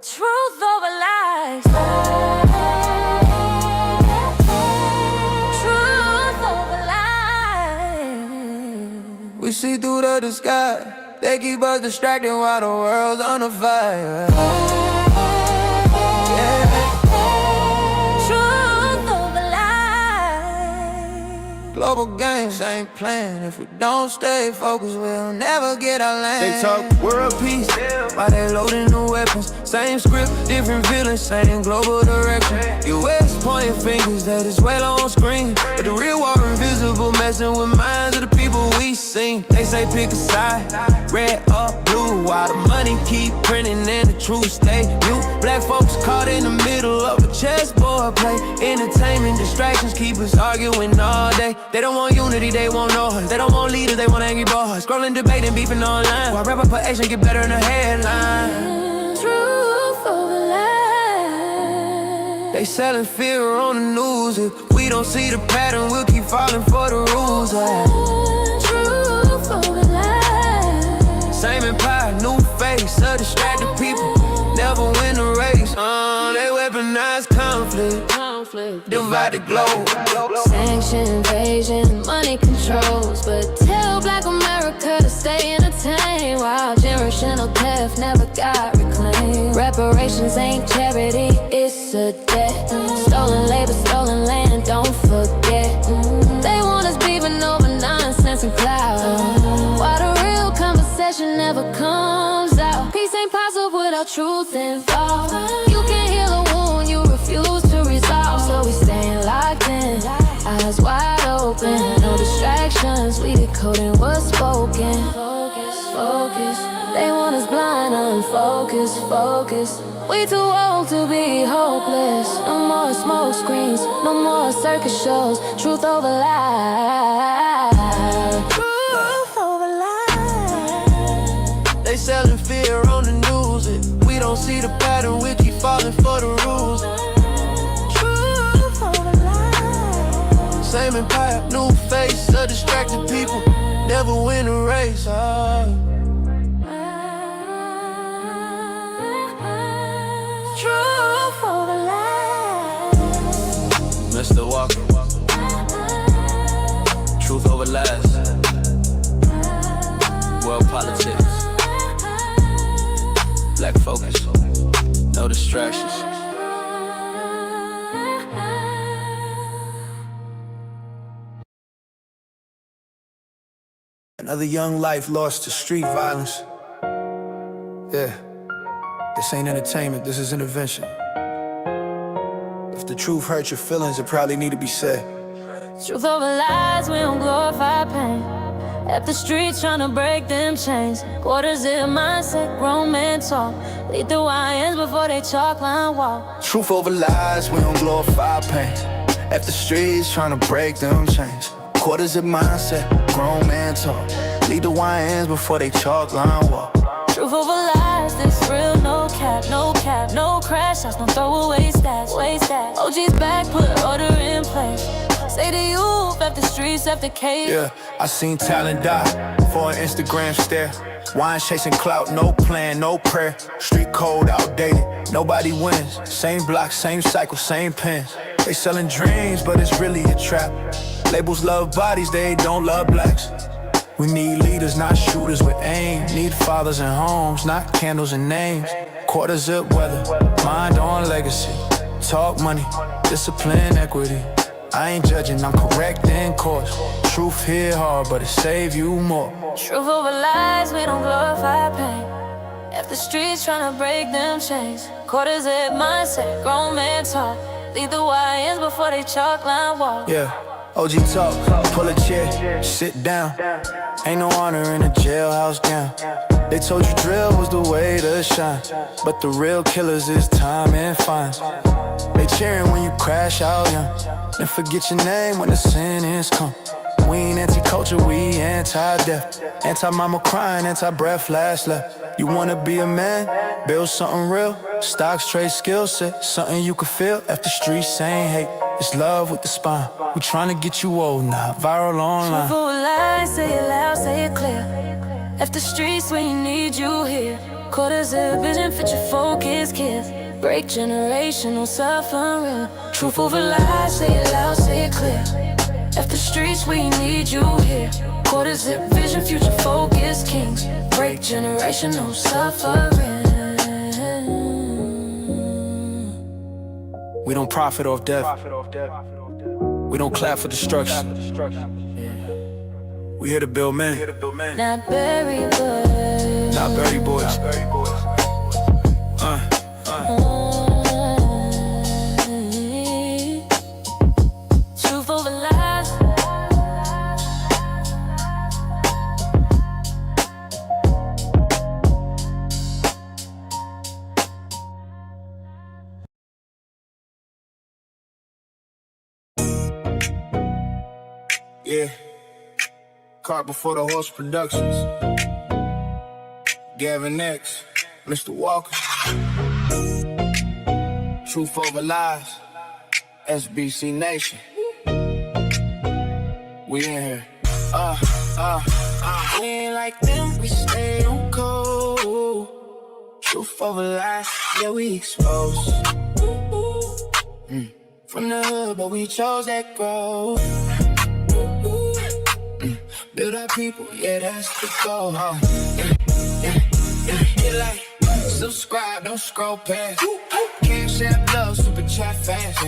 Truth over lies. Truth over lies. We see through the disguise. They keep us distracted while the world's on the fire. Global game, same plan. If we don't stay focused, we'll never get our land. They talk world peace, while they loading the weapons. Same script, different villains, same global direction. US pointing fingers that is well on screen, but the real war invisible, messing with minds of the people we seen. They say pick a side, red or blue, while the money keep printing and the truth stay mute. Black folks caught in the middle of a chessboard play. Entertainment distractions keep us arguing all day. They don't want unity, they want noise. They don't want leaders, they want angry boys. Scrolling, debating, beefing online, while reputation get better in the headline. Truth over lies. They selling fear on the news. If we don't see the pattern, we'll keep falling for the rules. Truth over lies. Same empire, new face, a distracted people. Never win the race. They weaponize conflict. Divide the globe. Sanction, invasion, money controls, but tell Black America to stay entertained while generational death never got reclaimed. Reparations ain't charity, it's a debt. Stolen labor, stolen land, don't forget. They want us beefing over nonsense and clout, while the real conversation never comes out. Peace ain't possible without truth involved. You can't heal a wound you refuse to resolve, so we staying locked in, eyes wide open. No distractions, we decoding what's spoken. Focus, they want us blind, unfocused, focus. We too old to be hopeless. No more smoke screens, no more circus shows. Truth over lies. Truth over lies. They selling fear on the news. If we don't see the pattern, we keep falling for the rules. Truth over lies. Same empire, new face, a distracted people. Never win a race. Truth over lies. Mr. Walker. Truth over lies. World politics. Black focus. No distractions. Another young life lost to street violence. Yeah. This ain't entertainment, this is intervention. If the truth hurts your feelings, it probably need to be said. Truth over lies, we don't glorify pain. At the streets tryna break them chains. Quarter zip mindset, grown men talk. Lead the YNs before they chalk line walk. Truth over lies, we don't glorify pain. At the streets tryna break them chains. Quarter zip mindset, grown man talk. Lead the YNs before they chalk line walk. Truth over lies, this real, no cap, no cap, no crash outs, no throwaway stats, waste that. OG's back, put order in place. Say to you, left the streets, left the cage. Yeah, I seen talent die for an Instagram stare. Wine chasing clout, no plan, no prayer. Street code outdated, nobody wins. Same block, same cycle, same pens. They selling dreams, but it's really a trap. Labels love bodies, they don't love blacks. We need leaders, not shooters with aim. Need fathers and homes, not candles and names. Quarter zip weather, mind on legacy. Talk money, discipline, equity. I ain't judging, I'm correcting course. Truth hit hard, but it save you more. Truth over lies, we don't glorify pain. If the streets tryna break them chains. Quarter zip mindset, grown man talk. Lead the YNs before they chalk line walk. Yeah. OG talk, pull a chair, sit down. Ain't no honor in a jailhouse gown. They told you drill was the way to shine, but the real killers is time and fines. They cheering when you crash out young, then forget your name when the sentence come. We ain't anti-culture, we anti-death. Anti-mama crying, anti-breath, last left. You wanna be a man, build something real. Stocks, trade, skill set, something you can feel. After streets ain't hate, it's love with the spine. We tryna get you old now, viral online. Truth over lies, say it loud, say it clear. Left the streets when you need you here. Quarters of vision, fit your focus, kiss. Break generational suffering. Truth over lies, say it loud, say it clear. After streets, we need you here. Quarters of vision, future focus, kings. Break generational suffering. We don't profit off death. We don't clap for destruction. We here to build men, Not bury boys. not bury boys. Truth over lies. Yeah. Cart before the horse productions. Gavin X Mr. Walker. Truth over lies. SBC Nation. We in here. We ain't like them, we stay on cold. Truth over lies, yeah, we exposed. From the hood, but we chose that growth. Build our people, yeah, that's the goal. Hit like, subscribe, don't scroll past. Cash App, love, super chat fast.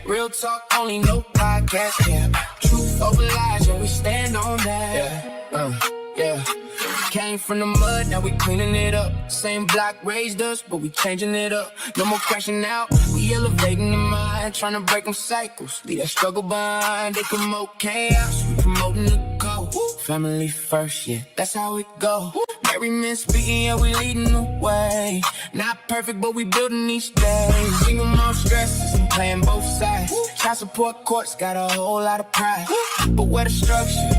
Real talk only, no podcast. Yeah. Truth over lies, yeah, we stand on that. Yeah. Came from the mud, now we cleaning it up. Same block raised us, but we changing it up. No more crashing out, we elevating the mind. Trying to break them cycles, leave that struggle behind. They promote chaos, we promoting the go. Family first, yeah, that's how it go. Married men speaking, yeah, we leading the way. Not perfect, but we building each day. Single mom stresses and playing both sides. Child support courts got a whole lot of pride. But where the structure?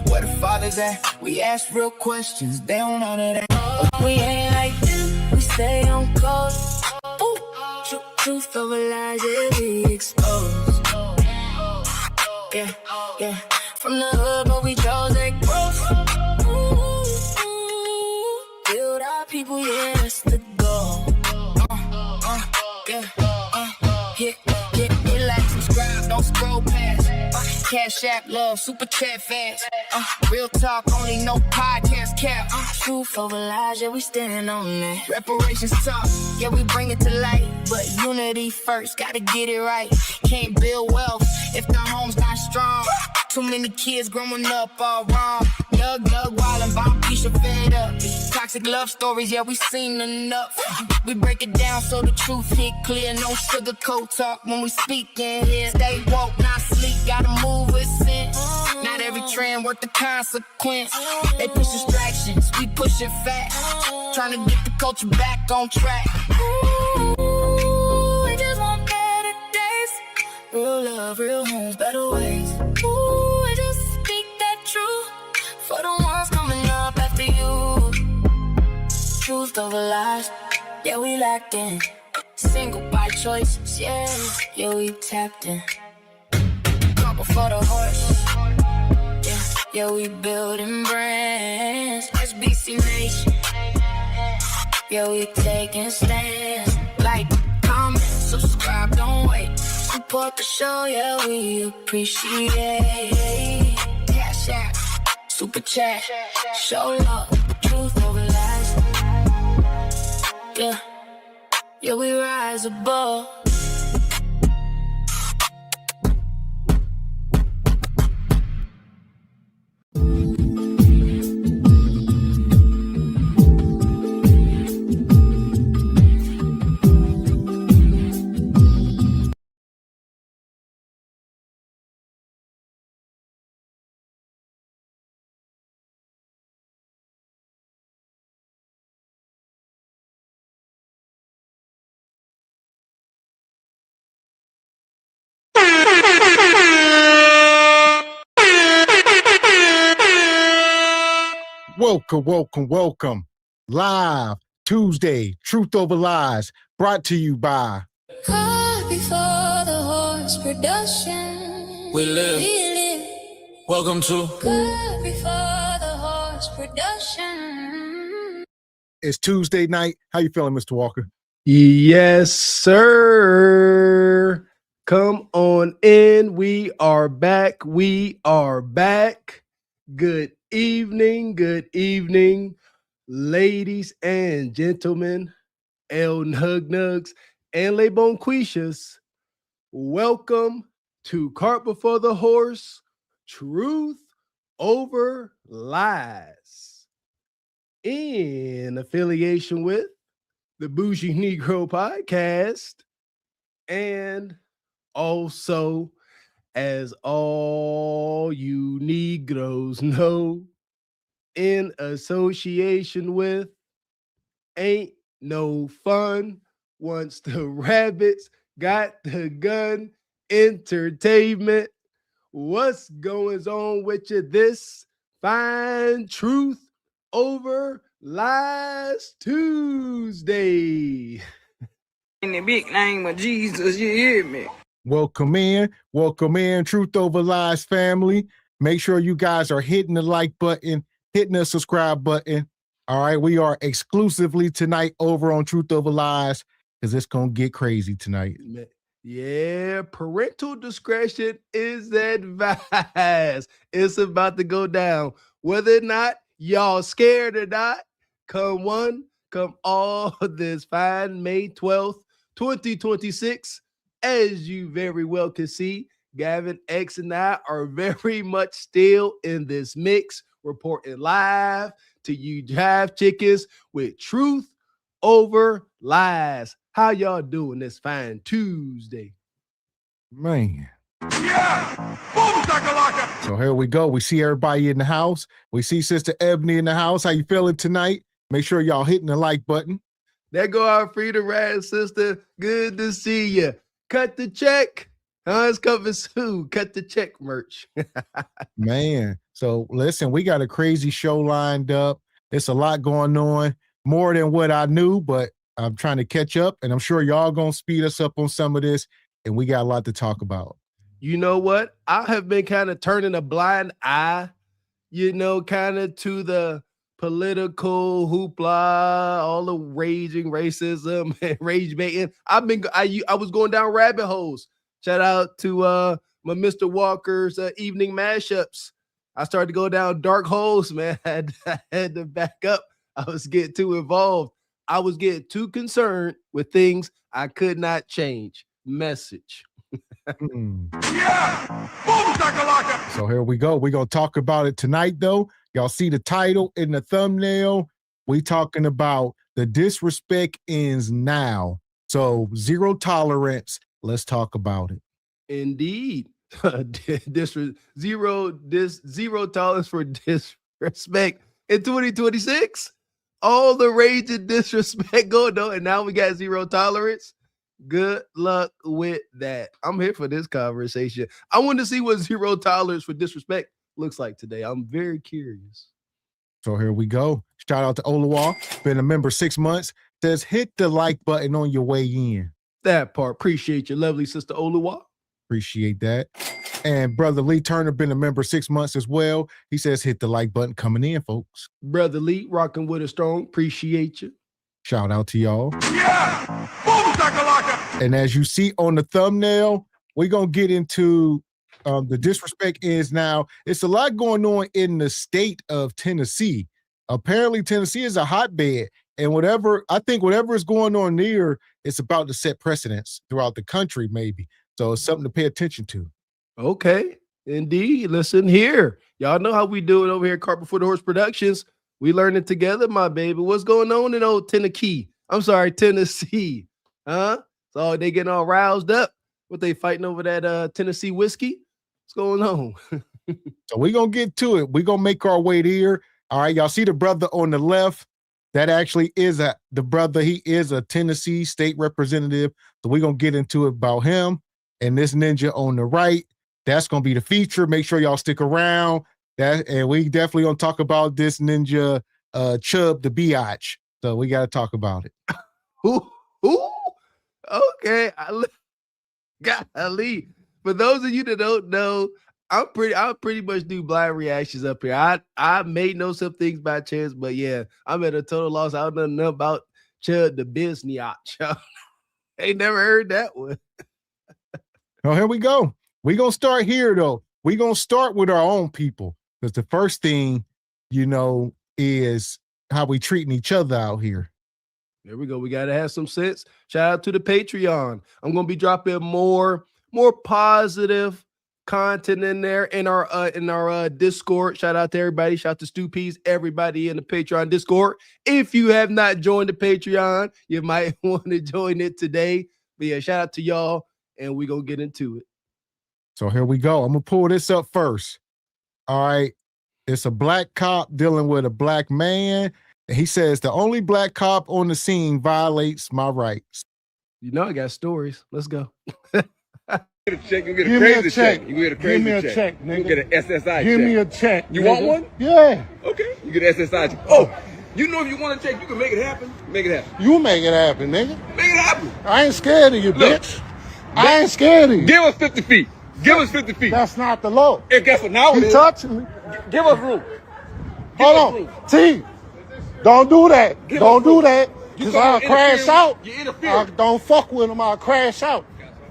Where the fathers at? We ask real questions, they don't know that. We ain't like them, we stay on course. Truth over lies, yeah, we exposed. Yeah. From the hood, but we chose that growth. Build our people, yeah, that's the goal. Hit like, subscribe, don't scroll past. Cash App, love, super chat fast. Real talk only, no podcast cap. Truth over lies, yeah, we stand on that. Reparations talk, yeah, we bring it to light. But unity first, gotta get it right. Can't build wealth if the home's not strong. Too many kids growing up all wrong. Nug, wildin', Bob Keisha fed up. Toxic love stories, yeah, we seen enough. We break it down so the truth hit clear. No sugarcoat talk when we speak in here. Stay woke, not sleep, gotta move with sense. Not every trend worth the consequence. They push distractions, we push it fast. Trying to get the culture back on track. We just want better days. Real love, real homes, better ways. We just speak that truth for the ones coming up after you. Truth over lies, yeah, we locked in. Single by choice, yeah, we tapped in. Come before the horse, yeah, we building brands. SBC Nation, yeah, we taking stands. Like, comment, subscribe, don't wait. Support the show, yeah, we appreciate. Cash App, super chat, show love, truth over lies. Yeah, we rise above. Welcome. Live Tuesday, Truth Over Lies, brought to you by Caught before the horse production. We live. Welcome to Caught before the horse production. It's Tuesday night. How you feeling, Mr. Walker? Yes, sir. Come on in. We are back. We are back. Good evening, ladies and gentlemen, El Nug Nugs, and Le Bonquishas. Welcome to Cart Before the Horse, Truth Over Lies, in affiliation with the Bougie Negro Podcast, and also, as all you Negroes know, in association with Ain't No Fun Once the Rabbits Got the Gun Entertainment. What's going on with you this fine Truth Over Lies Tuesday? In the big name of Jesus, you hear me? Welcome in. Truth Over Lies family. Make sure you guys are hitting the like button, hitting the subscribe button. All right, we are exclusively tonight over on Truth Over Lies because it's going to get crazy tonight. Yeah, parental discretion is advised. It's about to go down. Whether or not y'all scared or not, come one, come all this fine May 12th, 2026. As you very well can see, Gavin X and I are very much still in this mix, reporting live to you Jive Chickens with Truth Over Lies. How y'all doing this fine Tuesday? Man. Yeah! Boom, shakalaka! So here we go. We see everybody in the house. We see Sister Ebony in the house. How you feeling tonight? Make sure y'all hitting the like button. There go our Frida Rad sister. Good to see you. Cut the check. It's coming soon. Cut the check merch. Man. So listen, we got a crazy show lined up. It's a lot going on. More than what I knew, but I'm trying to catch up, and I'm sure y'all gonna speed us up on some of this, and we got a lot to talk about. You know what? I have been kind of turning a blind eye, kind of to the political hoopla, all the raging racism and rage baiting. I was going down rabbit holes. Shout out to my Mr. Walker's evening mashups. I started to go down dark holes, man. I had to back up. I was getting too involved. I was getting too concerned with things I could not change. Message. Yeah! Boom, shakalaka! So here we go. We're going to talk about it tonight, though. Y'all see the title in the thumbnail. We talking about the disrespect ends now. So zero tolerance. Let's talk about it. Indeed. Zero tolerance for disrespect in 2026. All the rage and disrespect going on, and now we got zero tolerance. Good luck with that. I'm here for this conversation. I want to see what zero tolerance for disrespect looks like today. I'm very curious. So here we go. Shout out to Oluwa. Been a member 6 months. Says hit the like button on your way in. That part. Appreciate you, lovely sister Oluwa. Appreciate that. And Brother Lee Turner been a member 6 months as well. He says hit the like button coming in, folks. Brother Lee, rocking with us strong. Appreciate you. Shout out to y'all. Yeah! Boom, shakalaka! And as you see on the thumbnail, we're going to get into the disrespect ends now. It's a lot going on in the state of Tennessee. Apparently, Tennessee is a hotbed. And whatever is going on there, it's about to set precedents throughout the country, maybe. So it's something to pay attention to. Okay, indeed. Listen here. Y'all know how we do it over here at Cart Before the Horse Productions. We learn it together, my baby. What's going on in old Tennessee? Huh? So they getting all roused up. What, they fighting over that Tennessee whiskey? What's going on? So we're going to get to it. We're going to make our way there. All right, y'all see the brother on the left? That actually is the brother. He is a Tennessee state representative. So we're going to get into it about him. And this ninja on the right, that's going to be the feature. Make sure y'all stick around. And we definitely going to talk about this ninja, Chubb the Biatch. So we got to talk about it. Who? Okay. Golly. For those of you that don't know, I'll pretty much do blind reactions up here. I may know some things by chance, but yeah, I'm at a total loss. I don't know nothing about Chud the Biznatch. Ain't never heard that one. Oh, here we go. We're gonna start here though. We're gonna start with our own people. Because the first thing, you know, is how we treating each other out here. There we go. We gotta have some sense. Shout out to the Patreon. I'm gonna be dropping more positive content in there in our Discord. Shout out to everybody. Shout out to Stu Peas, everybody in the Patreon Discord. If you have not joined the Patreon, you might want to join it today. But yeah, shout out to y'all, and we gonna get into it. So here we go. I'm gonna pull this up first. All right. It's a black cop dealing with a black man. He says the only black cop on the scene violates my rights. You know I got stories. Let's go. Get a check. You get a crazy check. You get a crazy check. Give me a check, nigga. You get an SSI check. Give me a check. You want one? Yeah. Okay. You get an SSI check. Oh, you know if you want a check, you can make it happen. Make it happen. You make it happen, nigga. Make it happen. I ain't scared of you, bitch. I ain't scared of you. Give us 50 feet. Give us 50 feet. That's not the law. And guess what? Now You touching me. Give us room. Hold on. T, don't do that. Don't do that. Because I'll crash out. You interfere. Don't fuck with him. I'll crash out.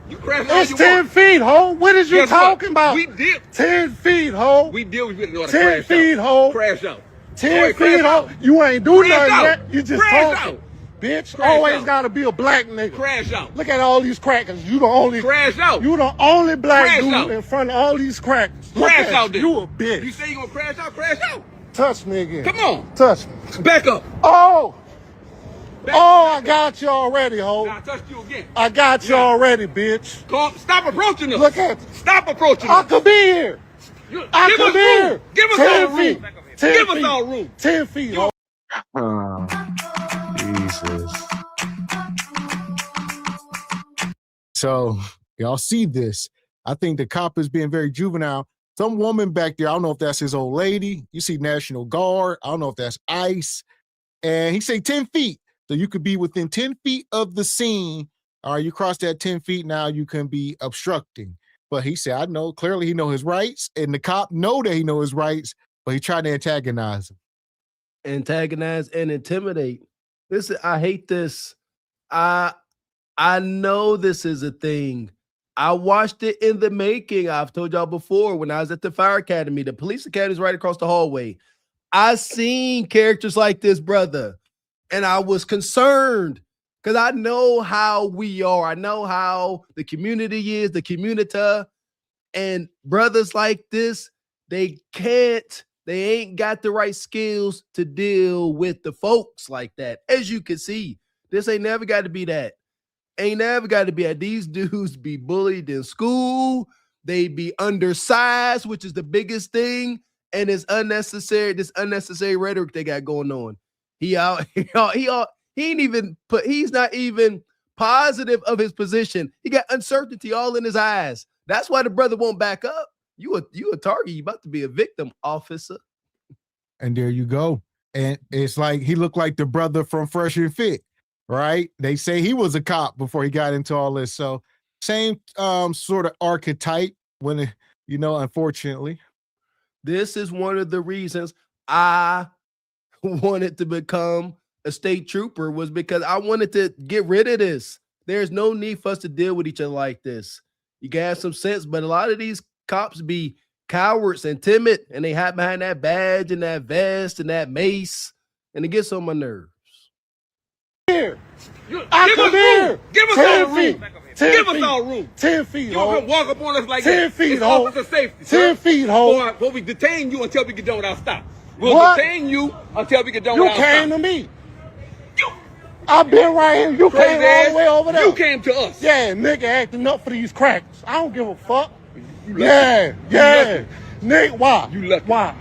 You crash out. It's 10 feet, ho. What is you talking about? We did. 10 feet, ho. We deal with you. 10 feet, ho. Crash out. 10 feet, ho. You ain't do nothing yet. You just talking. Out. Bitch, Crash always out. gotta be a black nigga. Crash out. Look at all these crackers. You the only crash out. You the only black crash dude out. in front of all these crackers. Crash out, dude. You a bitch. You say you gonna crash out? Crash out. Touch me again. Come on. Touch me. Back up. Oh. I got you already, ho. Now I touched you again. I got you already, bitch. Stop approaching us. Look at you. Stop approaching us. I could be here. I could be here. Give us 10 all feet. room. 10 Give feet. us all room. 10 feet, ho. Jesus. So y'all see this. I think the cop is being very juvenile. Some woman back there, I don't know if that's his old lady. You see National Guard. I don't know if that's ICE. And he say 10 feet. So you could be within 10 feet of the scene. All right, you cross that 10 feet, now you can be obstructing. But he said, I know, clearly he know his rights. And the cop know that he know his rights, but he tried to antagonize him. Antagonize and intimidate. I hate this. I know this is a thing. I watched it in the making. I've told y'all before when I was at the fire academy, the police academy is right across the hallway. I seen characters like this, brother, and I was concerned because I know how we are. I know how the community is, the community, and brothers like this, they ain't got the right skills to deal with the folks like that. As you can see, this ain't never got to be that. Ain't never got to be that. These dudes be bullied in school. They be undersized, which is the biggest thing. And it's unnecessary, this unnecessary rhetoric they got going on. He's not even positive of his position. He got uncertainty all in his eyes. That's why the brother won't back up. You a target. You about to be a victim, officer. And there you go. And it's like he looked like the brother from Fresh and Fit, right? They say he was a cop before he got into all this. So same sort of archetype when, unfortunately. This is one of the reasons I wanted to become a state trooper, was because I wanted to get rid of this. There's no need for us to deal with each other like this. You can have some sense, but a lot of these cops be cowards and timid, and they hide behind that badge and that vest and that mace, and it gets on my nerves. Here. I come here. Give us 10 all feet. room. 10 Give feet. us all room. 10 feet, You don't ho. come walk up on us like 10 that. feet, It's ho. officer safety. 10 feet, ho. Well, we detain you until we get done with our stop. We'll What? detain you until we get done You with our stop. came to me. I've been right here. You Crazy came all the way over there. You came to us. Yeah, nigga acting up for these crackers. I don't give a fuck. You lucky. Yeah. Nigga, why? You lucky. Why?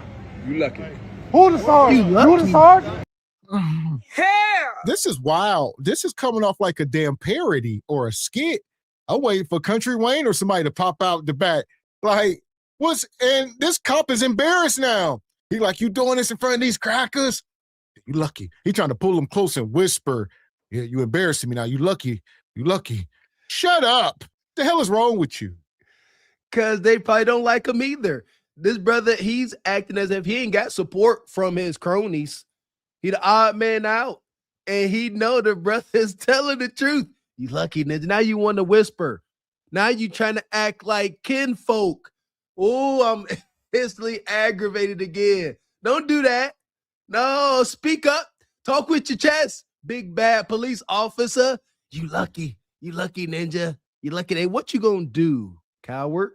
You lucky. Who the sergeant? You the sergeant? This is wild. This is coming off like a damn parody or a skit. I'm waiting for Country Wayne or somebody to pop out the back. Like, and this cop is embarrassed now. He like, you doing this in front of these crackers? You lucky. He trying to pull him close and whisper, yeah, you embarrassing me now. You lucky. You lucky. Shut up. The hell is wrong with you? Because they probably don't like him either. This brother, he's acting as if he ain't got support from his cronies. He the odd man out. And he know the brother is telling the truth. You lucky, Ninja. Now you want to whisper. Now you trying to act like kinfolk. Oh, I'm instantly aggravated again. Don't do that. No, speak up. Talk with your chest. Big bad police officer. You lucky. You lucky, Ninja. You lucky. Hey, what you gonna do, coward?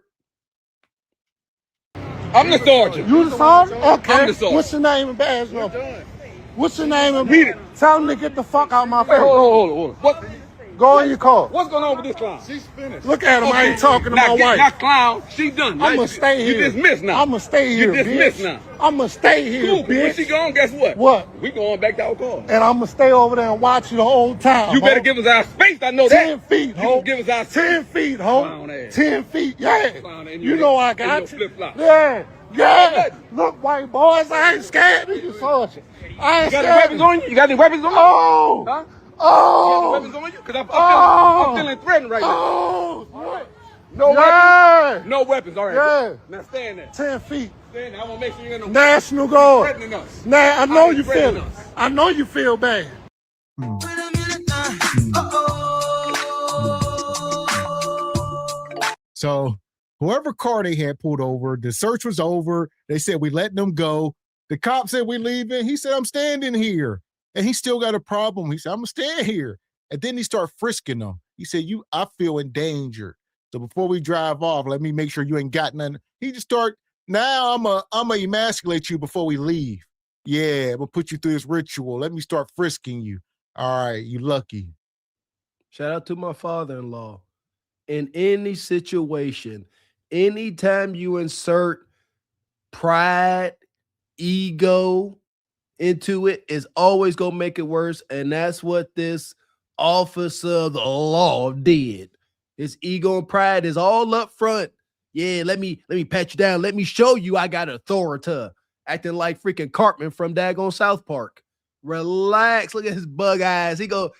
I'm the sergeant. You the sergeant? Okay. I'm the sergeant. What's your name and badge number? What's your name and badge? Tell him to get the fuck out of my face. Hold on. What? Go in your car. What's going on with this clown? She's finished. Look at him. I ain't talking to my wife. Now, clown, she done. I'm going to stay here. You dismissed now. I'm going to stay here, You dismissed now. I'm going to stay here, Cool, bitch. when she gone, guess what? What? We going back to our car. And I'm going to stay over there and watch you the whole time. You better give us our space, I know 10 that. feet, ho. Give us our 10 feet, ho. Clown ass. 10 feet, yeah. Clown ass. You know I got you. Flip-flop. Yeah. Look, white boys, I ain't scared of you, soldier. I ain't You got scared. any weapons on you? You got any weapons on you? Oh. Huh? Oh. You got any weapons on you? Because I'm feeling threatened right now. Oh. No weapons? No weapons, all right. Yeah. Now stand there. 10 feet. Stand there. I want to make sure you ain't no National Guard. threatening us. Nah, I know you feel threatening it. us. I know you feel bad. So whoever car they had pulled over, the search was over. They said, we letting them go. The cop said, we leaving. He said, I'm standing here. And he still got a problem. He said, I'm gonna stand here. And then he started frisking them. He said, I feel endangered. So before we drive off, let me make sure you ain't got nothing. He just now I'm gonna emasculate you before we leave. Yeah, I'm gonna put you through this ritual. Let me start frisking you. All right, you lucky. Shout out to my father-in-law. In any situation, anytime you insert pride, ego into it, it's always going to make it worse. And that's what this officer of the law did. His ego and pride is all up front. Yeah, let me pat you down. Let me show you I got authority. Acting like freaking Cartman from daggone South Park. Relax. Look at his bug eyes. He go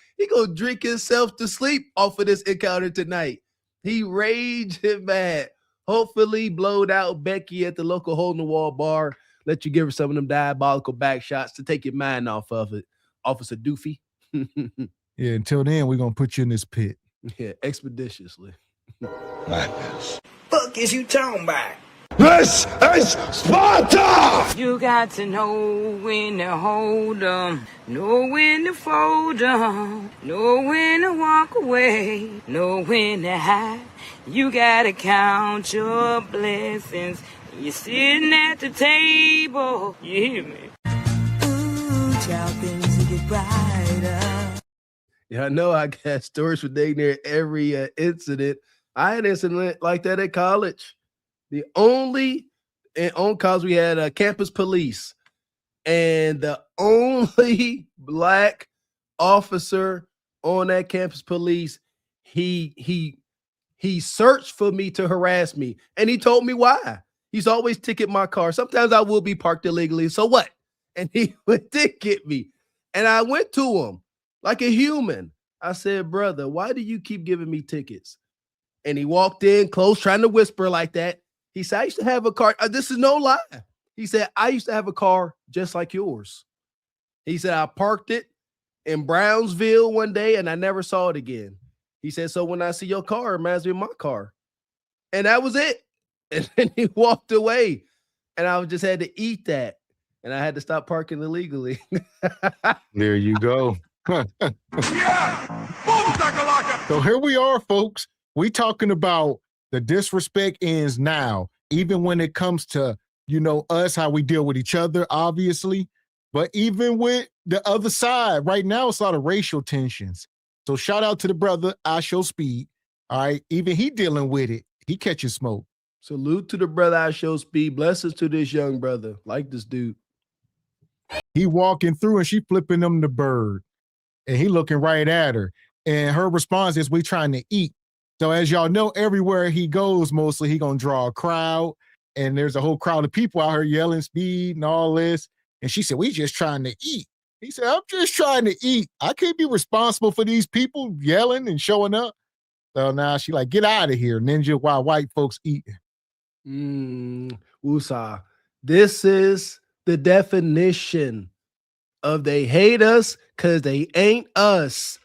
drink himself to sleep off of this encounter tonight. He raging mad. Hopefully blowed out Becky at the local hole in the wall bar. Let you give her some of them diabolical back shots to take your mind off of it. Officer Doofy. Yeah, until then, we're going to put you in this pit. Yeah, expeditiously. Fuck is you talking about? This is Sparta! You got to know when to hold 'em, know when to fold 'em, know when to walk away, know when to hide. You gotta count your blessings. You're sitting at the table. You hear me? Ooh, child, things will get brighter. Yeah, I know I got stories for dang near every incident. I had an incident like that at college. The only on college we had campus police, and the only black officer on that campus police, he searched for me to harass me, and he told me why. He's always ticket my car. Sometimes I will be parked illegally. So what? And he would ticket me, and I went to him like a human. I said, brother, why do you keep giving me tickets? And he walked in close, trying to whisper like that. He said, I used to have a car. This is no lie. He said, I used to have a car just like yours. He said, I parked it in Brownsville one day and I never saw it again. He said, so when I see your car, it reminds me of my car. And that was it. And then he walked away. And I just had to eat that. And I had to stop parking illegally. There you go. So here we are, folks. We talking about the disrespect ends now, even when it comes to, us, how we deal with each other, obviously, but even with the other side, right now, it's a lot of racial tensions. So shout out to the brother, I Show Speed. All right. Even he dealing with it. He catching smoke. Salute to the brother, I Show Speed. Blessings to this young brother. Like this dude. He walking through and she flipping him the bird and he looking right at her. And her response is, we trying to eat. So as y'all know, everywhere he goes, mostly he gonna draw a crowd, and there's a whole crowd of people out here yelling Speed and all this. And she said, we just trying to eat. He said, I'm just trying to eat. I can't be responsible for these people yelling and showing up. So now she like, get out of here, Ninja, while white folks eat. Woosah. This is the definition of they hate us because they ain't us.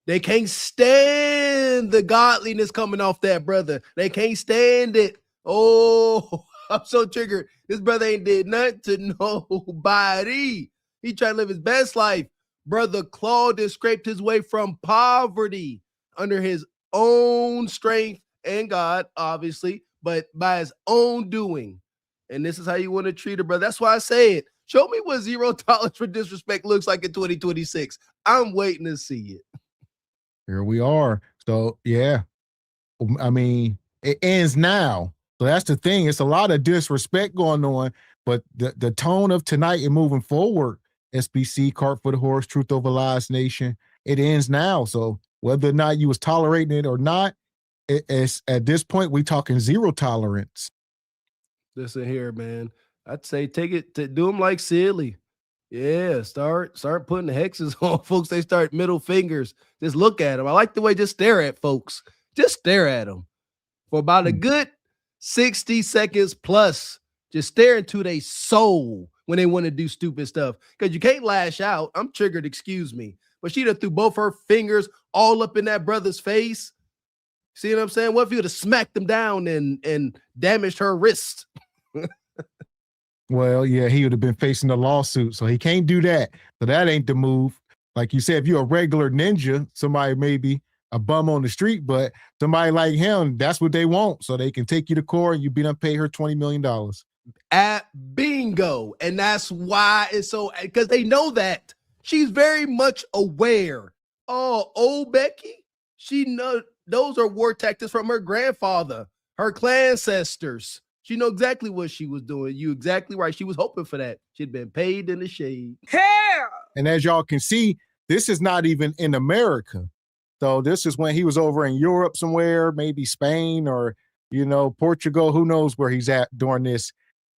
They can't stand the godliness coming off that brother. They can't stand it. Oh, I'm so triggered. This brother ain't did nothing to nobody. He tried to live his best life. Brother clawed and scraped his way from poverty under his own strength and God, obviously, but by his own doing. And this is how you want to treat a brother. That's why I say it. Show me what 0 tolerance for disrespect looks like in 2026. I'm waiting to see it. Here we are. So, yeah. I mean, it ends now. So that's the thing. It's a lot of disrespect going on, but the tone of tonight and moving forward, SBC, Cart for the Horse, Truth Over Lies Nation, it ends now. So whether or not you was tolerating it or not, it's at this point, we talking 0 tolerance. Listen here, man. I'd say take it to do them like silly. Yeah, start putting the hexes on folks. They start middle fingers. Just look at them. I like the way just stare at folks. Just stare at them for about a good 60 seconds plus. Just stare into their soul when they want to do stupid stuff. Because you can't lash out. I'm triggered, excuse me. But she done threw both her fingers all up in that brother's face. See what I'm saying? What if you would have smacked them down and damaged her wrist? Well, yeah, he would have been facing a lawsuit, so he can't do that. So that ain't the move. Like you said, if you're a regular ninja, somebody maybe a bum on the street, but somebody like him, that's what they want. So they can take you to court and you be done pay her $20 million. At bingo. And that's why it's so, because they know that. She's very much aware. Oh, old Becky, she knows those are war tactics from her grandfather, her clan ancestors. She know exactly what she was doing. You exactly right. She was hoping for that. She'd been paid in the shade. Hell! And as y'all can see, this is not even in America. So this is when he was over in Europe somewhere, maybe Spain or, Portugal. Who knows where he's at during this?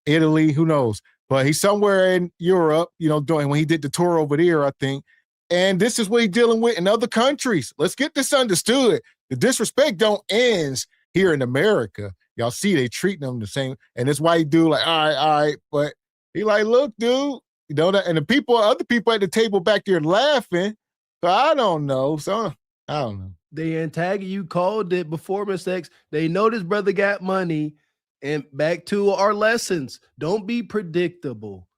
Italy, who knows? But he's somewhere in Europe, doing when he did the tour over there, I think. And this is what he's dealing with in other countries. Let's get this understood. The disrespect don't end here in America. Y'all see they treating him the same. And that's why he do like, all right. But he like, look, dude, and the other people at the table back there laughing. So I don't know. They antagonist, you called it before mistakes. They know this brother got money. And back to our lessons. Don't be predictable.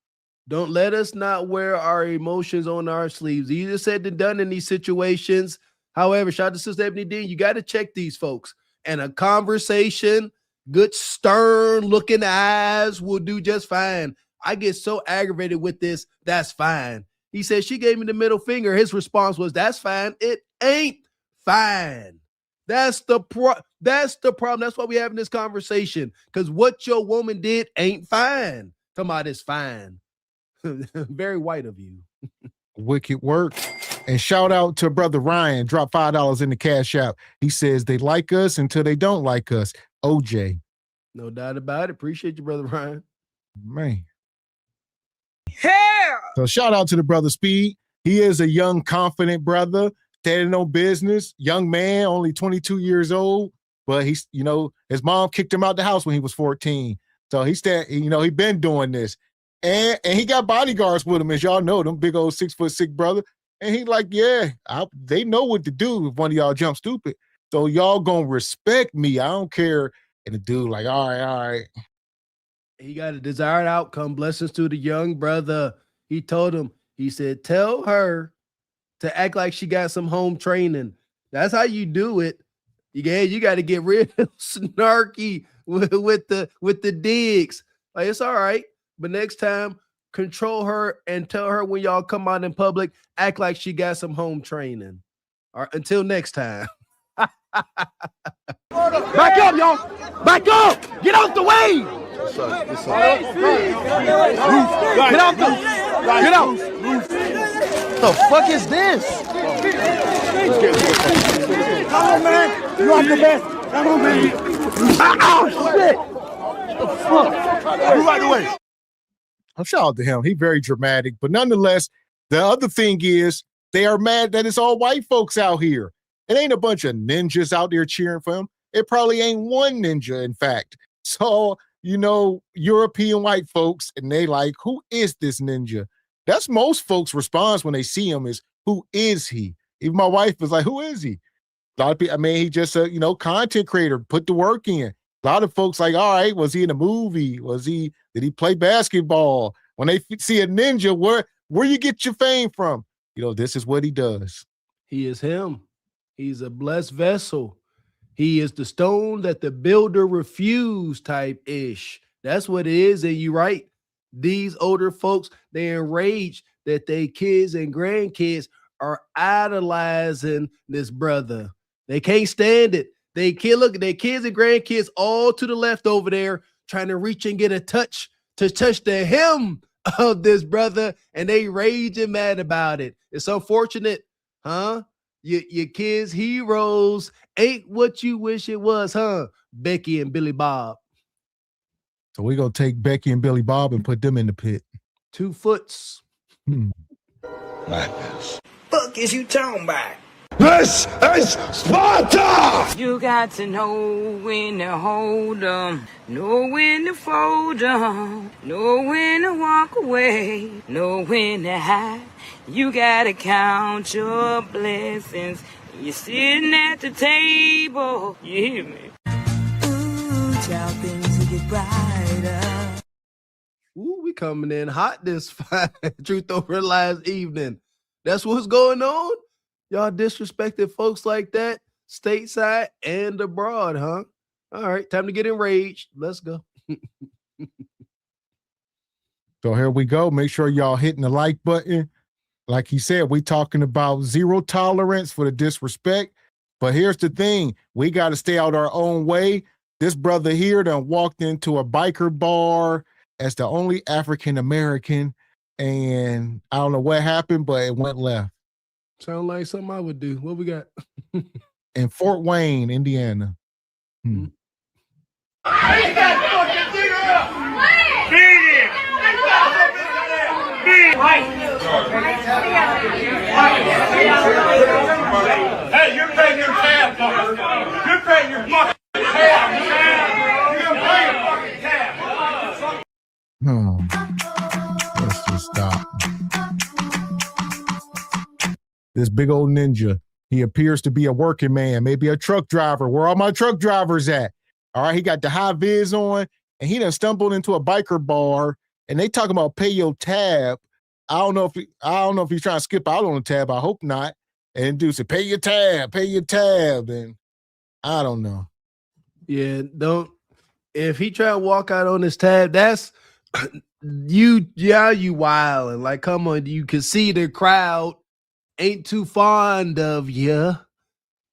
Don't let us not wear our emotions on our sleeves. Easier said than done in these situations. However, shout out to Sister Ebony Dean. You got to check these folks. And a conversation, good stern looking eyes will do just fine. I get so aggravated with this. That's fine. He said she gave me the middle finger. His response was, that's fine. It ain't fine. That's the problem. That's why we having this conversation. Because what your woman did ain't fine. Talking about it's fine. Very white of you. Wicked work. And shout out to Brother Ryan. Drop $5 in the cash app. He says they like us until they don't like us. OJ. No doubt about it. Appreciate you, Brother Ryan. Man. Hell! So shout out to the brother Speed. He is a young, confident brother, standing on business, young man, only 22 years old. But he's, his mom kicked him out the house when he was 14. So he been doing this. And he got bodyguards with him, as y'all know, them big old 6'6" brother. And he like, they know what to do if one of y'all jump stupid. So y'all gonna respect me. I don't care. And the dude like, all right. He got a desired outcome. Blessings to the young brother. He told him, he said, tell her to act like she got some home training. That's how you do it. You got to get real snarky with the digs. Like, it's all right. But next time, control her and tell her when y'all come out in public, act like she got some home training. All right, until next time. Back up, y'all. Back up. Get out the way. Get out. Get out. What the fuck is this? Come on, man. You are the best. Come on, man. Oh, shit. What the fuck? You right away. I'm shout out to him. He's very dramatic. But nonetheless, the other thing is they are mad that it's all white folks out here. It ain't a bunch of ninjas out there cheering for him. It probably ain't one ninja, in fact. saw, European white folks, and they like, who is this ninja? That's most folks' response when they see him is, who is he? Even my wife was like, who is he? A lot of people, he just a, content creator, put the work in. A lot of folks like, all right, was he in a movie? Did he play basketball? When they see a ninja, where you get your fame from? This is what he does. He is him. He's a blessed vessel. He is the stone that the builder refused type ish. That's what it is. And you're right. These older folks, they're enraged that their kids and grandkids are idolizing this brother. They can't stand it. Look at their kids and grandkids all to the left over there trying to reach and get a touch the hem of this brother, and they rage and mad about it. It's unfortunate, huh? Your kids' heroes ain't what you wish it was, huh? Becky and Billy Bob. So we're going to take Becky and Billy Bob and put them in the pit. 2 foots. Madness. Fuck is you talking about? This is Sparta! You got to know when to hold 'em, know when to fold 'em, know when to walk away, know when to hide. You gotta count your blessings. You're sitting at the table. You hear me? Ooh, child, things will get brighter. Ooh, we coming in hot this Truth Over Lies evening. That's what's going on? Y'all disrespected folks like that, stateside and abroad, huh? All right, time to get enraged. Let's go. So here we go. Make sure y'all hitting the like button. Like he said, we talking about zero tolerance for the disrespect. But here's the thing. We got to stay out our own way. This brother here done walked into a biker bar as the only African-American. And I don't know what happened, but it went left. Sound like something I would do. What we got? In Fort Wayne, Indiana. Beat that fucking nigga up! Beat him! Beat him! Hey, you're paying your tab, fucker. You're paying your fucking tab. You're paying your fucking tab. Let's just stop. This big old ninja, he appears to be a working man, maybe a truck driver. Where all my truck drivers at? All right, he got the high vis on, and he done stumbled into a biker bar, and they talking about pay your tab. I don't know if he's trying to skip out on the tab. I hope not. And dude said, pay your tab. And I don't know. Yeah, if he try to walk out on his tab, that's you wilding. Like, come on, you can see the crowd ain't too fond of you.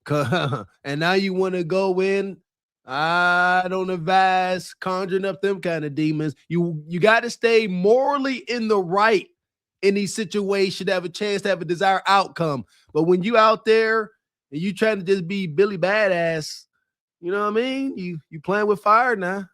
And now you want to go in. I don't advise conjuring up them kind of demons. You got to stay morally in the right in these situations to have a chance to have a desired outcome. But when you out there and you trying to just be Billy Badass, you know what I mean? You playing with fire now.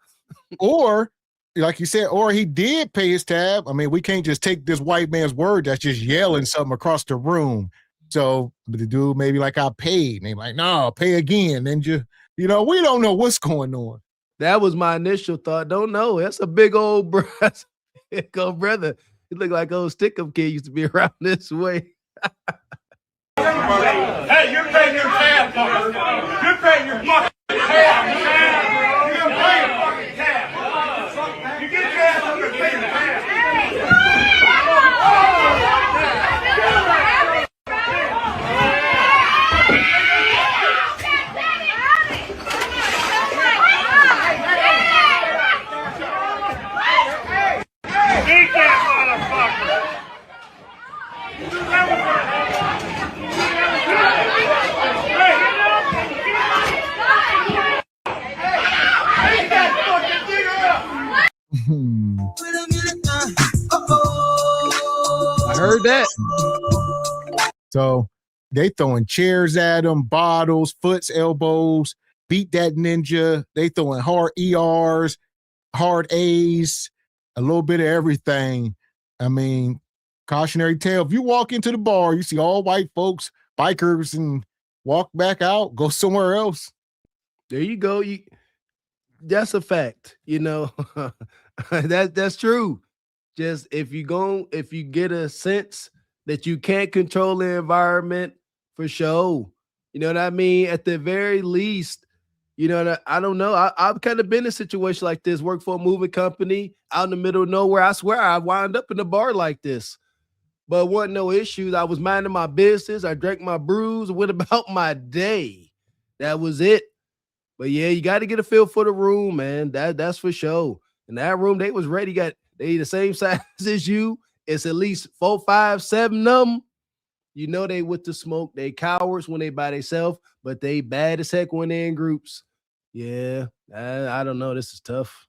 Or, like you said, or he did pay his tab. I mean, we can't just take this white man's word that's just yelling something across the room. So the dude maybe like, I paid. And they like, no, pay again. And we don't know what's going on. That was my initial thought. Don't know. That's a big old brother. Big old brother. He looked like old stick-up kid used to be around this way. Hey, you're paying your tab, fucker. You're paying your fucking tab. You're paying your fucking tab. You get your ass up and pay your tab. Beat that motherfucker. I heard that. So they throwing chairs at him, bottles, foots, elbows, beat that ninja. They throwing hard ERs, hard A's, a little bit of everything. I mean, cautionary tale. If you walk into the bar, you see all white folks, bikers, and walk back out, go somewhere else. There you go. That's a fact. You know, that's true. Just if you get a sense that you can't control the environment, for sure. You know what I mean? At the very least, you know, I don't know. I've kind of been in a situation like this, work for a moving company out in the middle of nowhere. I swear I wound up in a bar like this, but wasn't no issues. I was minding my business. I drank my brews, went about my day. That was it. But yeah, you got to get a feel for the room, man. That's for sure. In that room, they was ready. They the same size as you. It's at least 4, 5, 7 of them. You know they with the smoke. They cowards when they by themselves, but they bad as heck when they in groups. Yeah, I don't know. This is tough.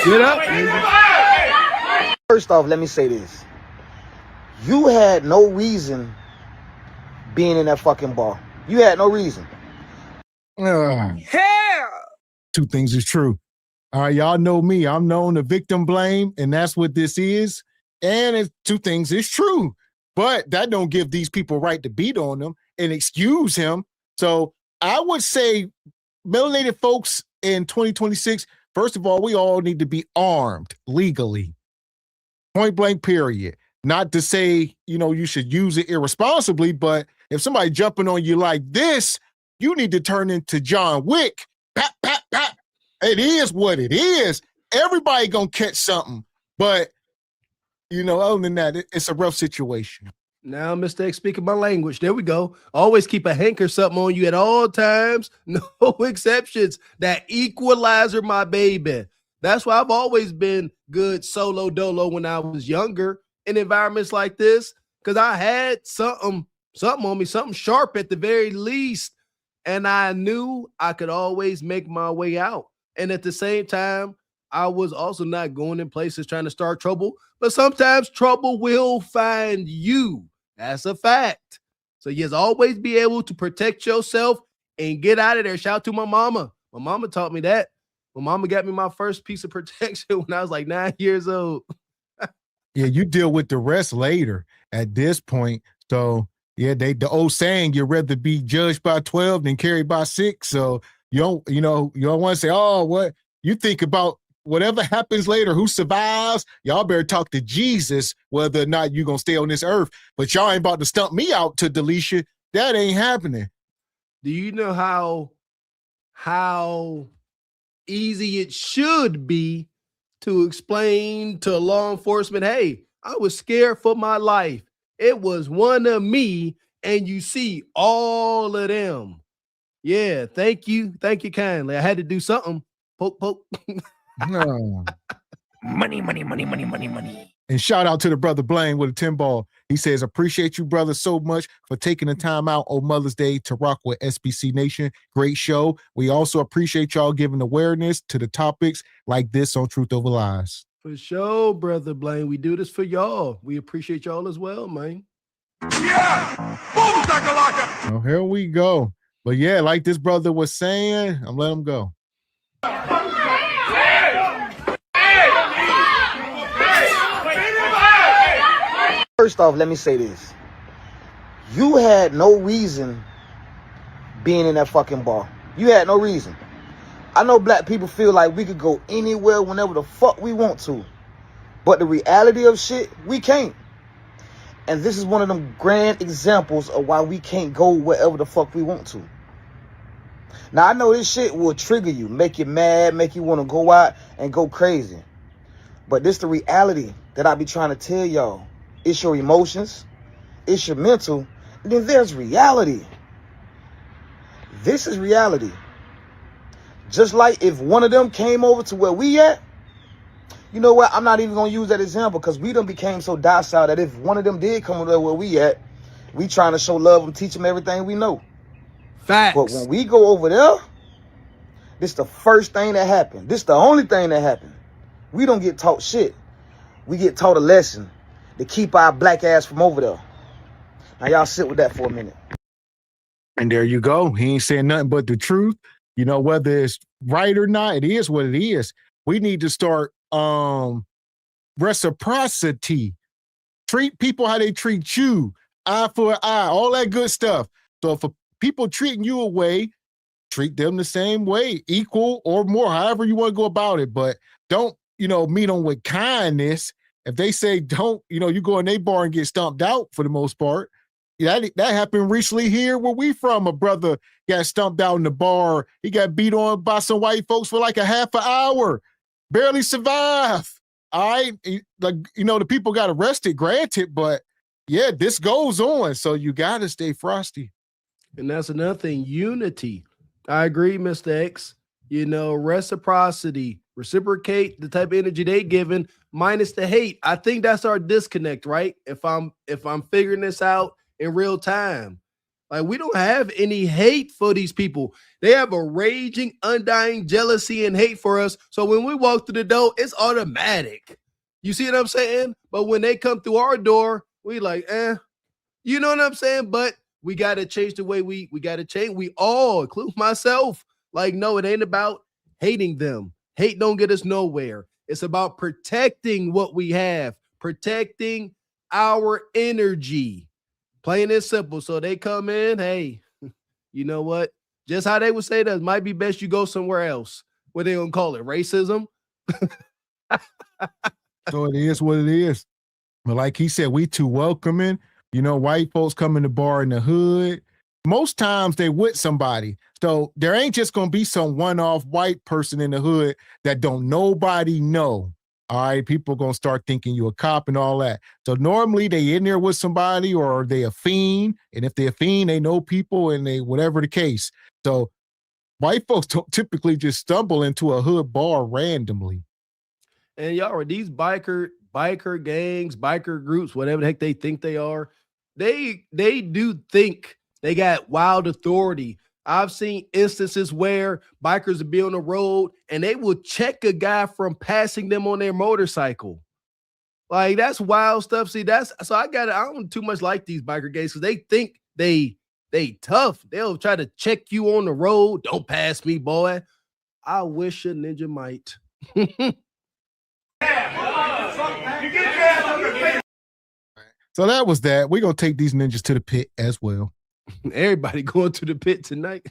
Get up. First off, let me say this. You had no reason being in that fucking bar. You had no reason. Hell! Two things is true. All right, y'all know me. I'm known to victim blame, and that's what this is. And it's two things is true. But that don't give these people right to beat on them and excuse him. So I would say melanated folks in 2026, first of all, we all need to be armed legally. Point blank, period. Not to say, you know, you should use it irresponsibly, but if somebody jumping on you like this, you need to turn into John Wick. Pap, pap, pap. It is what it is. Everybody gonna catch something. But, you know, other than that, it's a rough situation. Now, Mr. X speaking my language. There we go. Always keep a hank or something on you at all times. No exceptions. That equalizer, my baby. That's why I've always been good solo dolo when I was younger in environments like this, because I had something on me, something sharp at the very least. And I knew I could always make my way out. And at the same time, I was also not going in places trying to start trouble, but sometimes trouble will find you. That's a fact. So you always be able to protect yourself and get out of there. Shout out to my mama. My mama taught me that. My mama got me my first piece of protection when I was like 9 years old. Yeah, you deal with the rest later at this point. So yeah, the old saying, you'd rather be judged by 12 than carried by 6. So you don't want to say, oh, what you think about whatever happens later, who survives, y'all better talk to Jesus, whether or not you're going to stay on this earth. But y'all ain't about to stump me out to Delisha. That ain't happening. Do you know how easy it should be to explain to law enforcement, hey, I was scared for my life. It was one of me, and you see all of them. Yeah, thank you. Thank you kindly. I had to do something. Poke, poke. No. Money, money, money, money, money, money. And shout out to the brother Blaine with a 10 ball. He says, appreciate you, brother, so much for taking the time out on Mother's Day to rock with SBC Nation. Great show. We also appreciate y'all giving awareness to the topics like this on Truth Over Lies. For sure, brother Blaine. We do this for y'all. We appreciate y'all as well, man. Yeah! Boom, shakalaka! Oh, here we go. But yeah, like this brother was saying, I'm letting him go. First off, let me say this. You had no reason being in that fucking bar. You had no reason. I know black people feel like we could go anywhere whenever the fuck we want to. But the reality of shit, we can't. And this is one of them grand examples of why we can't go wherever the fuck we want to. Now, I know this shit will trigger you, make you mad, make you want to go out and go crazy. But this the reality that I be trying to tell y'all. It's your emotions, it's your mental, and then there's reality. This is reality. Just like if one of them came over to where we at, you know what? I'm not even going to use that example because we done became so docile that if one of them did come over there where we at, we trying to show love and teach them everything we know. Facts. But when we go over there, this the first thing that happened. This the only thing that happened. We don't get taught shit. We get taught a lesson to keep our black ass from over there. Now y'all sit with that for a minute. And there you go. He ain't saying nothing but the truth. You know, whether it's right or not, it is what it is. We need to start reciprocity. Treat people how they treat you, eye for an eye, all that good stuff. So if people treating you a way, treat them the same way, equal or more, however you want to go about it. But don't, meet them with kindness. If they say don't, you go in their bar and get stomped out for the most part. That happened recently here where we from. A brother got stumped out in the bar. He got beat on by some white folks for like a half an hour. Barely survived. All right. The people got arrested, granted, but yeah, this goes on. So you got to stay frosty. And that's another thing, unity. I agree, Mr. X. Reciprocity, reciprocate the type of energy they giving minus the hate. I think that's our disconnect, right? If I'm figuring this out in real time. Like, we don't have any hate for these people. They have a raging, undying jealousy and hate for us. So when we walk through the door, it's automatic. You see what I'm saying? But when they come through our door, we like, you know what I'm saying? But we got to change the way we got to change. We all, including myself, like, no, it ain't about hating them. Hate don't get us nowhere. It's about protecting what we have, protecting our energy. Plain and simple. So they come in, hey, you know what? Just how they would say that, might be best you go somewhere else. What they gonna call it? Racism? So it is what it is. But like he said, we too welcoming. White folks come in the bar in the hood. Most times they with somebody. So there ain't just gonna be some one-off white person in the hood that don't nobody know. All right, people gonna start thinking you a cop and all that. So normally they in there with somebody or they a fiend, and if they a fiend, they know people and they whatever the case. So white folks don't typically just stumble into a hood bar randomly. And y'all are these biker gangs, biker groups, whatever the heck they think they are. They do think they got wild authority. I've seen instances where bikers will be on the road and they will check a guy from passing them on their motorcycle. Like, that's wild stuff. See, I don't too much like these biker gangs because they think they tough. They'll try to check you on the road. Don't pass me, boy. I wish a ninja might. So that was that. We're going to take these ninjas to the pit as well. Everybody going to the pit tonight.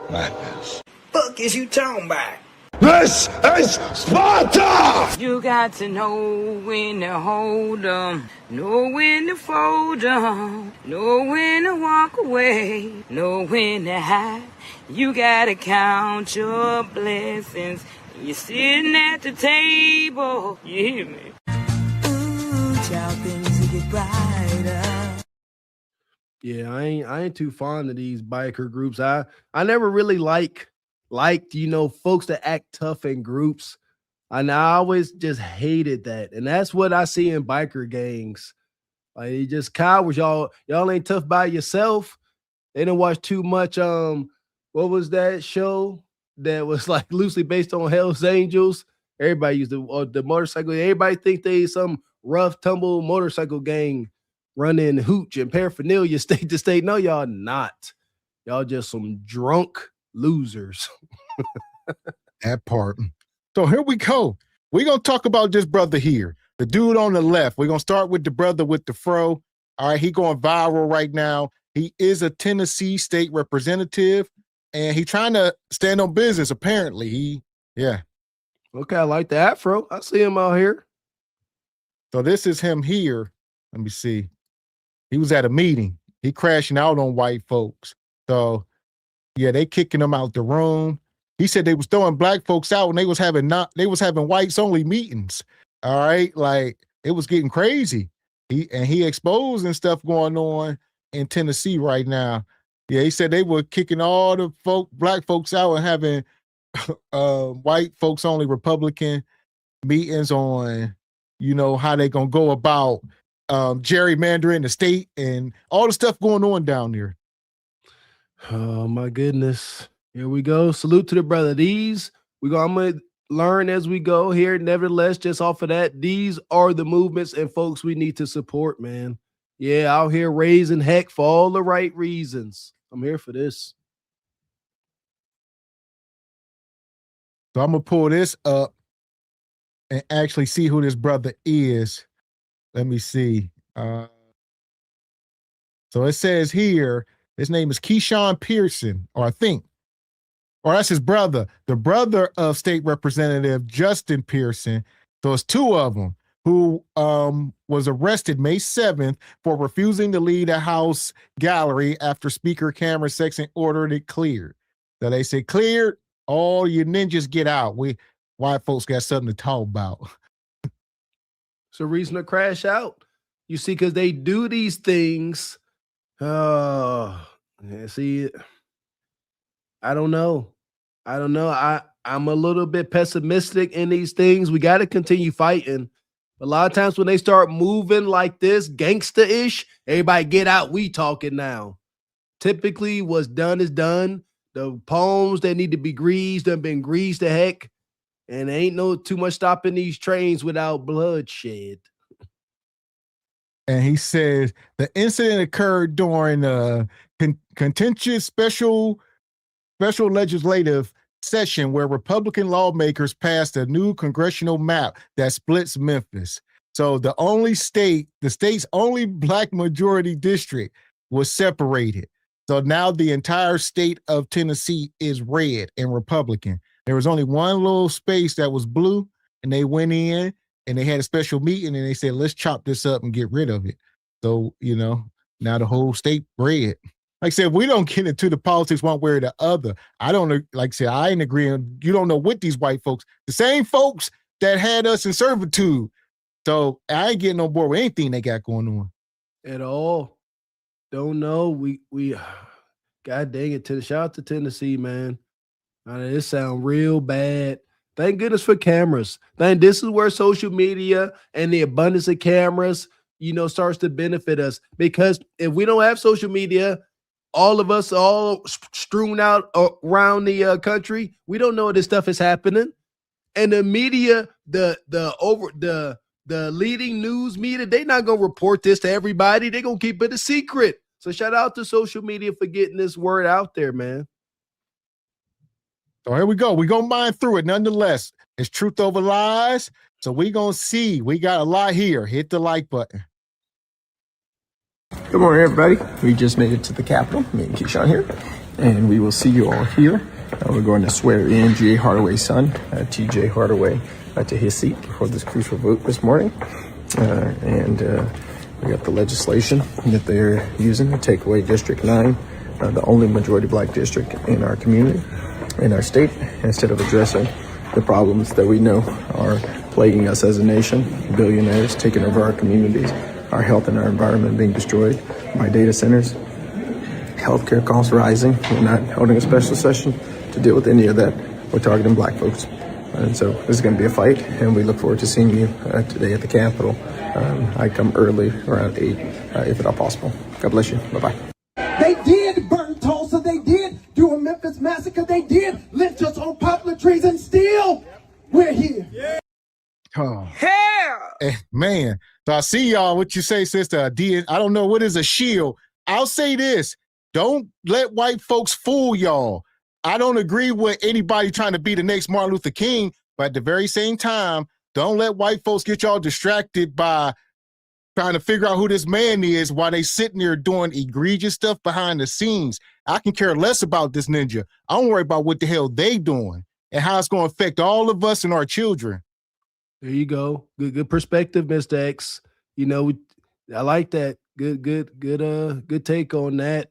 Madness. Fuck is you talking about? This is Sparta! You got to know when to hold 'em, know when to fold 'em, know when to walk away, know when to hide. You gotta count your blessings. You're sitting at the table. You hear me? Ooh, child, things get brighter. Yeah, I ain't too fond of these biker groups. I never really liked folks that act tough in groups. And I always just hated that. And that's what I see in biker gangs. Like, you just cowards. Y'all ain't tough by yourself. They didn't watch too much what was that show that was like loosely based on Hell's Angels? Everybody used the motorcycle. Everybody think they some rough tumble motorcycle gang running hooch and paraphernalia state to state. No, y'all not. Y'all just some drunk losers. That part. So here we go. We're going to talk about this brother here. The dude on the left. We're going to start with the brother with the fro. All right, he going viral right now. He is a Tennessee state representative, and he trying to stand on business, apparently. Okay, I like the afro. I see him out here. So this is him here. Let me see. He was at a meeting. He crashing out on white folks. So, yeah, they kicking him out the room. He said they was throwing black folks out and they was having whites only meetings. All right, like it was getting crazy. He exposing stuff going on in Tennessee right now. Yeah, he said they were kicking all the black folks out and having white folks only Republican meetings on, how they gonna go about gerrymandering the state and all the stuff going on down there. Oh my goodness. Here we go. Salute to the brother. I'm gonna learn as we go here. Nevertheless, just off of that, these are the movements and folks we need to support, man. Yeah, out here raising heck for all the right reasons. I'm here for this. So I'm gonna pull this up and actually see who this brother is. Let me see. So it says here, his name is Keyshawn Pearson, or that's his brother, the brother of State Representative Justin Pearson. So it's two of them who was arrested May 7th for refusing to leave the House gallery after Speaker Cameron Sexton ordered it cleared. So they said, cleared, all you ninjas get out. White folks got something to talk about. It's a reason to crash out. You see, because they do these things. See, I don't know. I'm a little bit pessimistic in these things. We got to continue fighting. A lot of times when they start moving like this, gangsta-ish, everybody get out. We talking now. Typically, what's done is done. The poems that need to be greased have been greased to heck. And there ain't no too much stopping these trains without bloodshed. And he says the incident occurred during a contentious special legislative session where Republican lawmakers passed a new congressional map that splits Memphis. So the state's only Black majority district was separated. So now the entire state of Tennessee is red and Republican. There was only one little space that was blue, and they went in and they had a special meeting and they said, let's chop this up and get rid of it. So, now the whole state red. Like I said, we don't get into the politics one way or the other. I don't, like I said, I ain't agreeing. You don't know what these white folks, the same folks that had us in servitude. So I ain't getting on board with anything they got going on. At all. Don't know. We God dang it. Shout out to Tennessee, man. This sound real bad. Thank goodness for cameras. This is where social media and the abundance of cameras, starts to benefit us. Because if we don't have social media, all of us all strewn out around the country, we don't know this stuff is happening. And the media, the leading news media, they're not gonna report this to everybody. They're gonna keep it a secret. So shout out to social media for getting this word out there, man. So here we go. We're going to mine through it nonetheless. It's truth over lies. So we're going to see. We got a lot here. Hit the like button. Good morning, everybody. We just made it to the Capitol. Me and Keyshawn here. And we will see you all here. We're going to swear in G.A. Hardaway's son, T.J. Hardaway, to his seat before this crucial vote this morning. We got the legislation that they're using to take away District 9, the only majority Black district in our community, in our state, instead of addressing the problems that we know are plaguing us as a nation. Billionaires taking over our communities, our health and our environment being destroyed by data centers, healthcare costs rising. We're not holding a special session to deal with any of that. We're targeting Black folks. And so this is going to be a fight, and we look forward to seeing you today at the Capitol. I come early, around 8, if at all possible. God bless you. Bye-bye. They did burn Tulsa. They did do a Memphis massacre. They did lynch us on poplar trees, and still we're here. Yeah. Oh. Man, so I see y'all. What you say, sister? I don't know. What is a shield? I'll say this. Don't let white folks fool y'all. I don't agree with anybody trying to be the next Martin Luther King, but at the very same time, don't let white folks get y'all distracted by trying to figure out who this man is while they sitting there doing egregious stuff behind the scenes. I can care less about this ninja. I don't worry about what the hell they doing and how it's going to affect all of us and our children. There you go. Good perspective, Mr. X. I like that. Good take on that.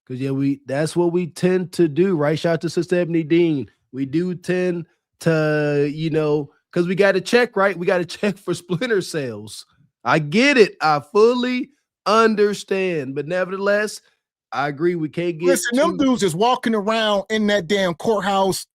Because that's what we tend to do, right? Shout out to Sister Ebony Dean. We do tend to, because we got to check, right? We got to check for splinter cells. I get it. I fully understand. But nevertheless, I agree. We can't get. Listen, them dudes is walking around in that damn courthouse.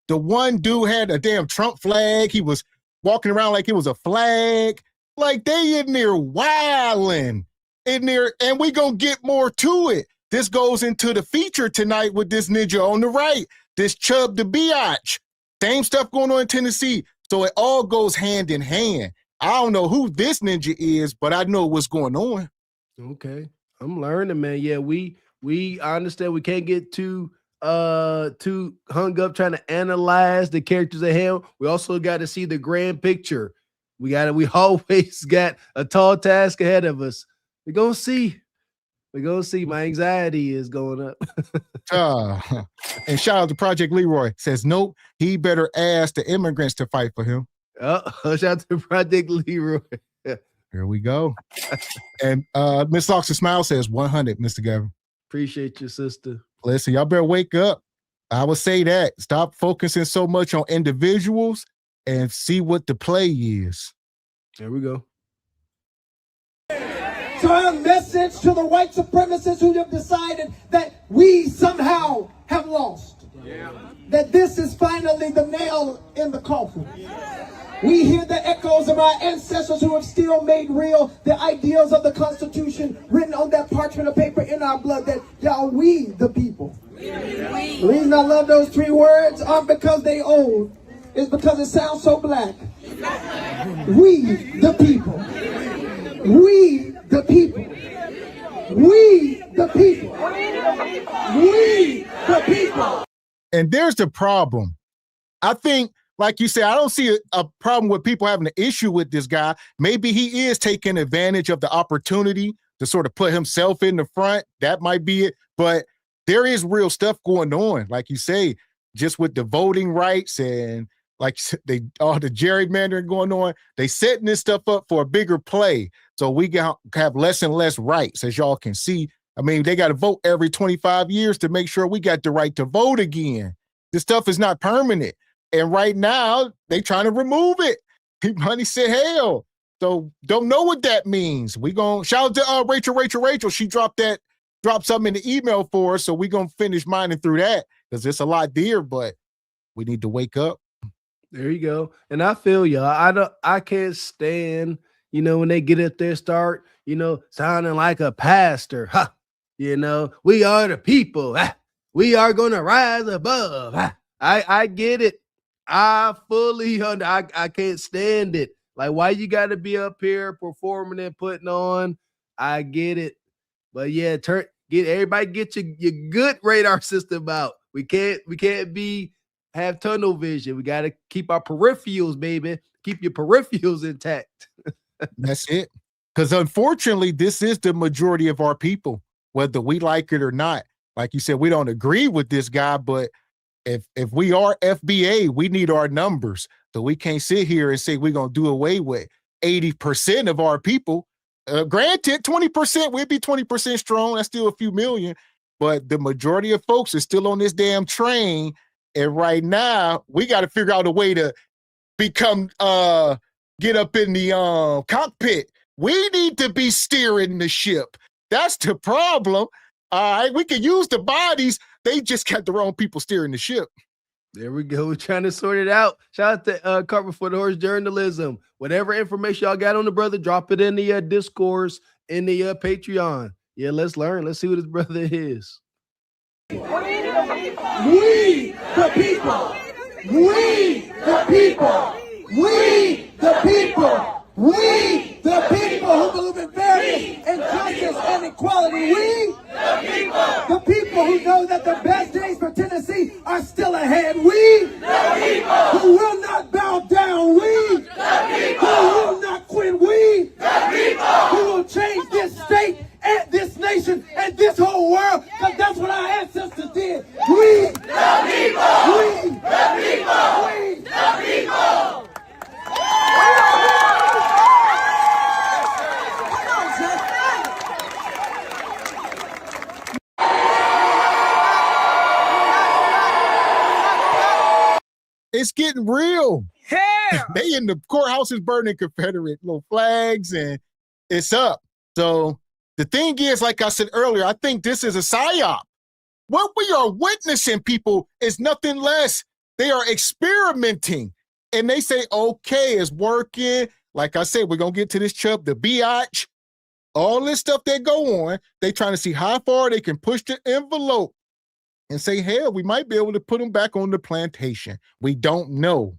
The one dude had a damn Trump flag. He was walking around like it was a flag. Like they in there wilding in there, and we gonna get more to it. This goes into the feature tonight with this ninja on the right, this Chub the Biatch. Same stuff going on in Tennessee. So it all goes hand in hand. I don't know who this ninja is, but I know what's going on. Okay. I'm learning, man. Yeah, we I understand we can't get too hung up trying to analyze the characters at hand. We also got to see the grand picture. We always got a tall task ahead of us. We're gonna see. My anxiety is going up. And shout out to Project Leroy. Says nope, he better ask the immigrants to fight for him. Shout out to Project Leroy. Here we go. And Miss Oxford Smile says 100, Mr. Gavin. Appreciate you, sister. Listen, y'all better wake up. I would say that. Stop focusing so much on individuals and see what the play is. There we go. So our message to the white supremacists who have decided that we somehow have lost. Yeah. That this is finally the nail in the coffin. We hear the echoes of our ancestors who have still made real the ideals of the Constitution written on that parchment of paper in our blood, that y'all, we the people. The reason I love those 3 words aren't because they old. It's because it sounds so black. We the people. We the people. We the people. We the people. And there's the problem. I think, like you said, I don't see a problem with people having an issue with this guy. Maybe he is taking advantage of the opportunity to sort of put himself in the front. That might be it. But there is real stuff going on, like you say, just with the voting rights and like all the gerrymandering going on. They setting this stuff up for a bigger play. So we have less and less rights, as y'all can see. I mean, they got to vote every 25 years to make sure we got the right to vote again. This stuff is not permanent. And right now, they trying to remove it. Honey said, hell. So don't know what that means. We going to shout out to Rachel. She dropped something in the email for us. So we going to finish mining through that because it's a lot there, but we need to wake up. There you go. And I feel y'all. I can't stand, when they get up there, start, sounding like a pastor. Ha! We are the people. Ha! We are going to rise above. Ha! I get it. I fully I can't stand it. Like, why you got to be up here performing and putting on? I get it. But yeah, everybody get your good radar system out. We can't have tunnel vision. We got to keep our peripherals, baby. Keep your peripherals intact. That's it. Because unfortunately, this is the majority of our people, whether we like it or not. Like you said, we don't agree with this guy, but if we are FBA, we need our numbers. So we can't sit here and say we're going to do away with 80% of our people. Granted, 20%, we'd be 20% strong. That's still a few million. But the majority of folks are still on this damn train. And right now, we got to figure out a way to get up in the cockpit. We need to be steering the ship. That's the problem. All right, we can use the bodies. They just got the wrong people steering the ship. There we go. We're trying to sort it out. Shout out to Carpet for the Horse Journalism. Whatever information y'all got on the brother, drop it in the discourse, in the Patreon. Yeah, let's learn. Let's see what his brother is. We the people. We the people. We the people. We the people who believe in fairness and justice and equality. We the people who know that the best days for Tennessee are still ahead. We who will not bow down. We who will not quit. We who will change this state and this nation and this whole world, because that's what our ancestors did. We the people. We the people. We the people. It's getting real. Yeah. They in the courthouses burning Confederate little flags, and it's up. So the thing is, like I said earlier, I think this is a psyop. What we are witnessing, people, is nothing less. They are experimenting. And they say, okay, it's working. Like I said, we're going to get to this chub, the biatch, all this stuff that go on. They trying to see how far they can push the envelope and say, hell, we might be able to put them back on the plantation. We don't know.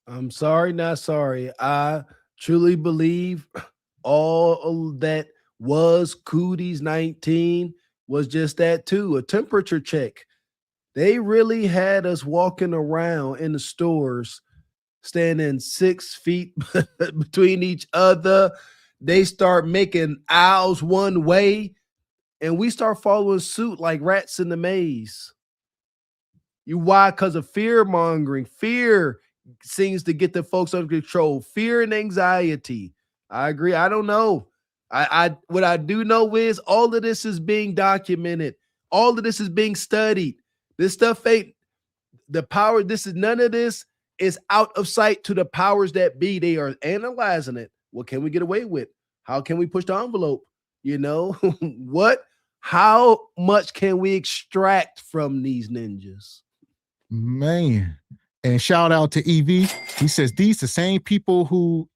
I'm sorry, not sorry. I truly believe all that was Cootie's 19 was just that too, a temperature check. They really had us walking around in the stores, standing 6 feet between each other. They start making aisles one way, and we start following suit like rats in the maze. Why? Because of fear mongering. Fear seems to get the folks under control. Fear and anxiety. I agree. I don't know. What I do know is all of this is being documented. All of this is being studied. This stuff ain't the power. None of this is out of sight to the powers that be. They are analyzing it. What can we get away with? How can we push the envelope? You know, how much can we extract from these ninjas? Man. And shout out to EV. He says these the same people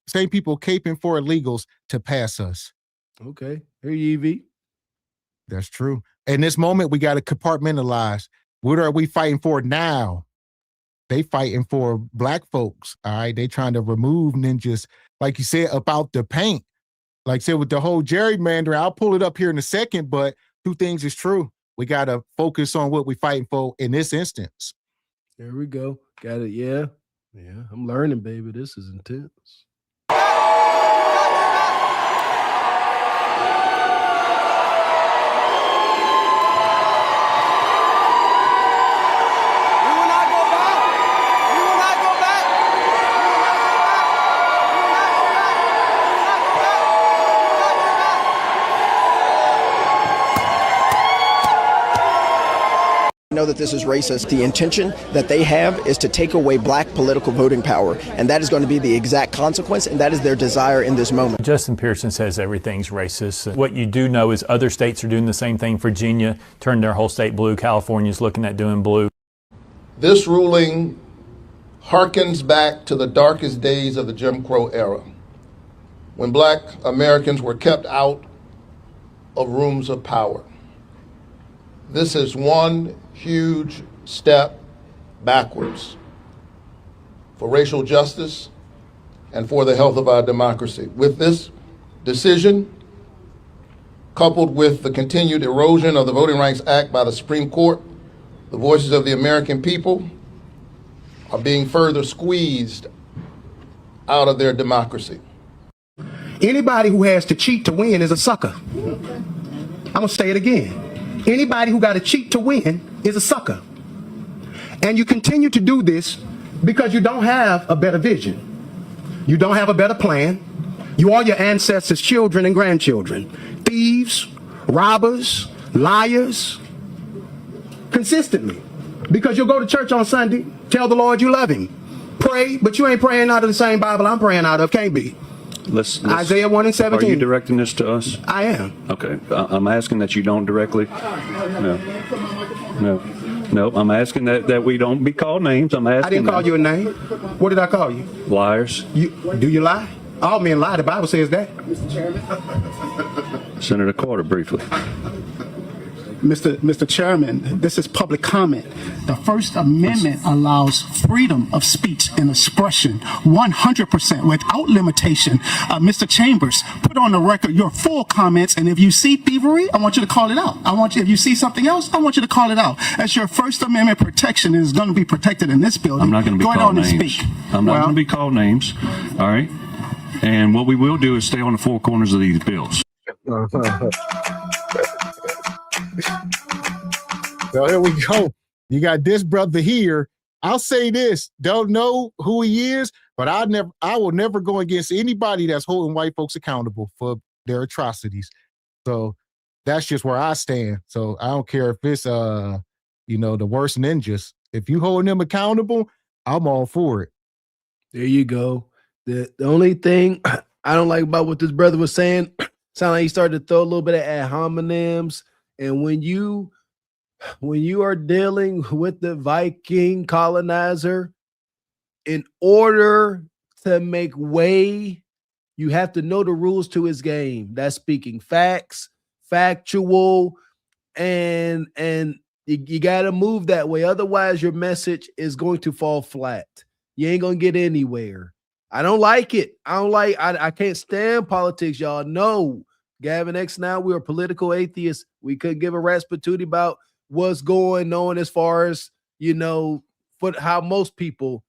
caping for illegals to pass us. Okay. Here you, EV. That's true. In this moment, we got to compartmentalize. What are we fighting for now? They fighting for black folks. All right. They trying to remove ninjas, like you said, about the paint. Like I said, with the whole gerrymandering, I'll pull it up here in a second, but two things is true. We got to focus on what we're fighting for in this instance. There we go. Got it. Yeah. Yeah. I'm learning, baby. This is intense. Know that this is racist. The intention that they have is to take away black political voting power, and that is going to be the exact consequence, and that is their desire in this moment. Justin Pearson says everything's racist. What you do know is other states are doing the same thing. Virginia turned their whole state blue. California's looking at doing blue. This ruling harkens back to the darkest days of the Jim Crow era, when black Americans were kept out of rooms of power. This is one huge step backwards for racial justice and for the health of our democracy. With this decision, coupled with the continued erosion of the Voting Rights Act by the Supreme Court, the voices of the American people are being further squeezed out of their democracy. Anybody who has to cheat to win is a sucker. I'm gonna say it again. Anybody who got to cheat to win is a sucker. And you continue to do this because you don't have a better vision. You don't have a better plan. You are your ancestors' children and grandchildren. Thieves, robbers, liars, consistently. Because you'll go to church on Sunday, tell the Lord you love him. Pray, but you ain't praying out of the same Bible I'm praying out of. Can't be. Isaiah 1:17. Are you directing this to us? I am. Okay. I'm asking that you don't directly. No. I'm asking that we don't be called names. I'm asking. I didn't call you a name. What did I call you? Liars. Do you lie? All men lie. The Bible says that. Mr. Chairman. Senator Carter, briefly. Mr. Chairman, this is public comment. The First Amendment allows freedom of speech and expression 100% without limitation. Mr. Chambers, put on the record your full comments, and if you see thievery, I want you to call it out. If you see something else, I want you to call it out. That's your First Amendment protection is going to be protected in this building. I'm not going to be called names. I'm not going to be called names. All right. And what we will do is stay on the four corners of these bills. So here we go. You got this brother here. I'll say this: don't know who he is, but I will never go against anybody that's holding white folks accountable for their atrocities. So that's just where I stand. So I don't care if it's the worst ninjas. If you holding them accountable, I'm all for it. There you go. The only thing I don't like about what this brother was saying, sound like he started to throw a little bit of ad hominems. And when you are dealing with the Viking colonizer, in order to make way, you have to know the rules to his game. That's speaking facts, factual, and you got to move that way. Otherwise, your message is going to fall flat. You ain't going to get anywhere. I don't like it. I can't stand politics, y'all. No, Gavin X now, we're political atheists. We couldn't give a rat's patootie about what's going on as far as, how most people,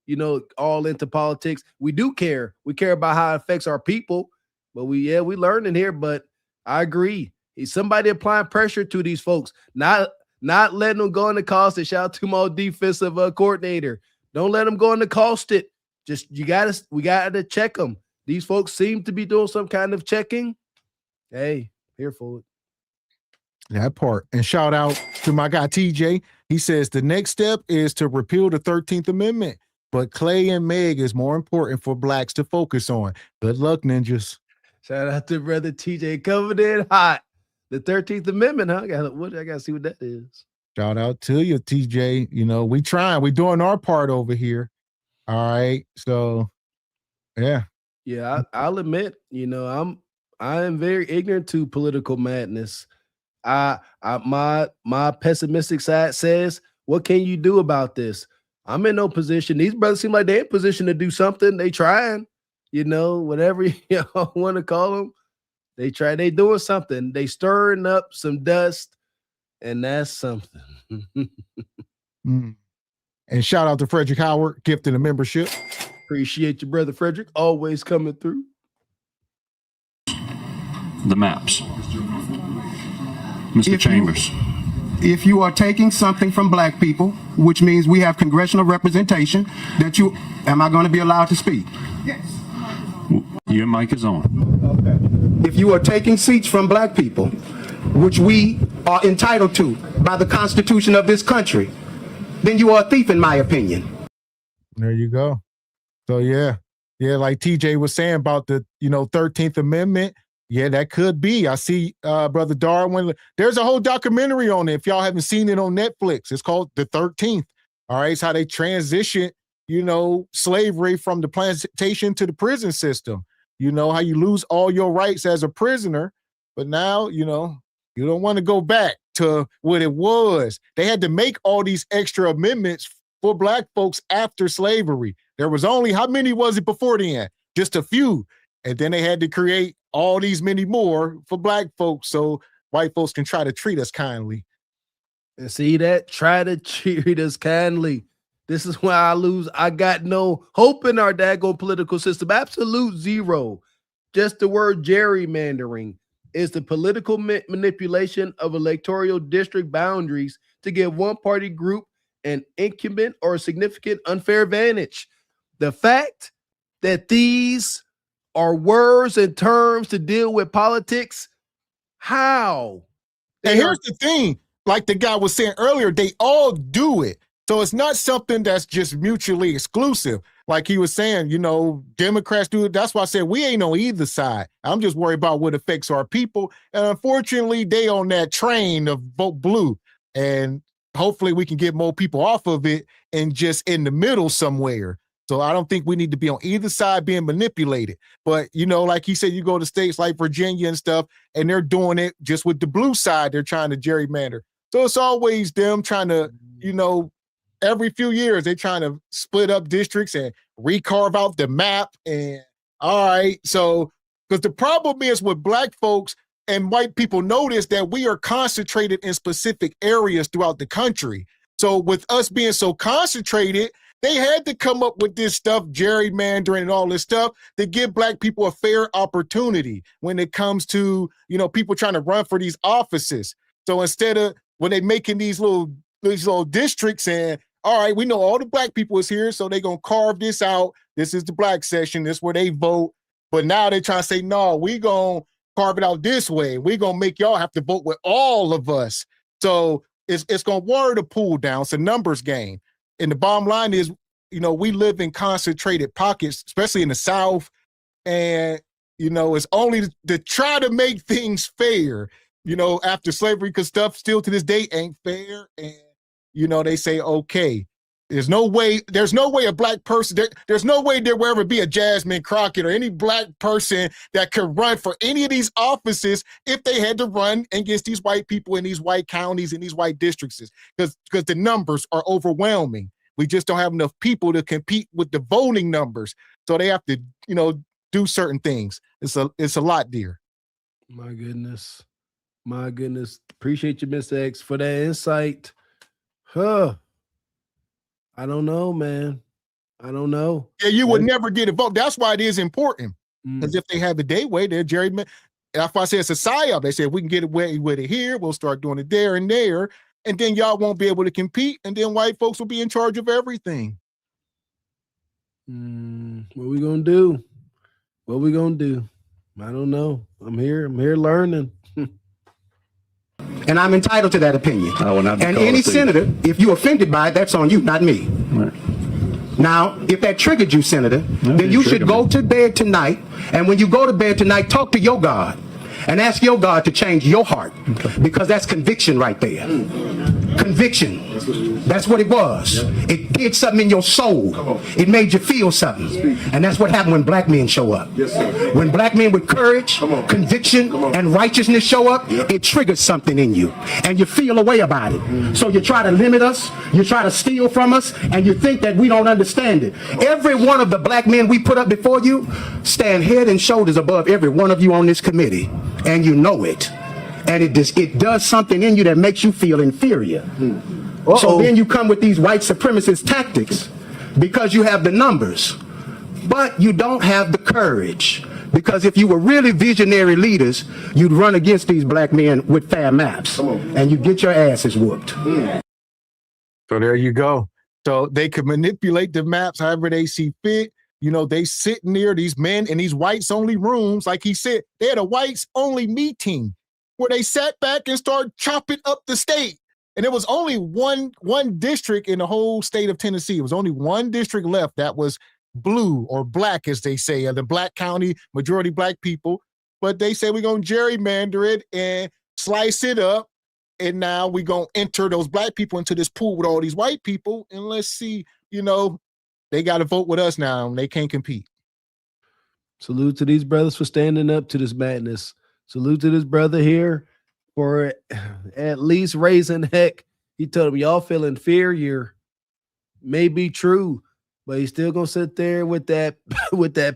all into politics. We do care. We care about how it affects our people. But we learning here. But I agree. He's somebody applying pressure to these folks, not letting them go in the cost it. Shout out to my defensive coordinator. Don't let them go in the cost it. Just we gotta check them. These folks seem to be doing some kind of checking. Hey, here for it. That part. And shout out to my guy TJ. He says the next step is to repeal the 13th Amendment, but Clay and Meg is more important for blacks to focus on. Good luck, ninjas. Shout out to brother TJ coming in hot. The 13th Amendment, huh? I gotta see what that is. Shout out to you, TJ. We trying. We doing our part over here. All right. So, yeah. Yeah, I'll admit, I am very ignorant to political madness. My pessimistic side says, what can you do about this? I'm in no position. These brothers seem like they're in position to do something. They trying, whatever you want to call them. They doing something. They stirring up some dust, and that's something. And shout out to Frederick Howard, gifting a membership. Appreciate you, brother Frederick, always coming through. The maps. Mr. Chambers. If you are taking something from black people, which means we have congressional representation, am I going to be allowed to speak? Yes. Your mic is on. Okay. If you are taking seats from black people, which we are entitled to by the Constitution of this country, then you are a thief, in my opinion. There you go. So yeah, like TJ was saying about the 13th Amendment. Yeah, that could be. I see Brother Darwin. There's a whole documentary on it. If y'all haven't seen it on Netflix, it's called The 13th. All right, it's how they transition, slavery from the plantation to the prison system. How you lose all your rights as a prisoner, but now, you don't want to go back to what it was. They had to make all these extra amendments for black folks after slavery. There was only, how many was it before then? Just a few. And then they had to create all these many more for black folks so white folks can try to treat us kindly. And see that? Try to treat us kindly. This is why I lose. I got no hope in our daggone political system. Absolute zero. Just the word gerrymandering is the political manipulation of electoral district boundaries to give one party group an incumbent or significant unfair advantage. The fact that these are words and terms to deal with politics, how? And here's the thing, like the guy was saying earlier, they all do it. So it's not something that's just mutually exclusive. Like he was saying, Democrats do it. That's why I said we ain't on either side. I'm just worried about what affects our people. And unfortunately, they on that train of vote blue. And hopefully we can get more people off of it and just in the middle somewhere. So I don't think we need to be on either side being manipulated. But, like he said, you go to states like Virginia and stuff, and they're doing it just with the blue side. They're trying to gerrymander. So it's always them trying to, every few years, they're trying to split up districts and recarve out the map. And all right. So, because the problem is with black folks and white people notice that we are concentrated in specific areas throughout the country. So with us being so concentrated, they had to come up with this stuff, gerrymandering and all this stuff, to give black people a fair opportunity when it comes to, people trying to run for these offices. So instead of when they making these little districts and, all right, we know all the black people is here, so they're going to carve this out. This is the black section. This is where they vote. But now they're trying to say, no, we going to carve it out this way. We're going to make y'all have to vote with all of us. So it's going to water the pool down. It's a numbers game. And the bottom line is, we live in concentrated pockets, especially in the South. And, it's only to try to make things fair, after slavery, because stuff still to this day ain't fair. And, they say, okay, there's no way a black person, there's no way there will ever be a Jasmine Crockett or any black person that could run for any of these offices if they had to run against these white people in these white counties and these white districts, because the numbers are overwhelming. We just don't have enough people to compete with the voting numbers. So they have to, do certain things. It's a lot, dear. My goodness. My goodness. Appreciate you, Mr. X, for that insight. I don't know, man. I don't know. Yeah, you would never get a vote. That's why it is important. Because if they have a day way, they're gerrymandered. That's why I say it's a psyop. They say if we can get away with it here, we'll start doing it there and there. And then y'all won't be able to compete. And then white folks will be in charge of everything. What we gonna do? What we gonna do? I don't know. I'm here learning. And I'm entitled to that opinion. I will not be and called any a thief. senator, if you're offended by it, that's on you, not me. Right. Now, if that triggered you, Senator, then you should go to bed tonight, and when you go to bed tonight, talk to your God and ask your God to change your heart, because that's conviction right there. Conviction. That's what it was. It did something in your soul. It made you feel something. And that's what happened when black men show up. When black men with courage, conviction, and righteousness show up, it triggers something in you. And you feel a way about it. So you try to limit us, you try to steal from us, and you think that we don't understand it. Every one of the black men we put up before you stand head and shoulders above every one of you on this committee. And you know it. And it does something in you that makes you feel inferior. So then you come with these white supremacist tactics because you have the numbers, but you don't have the courage. Because if you were really visionary leaders, you'd run against these black men with fair maps, and you'd get your asses whooped. So there you go. So they could manipulate the maps however they see fit. You know, they sit near these men in these whites only rooms. Like he said, they had a whites only meeting where they sat back and started chopping up the state. And there was only one district in the whole state of Tennessee. It was only one district left that was blue or black, as they say, the black county, majority black people. But they say we're going to gerrymander it and slice it up. And now we're going to enter those black people into this pool with all these white people. And let's see, you know, they got to vote with us now and they can't compete. Salute to these brothers for standing up to this madness. Salute to this brother here for at least raising heck. He told him y'all feel inferior. May be true, but he's still gonna sit there with that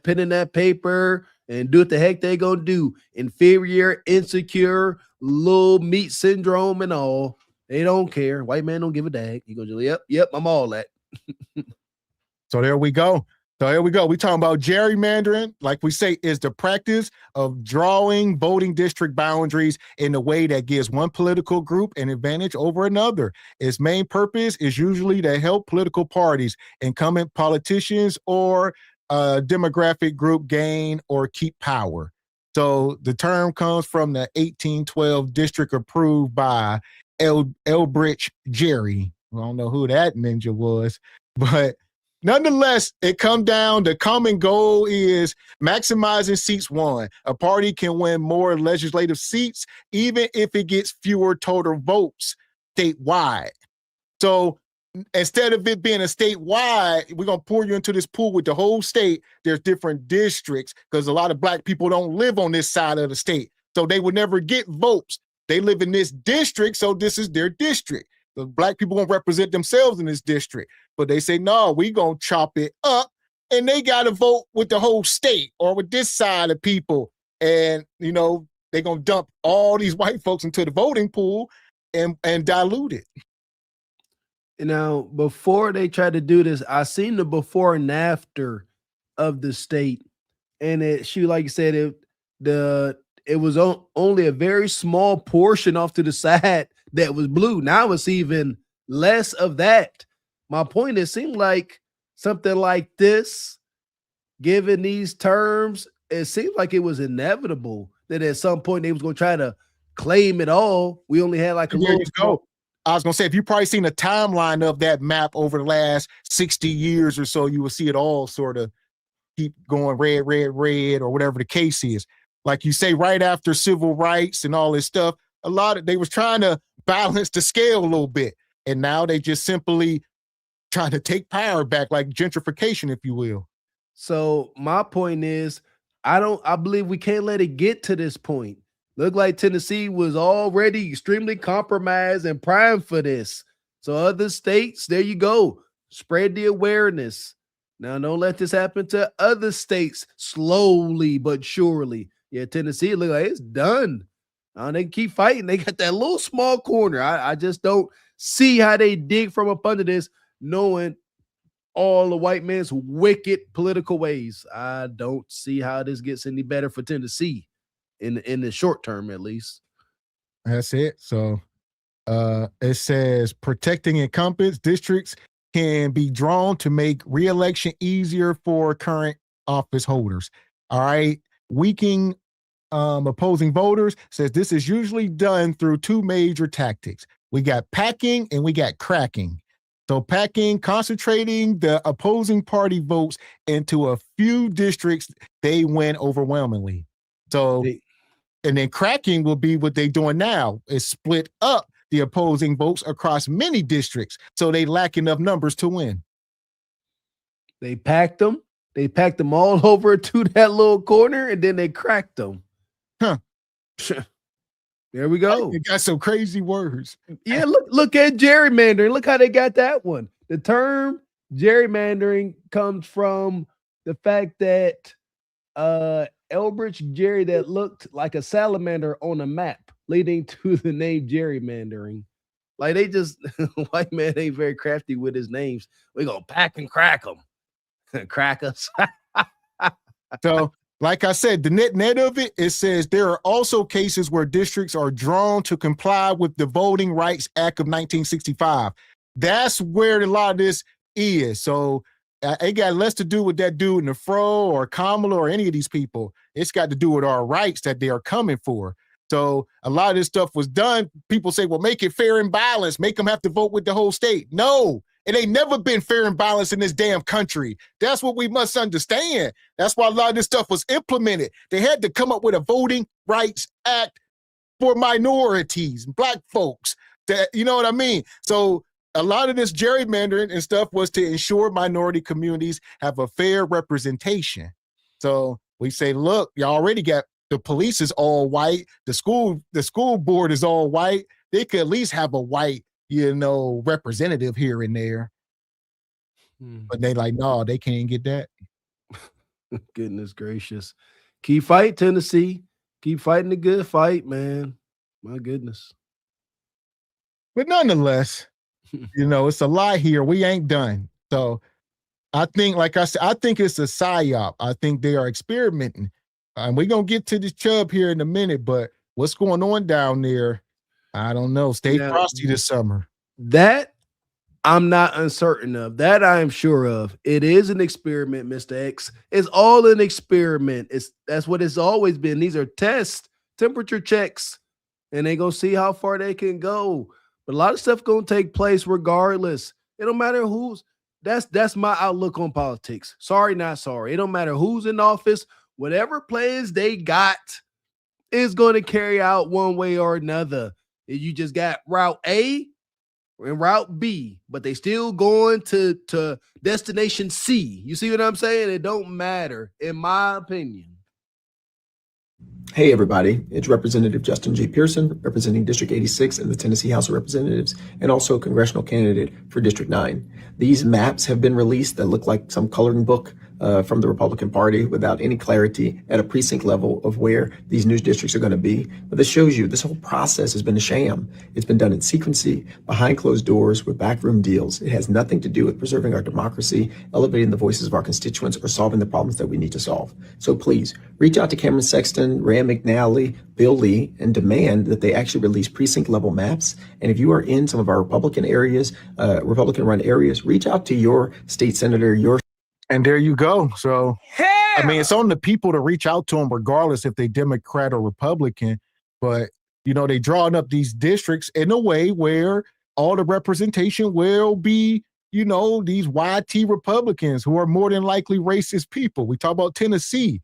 pen and that paper and do what the heck they gonna do. Inferior, insecure, little meat syndrome and all. They don't care. White man don't give a dag. He goes, yep, I'm all that. So there we go. We talking about gerrymandering, like we say, is the practice of drawing voting district boundaries in a way that gives one political group an advantage over another. Its main purpose is usually to help political parties, incumbent politicians, or a demographic group gain or keep power. So the term comes from the 1812 district approved by Elbridge Gerry. I don't know who that ninja was, but nonetheless, it come down, the common goal is maximizing seats won. A party can win more legislative seats, even if it gets fewer total votes statewide. So instead of it being a statewide, we're going to pour you into this pool with the whole state. There's different districts because a lot of black people don't live on this side of the state. So they would never get votes. They live in this district, so this is their district. The black people won't represent themselves in this district. But they say, no, we going to chop it up. And they got to vote with the whole state or with this side of people. And, you know, they're going to dump all these white folks into the voting pool and dilute it. Now, before they tried to do this, I seen the before and after of the state. And like you said, it was only a very small portion off to the side that was blue. Now it's even less of that. My point, it seemed like something like this, given these terms, it seemed like it was inevitable that at some point they was going to try to claim it all. We only had like a little go. I was going to say, if you probably seen a timeline of that map over the last 60 years or so, you will see it all sort of keep going red, red, red, or whatever the case is. Like you say, right after civil rights and all this stuff, they was trying to balance the scale a little bit. And now they just simply trying to take power back, like gentrification, if you will. So my point is, I believe we can't let it get to this point. Look like Tennessee was already extremely compromised and primed for this. So other states, there you go. Spread the awareness. Now, don't let this happen to other states slowly but surely. Yeah, Tennessee look like it's done. They keep fighting. They got that little small corner. I just don't see how they dig from up under this, knowing all the white man's wicked political ways. I don't see how this gets any better for Tennessee in the short term, at least. That's it. So it says protecting incumbents districts can be drawn to make re-election easier for current office holders. All right. Weakening opposing voters, says this is usually done through two major tactics. We got packing and we got cracking. So packing, concentrating the opposing party votes into a few districts, they win overwhelmingly. So, and then cracking will be what they're doing now, is split up the opposing votes across many districts, so they lack enough numbers to win. They packed them. They packed them all over to that little corner, and then they cracked them. Huh. There we go. They got some crazy words. Yeah, look at gerrymandering. Look how they got that one. The term gerrymandering comes from the fact that Elbridge Gerry that looked like a salamander on a map, leading to the name gerrymandering. Like they just white man ain't very crafty with his names. We gonna pack and crack them, crack us. So, like I said, the net of it, it says there are also cases where districts are drawn to comply with the Voting Rights Act of 1965. That's where a lot of this is. So it got less to do with that dude in the fro or Kamala or any of these people. It's got to do with our rights that they are coming for. So a lot of this stuff was done. People say, well, make it fair and balanced. Make them have to vote with the whole state. No, it ain't never been fair and balanced in this damn country. That's what we must understand. That's why a lot of this stuff was implemented. They had to come up with a Voting Rights Act for minorities, black folks. That, you know what I mean? So a lot of this gerrymandering and stuff was to ensure minority communities have a fair representation. So we say, look, you already got the police is all white. The school board is all white. They could at least have a white, representative here and there. But they like, no, they can't get that. Goodness gracious. Keep fighting, Tennessee. Keep fighting the good fight, man. My goodness. But nonetheless, it's a lie here. We ain't done. So I think, like I said, I think it's a psyop. I think they are experimenting. And we're going to get to the Chubb here in a minute, but what's going on down there? I don't know. Stay frosty this summer. That I'm not uncertain of. That I am sure of. It is an experiment, Mr. X. It's all an experiment. That's what it's always been. These are tests, temperature checks, and they're going to see how far they can go. But a lot of stuff going to take place regardless. It don't matter who's. That's my outlook on politics. Sorry, not sorry. It don't matter who's in office. Whatever plans they got is going to carry out one way or another. You just got route A and route B, but they still going to destination C. You see what I'm saying? It don't matter, in my opinion. Hey everybody, it's Representative Justin G. Pearson, representing District 86 in the Tennessee House of Representatives, and also a congressional candidate for District 9. These maps have been released that look like some coloring book from the Republican Party without any clarity at a precinct level of where these new districts are going to be. But this shows you this whole process has been a sham. It's been done in secrecy, behind closed doors, with backroom deals. It has nothing to do with preserving our democracy, elevating the voices of our constituents, or solving the problems that we need to solve. So please, reach out to Cameron Sexton, Rand McNally, Bill Lee, and demand that they actually release precinct level maps. And if you are in some of our Republican areas, Republican-run areas, reach out to your state senator, And there you go. So, I mean, it's on the people to reach out to them regardless if they Democrat or Republican. But, they drawing up these districts in a way where all the representation will be, these YT Republicans who are more than likely racist people. We talk about Tennessee.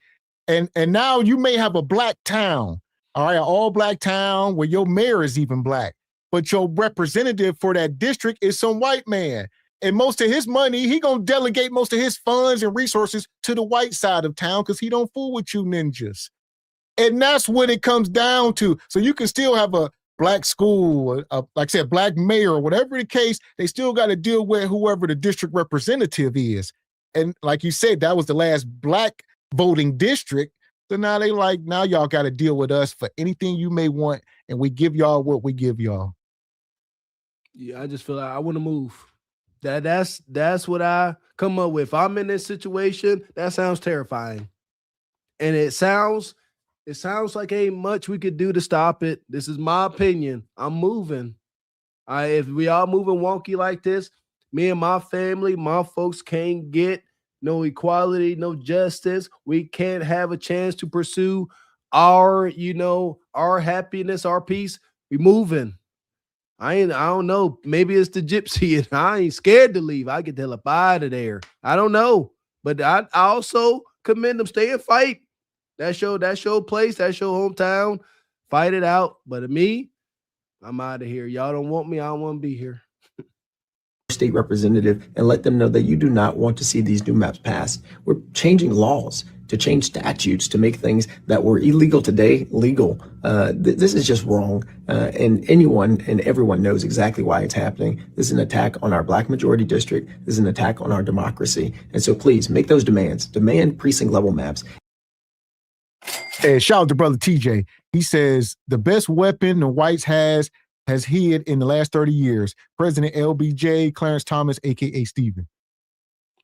And now you may have a black town, all right, an all black town where your mayor is even black, but your representative for that district is some white man. And most of his money, he gonna delegate most of his funds and resources to the white side of town because he don't fool with you ninjas. And that's what it comes down to. So you can still have a black school, like I said, black mayor, whatever the case, they still got to deal with whoever the district representative is. And like you said, that was the last black voting district. So now they like, now y'all got to deal with us for anything you may want, and we give y'all what we give y'all. Yeah, I just feel like I want to move. That's what I come up with. If I'm in this situation, that sounds terrifying. And it sounds like ain't much we could do to stop it. This is my opinion. I'm moving. If we all moving wonky like this, me and my family, my folks can't get no equality, no justice. We can't have a chance to pursue our happiness, our peace. We moving. I don't know. Maybe it's the gypsy, and I ain't scared to leave. I get the hell up out of there. I don't know. But I also commend them. Stay and fight. That's your place. That's your hometown. Fight it out. But me, I'm out of here. Y'all don't want me. I don't want to be here. State representative and let them know that you do not want to see these new maps passed. We're changing laws to change statutes to make things that were illegal today legal. This is just wrong. And anyone and everyone knows exactly why it's happening. This is an attack on our Black majority district. This is an attack on our democracy. And so please make those demands. Demand precinct level maps. And shout out to brother TJ. He says the best weapon the whites has hid in the last 30 years. President LBJ, Clarence Thomas, aka Stephen.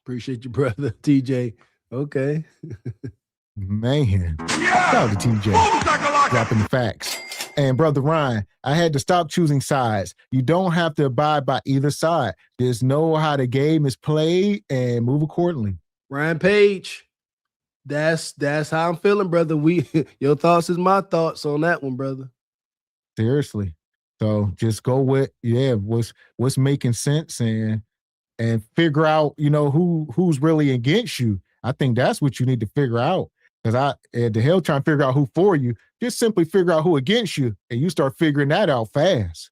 Appreciate you, brother TJ. Okay. Man. Shout out to TJ. Dropping the facts. And brother Ryan, I had to stop choosing sides. You don't have to abide by either side. Just know how the game is played and move accordingly. Ryan Page. That's how I'm feeling, brother. Your thoughts is my thoughts on that one, brother. Seriously. So just go with what's making sense and figure out, who's really against you. I think that's what you need to figure out. Because the hell trying to figure out who for you, just simply figure out who against you, and you start figuring that out fast.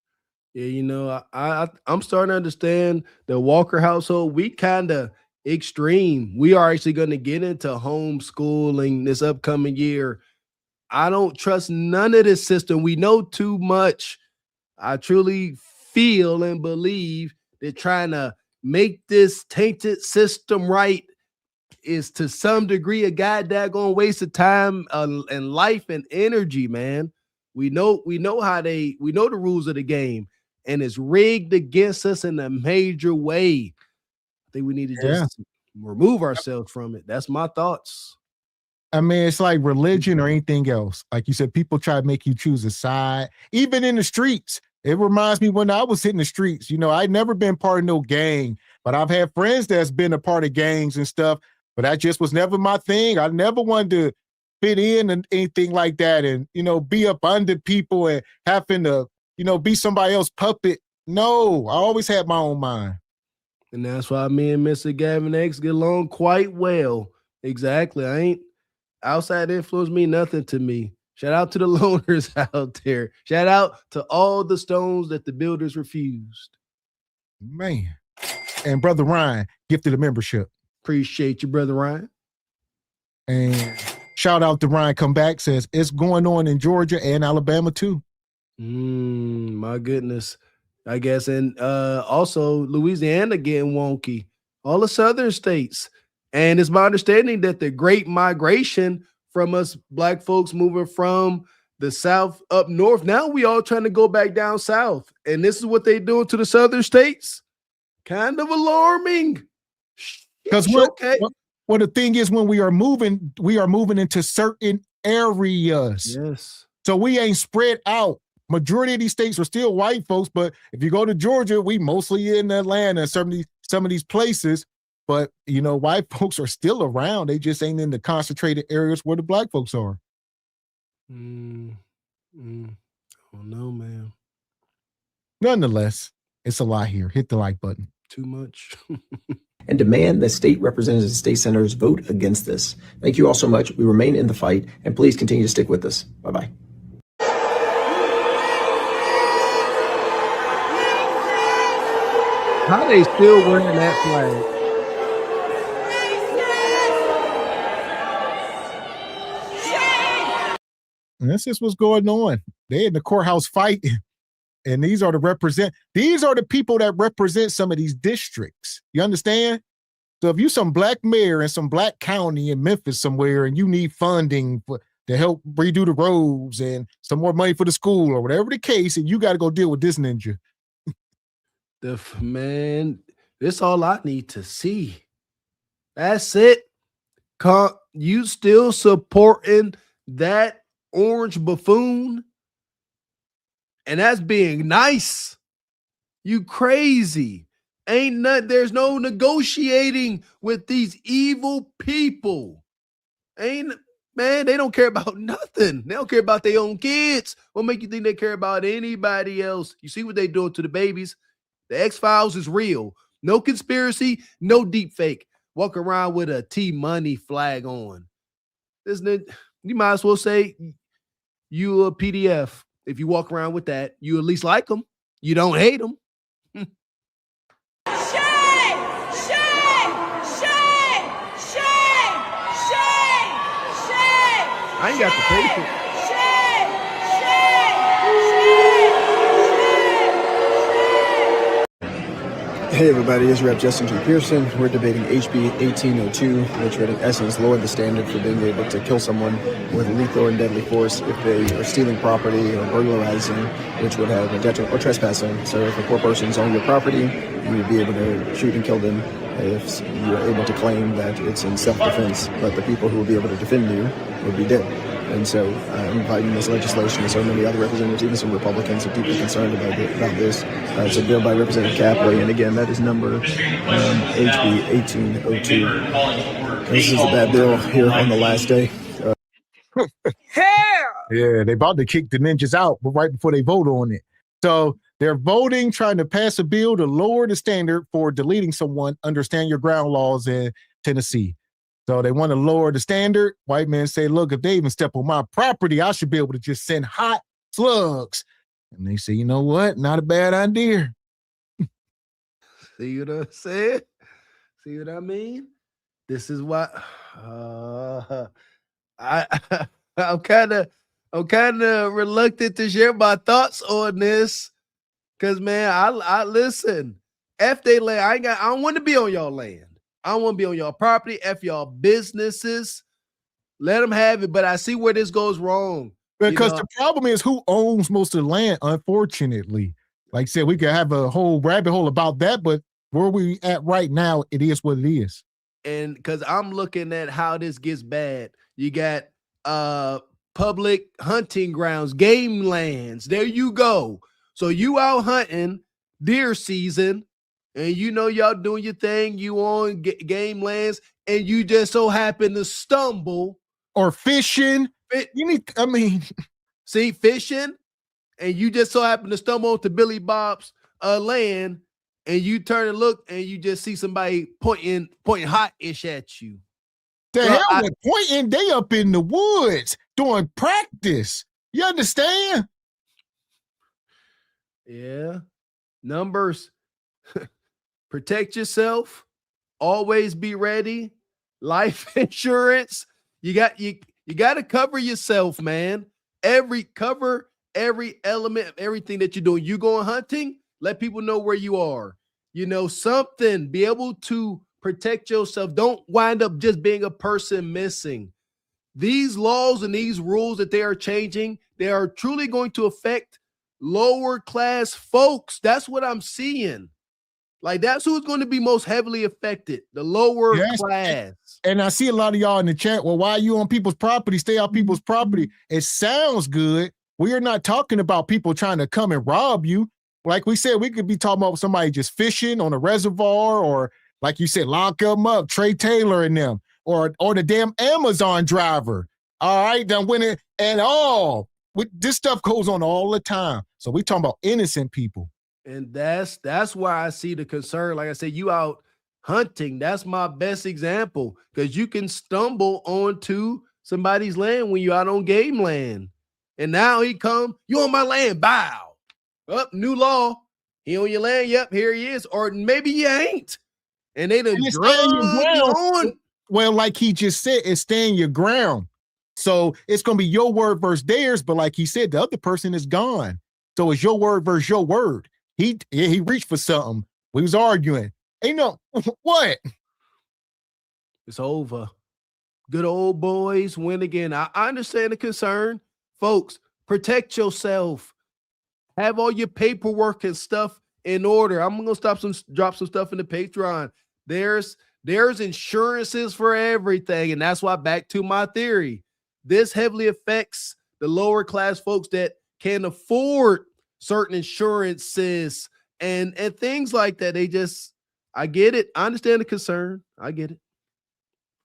Yeah, I'm starting to understand the Walker household. We kind of extreme. We are actually going to get into homeschooling this upcoming year. I don't trust none of this system. We know too much. I truly feel and believe that trying to make this tainted system right is to some degree a goddamn waste of time and life and energy, man. We know the rules of the game, and it's rigged against us in a major way. I think we need to just remove ourselves from it. That's my thoughts. I mean, it's like religion or anything else. Like you said, people try to make you choose a side, even in the streets. It reminds me when I was hitting the streets, I'd never been part of no gang, but I've had friends that's been a part of gangs and stuff, but that just was never my thing. I never wanted to fit in and anything like that and, be up under people and having to, be somebody else's puppet. No, I always had my own mind. And that's why me and Mr. Gavin X get along quite well. Exactly. I ain't outside influence mean nothing to me. Shout out to the loners out there. Shout out to all the stones that the builders refused. Man. And brother Ryan gifted a membership. Appreciate you, brother Ryan. And shout out to Ryan Come Back, says it's going on in Georgia and Alabama too. My goodness. I guess. And also Louisiana getting wonky. All the southern states. And it's my understanding that the great migration from us Black folks moving from the South up north, now we all trying to go back down south. And this is what they doing to the southern states. Kind of alarming. Because the thing is, when we are moving into certain areas. Yes. So we ain't spread out. Majority of these states are still white folks, but if you go to Georgia, we mostly in Atlanta, some of these places. But, white folks are still around. They just ain't in the concentrated areas where the Black folks are. Oh, no, man. Nonetheless, it's a lot here. Hit the like button. Too much. And demand that state representatives and state senators vote against this. Thank you all so much. We remain in the fight, and please continue to stick with us. Bye-bye. How they still wearing that flag? And that's just what's going on. They in the courthouse fighting. And these are the people that represent some of these districts. You understand? So if you some black mayor in some black county in Memphis somewhere and you need funding to help redo the roads and some more money for the school or whatever the case, and you got to go deal with this ninja. Man, this all I need to see. That's it. You still supporting that orange buffoon? And that's being nice. You crazy. There's no negotiating with these evil people. Man, they don't care about nothing. They don't care about their own kids. What make you think they care about anybody else? You see what they doing to the babies? The X-Files is real. No conspiracy, no deep fake. Walk around with a T-Money flag on. Isn't it? You might as well say you a PDF. If you walk around with that, you at least like them. You don't hate them. I ain't got the patience. Hey everybody, it's Rep. Justin G. Pearson. We're debating HB 1802, which would in essence lower the standard for being able to kill someone with lethal and deadly force if they are stealing property or burglarizing, which would have a detriment or trespassing. So if a poor person's on your property, you would be able to shoot and kill them if you're able to claim that it's in self-defense, but the people who will be able to defend you would be dead. And so I'm fighting this legislation, and so many other representatives, even some Republicans, are deeply concerned about this. It's a bill by Representative Capley, and again, that is number HB 1802. This is a bad bill here on the last day. Yeah, they about to kick the ninjas out, but right before they vote on it. So they're voting, trying to pass a bill to lower the standard for deleting someone under stand your ground laws in Tennessee. So they want to lower the standard. White men say, look, if they even step on my property, I should be able to just send hot slugs. And they say, you know what? Not a bad idea. See what I'm saying? See what I mean? This is what I'm kind of reluctant to share my thoughts on this. Cause man, I listen. F they land. I don't want to be on y'all land. I don't want to be on y'all property. F y'all businesses. Let them have it. But I see where this goes wrong. Because the problem is who owns most of the land, unfortunately. Like I said, we could have a whole rabbit hole about that, but where we at right now, it is what it is. And because I'm looking at how this gets bad. You got public hunting grounds, game lands. There you go. So you out hunting deer season, and you know y'all doing your thing. You on game lands, and you just so happen to stumble or fishing. See fishing, and you just so happen to stumble onto Billy Bob's land, and you turn and look, and you just see somebody pointing hot-ish at you. The hell with pointing? They up in the woods doing practice. You understand? Yeah. Numbers. Protect yourself. Always be ready. Life insurance. You got to cover yourself, man. Cover every element of everything that you're doing. You going hunting? Let people know where you are. You know, something. Be able to protect yourself. Don't wind up just being a person missing. These laws and these rules that they are changing, they are truly going to affect lower class folks. That's what I'm seeing. Like, that's who's going to be most heavily affected, the lower class. And I see a lot of y'all in the chat, well, why are you on people's property? Stay off people's property. It sounds good. We are not talking about people trying to come and rob you. Like we said, we could be talking about somebody just fishing on a reservoir, or like you said, lock them up, Trey Taylor and them, or the damn Amazon driver. All right, then when it and all. This stuff goes on all the time. So we talking about innocent people. And that's why I see the concern. Like I said, you out hunting. That's my best example, because you can stumble onto somebody's land when you're out on game land. And now he come, you on my land, bow. Up, new law. He on your land, yep, here he is. Or maybe you ain't. And they done drug you on. Well, like he just said, it's staying your ground. So it's going to be your word versus theirs. But like he said, the other person is gone. So it's your word versus your word. He reached for something. We was arguing. Ain't no, what? It's over. Good old boys win again. I understand the concern. Folks, protect yourself. Have all your paperwork and stuff in order. I'm gonna drop some stuff in the Patreon. There's insurances for everything, and that's why, back to my theory, this heavily affects the lower class folks that can afford certain insurances and things like that. I get it. I understand the concern. I get it.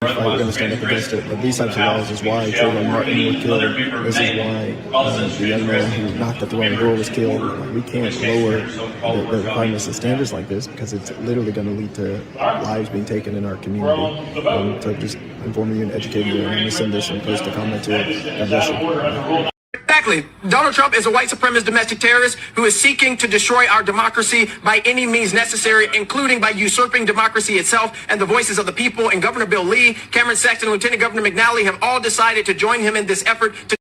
We're going to stand up against it, but these types of laws is why Trayvon Martin was killed. This is why the young man who knocked at the wrong door was killed. We can't lower the requirements and standards like this because it's literally going to lead to lives being taken in our community. So just informing you and educating you, and I'm going to send this and post a comment to it. God bless you. Exactly. Donald Trump is a white supremacist domestic terrorist who is seeking to destroy our democracy by any means necessary, including by usurping democracy itself and the voices of the people. And Governor Bill Lee, Cameron Sexton, and Lieutenant Governor McNally have all decided to join him in this effort to...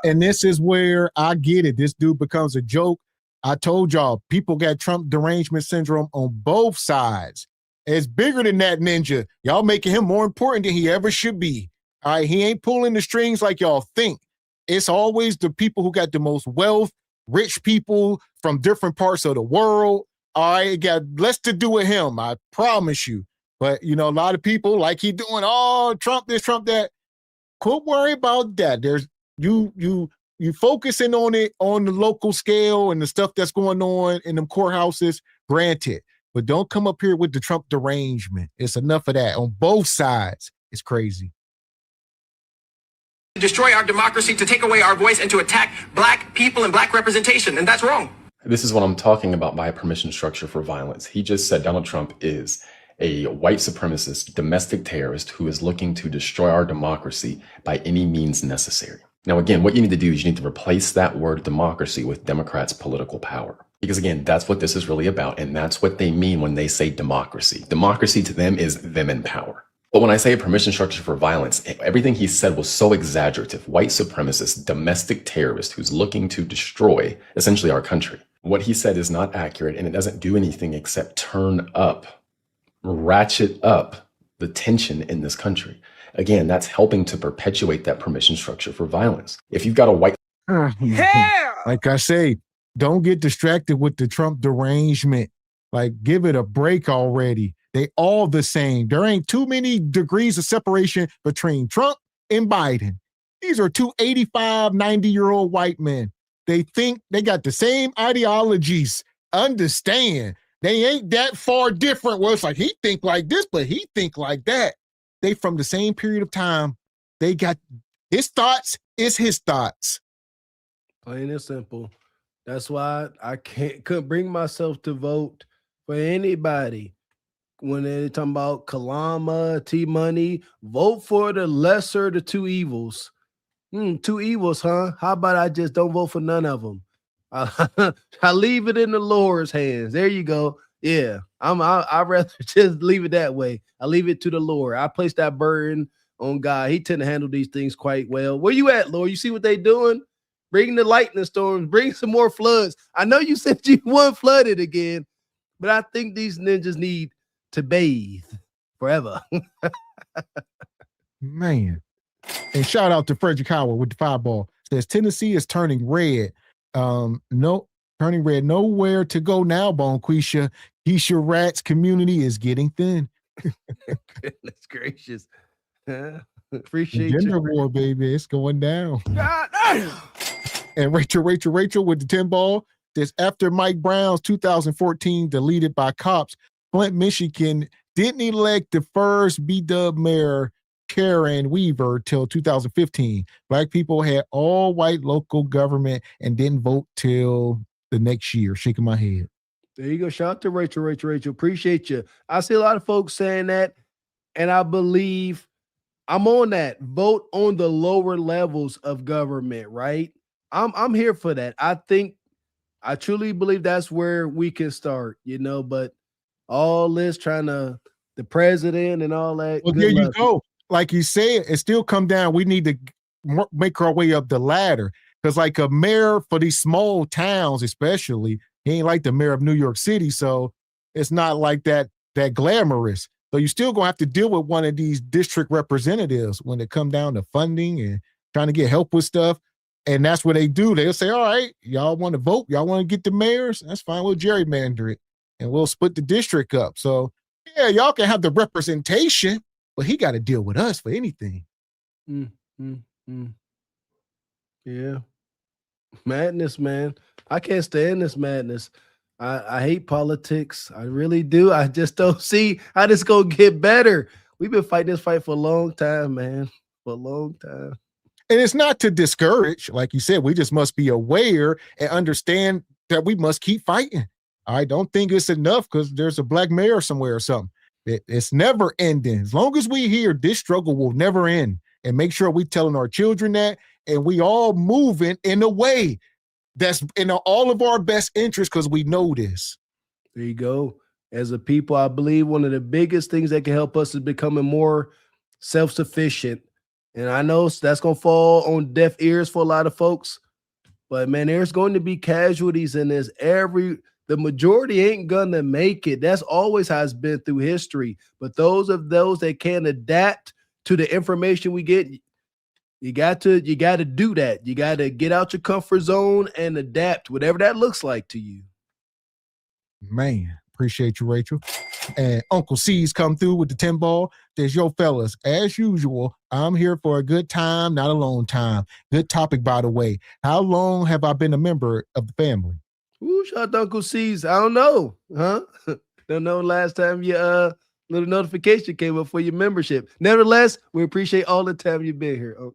And this is where I get it. This dude becomes a joke. I told y'all, people got Trump derangement syndrome on both sides. It's bigger than that, Ninja. Y'all making him more important than he ever should be. All right, he ain't pulling the strings like y'all think. It's always the people who got the most wealth, rich people from different parts of the world. All right, it got less to do with him, I promise you. But, you know, a lot of people like he doing, oh, Trump this, Trump that. Quit worry about that. There's you focusing on it on the local scale and the stuff that's going on in them courthouses, granted. But don't come up here with the Trump derangement. It's enough of that on both sides. It's crazy. Destroy our democracy, to take away our voice, and to attack black people and black representation. And that's wrong. This is what I'm talking about by a permission structure for violence. He just said Donald Trump is a white supremacist domestic terrorist who is looking to destroy our democracy by any means necessary. Now, again, what you need to do is you need to replace that word democracy with Democrats' political power. Because again, that's what this is really about. And that's what they mean when they say democracy. Democracy to them is them in power. But when I say a permission structure for violence, everything he said was so exaggerative. White supremacist, domestic terrorist who's looking to destroy essentially our country. What he said is not accurate, and it doesn't do anything except turn up, ratchet up the tension in this country. Again, that's helping to perpetuate that permission structure for violence. If you've got a white... Like I say, don't get distracted with the Trump derangement. Like, give it a break already. They all the same. There ain't too many degrees of separation between Trump and Biden. These are two 85, 90-year-old white men. They think they got the same ideologies. Understand. They ain't that far different where it's like he think like this, but he think like that. They from the same period of time. They got his thoughts is his thoughts. Plain and simple. That's why I couldn't bring myself to vote for anybody. When they're talking about Kalama, T-Money, vote for the lesser of the two evils. Two evils, huh? How about I just don't vote for none of them? I leave it in the Lord's hands. There you go. Yeah, I'd rather just leave it that way. I leave it to the Lord. I place that burden on God. He tend to handle these things quite well. Where you at, Lord? You see what they doing? Bring the lightning storms. Bring some more floods. I know you said you weren't flooded again, but I think these ninjas need to bathe forever. Man. And shout out to Frederick Howard with the 5-ball. Says Tennessee is turning red. Turning red. Nowhere to go now, Bonquisha. Keisha Rat's community is getting thin. Goodness gracious. Appreciate Gender you. war, baby. It's going down. God damn. And Rachel with the 10-ball. Says after Mike Brown's 2014 deleted by cops, Flint, Michigan didn't elect the first B-Dub mayor, Karen Weaver, till 2015. Black people had all white local government and didn't vote till the next year. Shaking my head. There you go. Shout out to Rachel. Appreciate you. I see a lot of folks saying that, and I believe I'm on that. Vote on the lower levels of government, right? I'm here for that. I truly believe that's where we can start, but all this trying to the president and all that. Well, there you go. Like you said, it still come down. We need to make our way up the ladder because like a mayor for these small towns, especially, he ain't like the mayor of New York City. So it's not like that glamorous. So you still gonna have to deal with one of these district representatives when it come down to funding and trying to get help with stuff. And that's what they do. They'll say, all right, y'all want to vote? Y'all want to get the mayors? That's fine. We'll gerrymander it and we'll split the district up. So yeah, y'all can have the representation, but he got to deal with us for anything. Yeah. Madness, man. I can't stand this madness. I hate politics. I really do. I just don't see how this gonna get better. We've been fighting this fight for a long time, man. For a long time. And it's not to discourage, like you said, we just must be aware and understand that we must keep fighting. I don't think it's enough because there's a black mayor somewhere or something. It's never ending. As long as we here, this struggle will never end. And make sure we telling our children that, and we all moving in a way that's in all of our best interest because we know this. There you go. As a people, I believe one of the biggest things that can help us is becoming more self-sufficient. And I know that's going to fall on deaf ears for a lot of folks. But, man, there's going to be casualties in this. The majority ain't going to make it. That's always how it's been through history. But those that can adapt to the information we get, you got to do that. You got to get out your comfort zone and adapt, whatever that looks like to you. Man, appreciate you, Rachel. And Uncle C's come through with the 10 ball. Says, yo, fellas, as usual, I'm here for a good time, not a long time. Good topic, by the way. How long have I been a member of the family? Ooh, shout out to Uncle C's. I don't know. Huh? Don't know last time your little notification came up for your membership. Nevertheless, we appreciate all the time you've been here. Oh.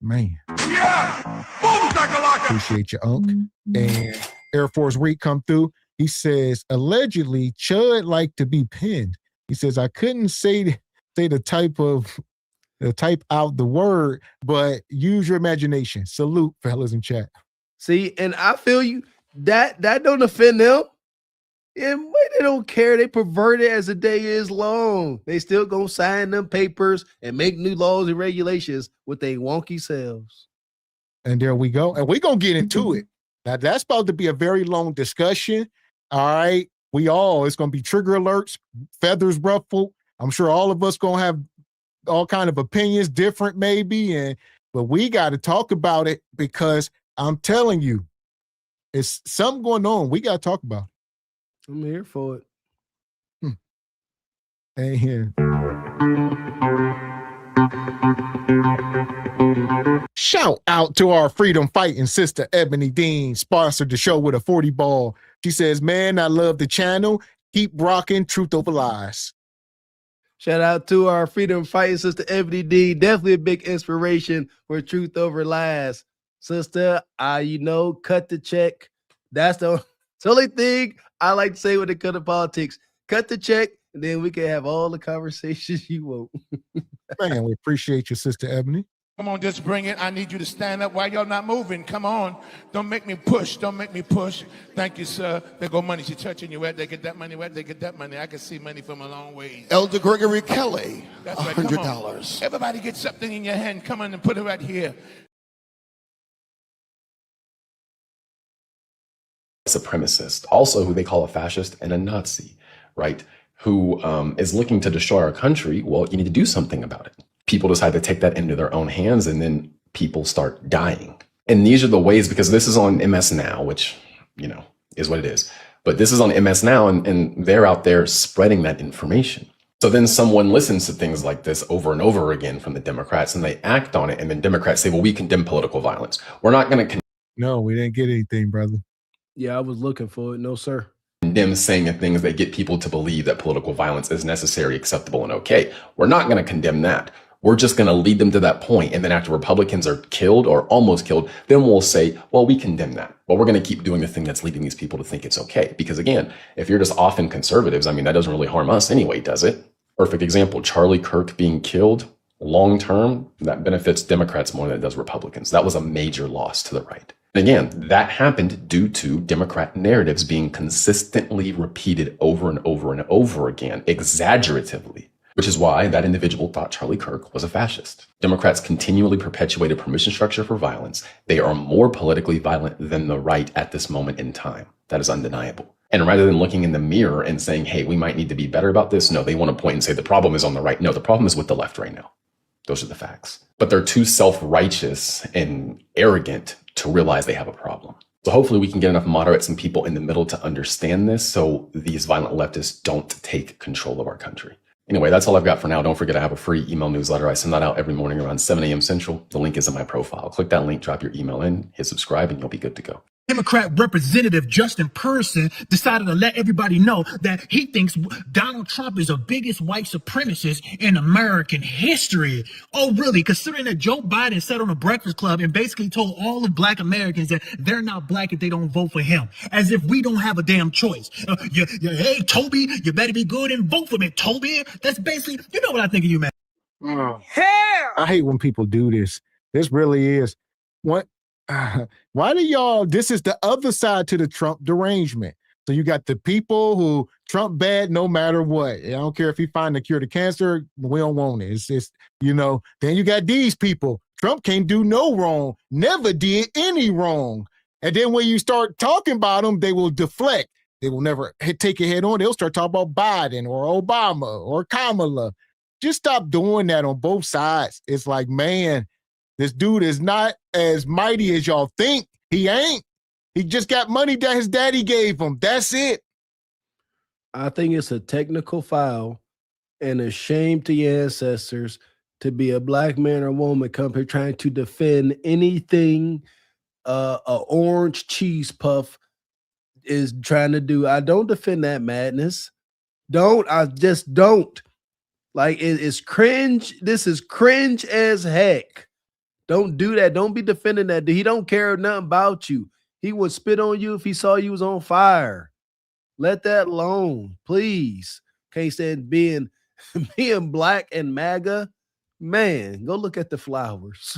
Man. Yeah! Boom, shakalaka! Appreciate you, Unc. And Air Force Reed come through. He says, allegedly, Chud liked to be pinned. He says, I couldn't say the type out the word, but use your imagination. Salute, fellas in chat. See, and I feel you. That don't offend them. And they don't care. They pervert it as the day is long. They still gonna sign them papers and make new laws and regulations with their wonky selves. And there we go. And we're gonna get into it. Now that's about to be a very long discussion. All right. It's gonna be trigger alerts, feathers ruffled. I'm sure all of us gonna have all kind of opinions, different maybe, but we got to talk about it because I'm telling you, it's something going on. We got to talk about it. I'm here for it. Ain't here. Shout out to our freedom fighting sister, Ebony Dean, sponsored the show with a 40 ball. She says, man, I love the channel. Keep rocking Truth Over Lies. Shout out to our freedom fighting sister, Ebony Dean. Definitely a big inspiration for Truth Over Lies. Sister, cut the check. That's the only thing I like to say when it comes to politics. Cut the check, and then we can have all the conversations you want. Man, we appreciate you, Sister Ebony. Come on, just bring it. I need you to stand up while y'all not moving. Come on. Don't make me push. Don't make me push. Thank you, sir. There go money. She touching you. Where they get that money? Where they get that money? I can see money from a long way. Elder Gregory Kelly, That's right. $100. Everybody get something in your hand. Come on and put it right here. Supremacist, also who they call a fascist and a Nazi, right? Who is looking to destroy our country. Well, you need to do something about it. People decide to take that into their own hands, and then people start dying. And these are the ways, because this is on MS Now, which, is what it is. But this is on MS Now, and they're out there spreading that information. So then someone listens to things like this over and over again from the Democrats, and they act on it. And then Democrats say, well, we condemn political violence. We're not going to No, we didn't get anything, brother. Yeah, I was looking for it. No, sir. Condemn saying the things that get people to believe that political violence is necessary, acceptable, and okay. We're not going to condemn that. We're just going to lead them to that point. And then after Republicans are killed or almost killed, then we'll say, well, we condemn that. But we're going to keep doing the thing that's leading these people to think it's okay. Because again, if you're just off in conservatives, that doesn't really harm us anyway, does it? Perfect example, Charlie Kirk being killed, long term, that benefits Democrats more than it does Republicans. That was a major loss to the right. And again, that happened due to Democrat narratives being consistently repeated over and over and over again, exaggeratively, which is why that individual thought Charlie Kirk was a fascist. Democrats continually perpetuated permission structure for violence. They are more politically violent than the right at this moment in time. That is undeniable. And rather than looking in the mirror and saying, hey, we might need to be better about this, no, they want to point and say the problem is on the right. No, the problem is with the left right now. Those are the facts. But they're too self-righteous and arrogant to realize they have a problem. So hopefully we can get enough moderates and people in the middle to understand this so these violent leftists don't take control of our country. Anyway, that's all I've got for now. Don't forget I have a free email newsletter. I send that out every morning around 7 a.m. Central. The link is in my profile. Click that link, drop your email in, hit subscribe, and you'll be good to go. Democrat Representative Justin Person decided to let everybody know that he thinks Donald Trump is the biggest white supremacist in American history. Oh, really? Considering that Joe Biden sat on the Breakfast Club and basically told all of black Americans that they're not black if they don't vote for him, as if we don't have a damn choice. Hey, Toby, you better be good and vote for me, Toby. That's basically, you know what I think of you, man. I hate when people do this. This really is. What? Why do y'all, this is the other side to the Trump derangement. So you got the people who Trump bad no matter what. I don't care if he find the cure to cancer, we don't want it. It's just, you know, then you got these people. Trump can't do no wrong, never did any wrong. And then when you start talking about them, they will deflect. They will never take it head on. They'll start talking about Biden or Obama or Kamala. Just stop doing that on both sides. It's like, man, this dude is not as mighty as y'all think. He ain't. He just got money that his daddy gave him. That's it. I think it's a technical foul and a shame to your ancestors to be a black man or woman come here trying to defend anything a orange cheese puff is trying to do. I don't defend that madness. I just don't. Like, it's cringe. This is cringe as heck. Don't do that. Don't be defending that. He don't care nothing about you. He would spit on you if he saw you was on fire. Let that alone, please. Can't stand being black and MAGA. Man, go look at the flowers.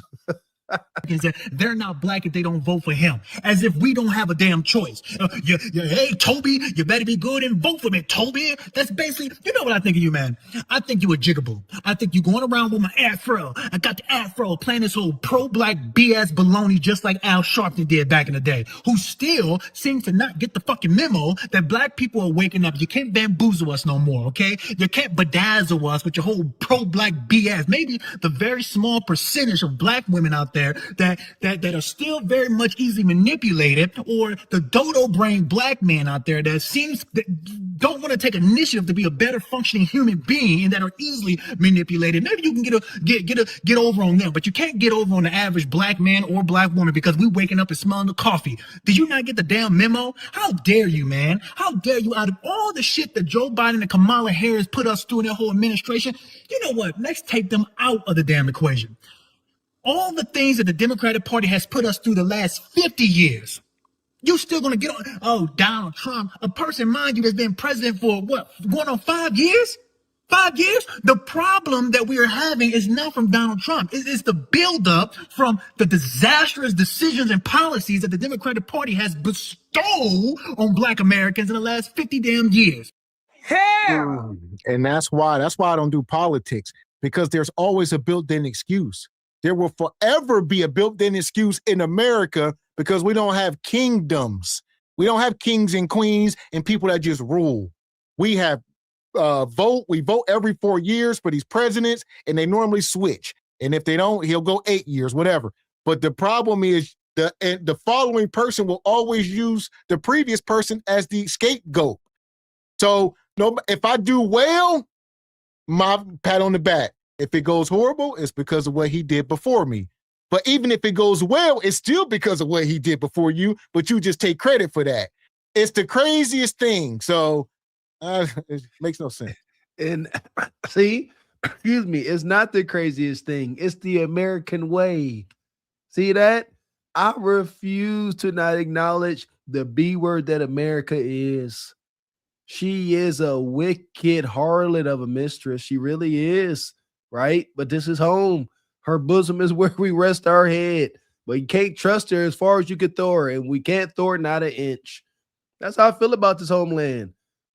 They're not black if they don't vote for him, as if we don't have a damn choice. Hey, Toby, you better be good and vote for me, Toby. That's basically, you know what I think of you, man. I think you a jiggable. I think you going around with my afro. I got the afro playing this whole pro-black BS baloney just like Al Sharpton did back in the day, who still seems to not get the fucking memo that black people are waking up. You can't bamboozle us no more, okay? You can't bedazzle us with your whole pro-black BS. Maybe the very small percentage of black women out there that are still very much easily manipulated, or the dodo brain black man out there that don't want to take initiative to be a better functioning human being and that are easily manipulated. Maybe you can get over on them, but you can't get over on the average black man or black woman because we waking up and smelling the coffee. Did you not get the damn memo? How dare you, man? How dare you? Out of all the shit that Joe Biden and Kamala Harris put us through in their whole administration, you know what? Let's take them out of the damn equation. All the things that the Democratic Party has put us through the last 50 years, you still gonna get on, oh, Donald Trump, a person, mind you, that's been president for what, going on 5 years? 5 years? The problem that we are having is not from Donald Trump. It's the buildup from the disastrous decisions and policies that the Democratic Party has bestowed on black Americans in the last 50 damn years. And that's why I don't do politics, because there's always a built-in excuse. There will forever be a built-in excuse in America because we don't have kingdoms. We don't have kings and queens and people that just rule. We have we vote every 4 years for these presidents, and they normally switch. And if they don't, he'll go 8 years, whatever. But the problem is the following person will always use the previous person as the scapegoat. So if I do well, my pat on the back. If it goes horrible, it's because of what he did before me. But even if it goes well, it's still because of what he did before you, but you just take credit for that. It's the craziest thing. So it makes no sense. And see, excuse me, it's not the craziest thing. It's the American way. See that? I refuse to not acknowledge the B word that America is. She is a wicked harlot of a mistress. She really is. Right? But this is home. Her bosom is where we rest our head. But you can't trust her as far as you could throw her, and we can't throw her not an inch. That's how I feel about this homeland.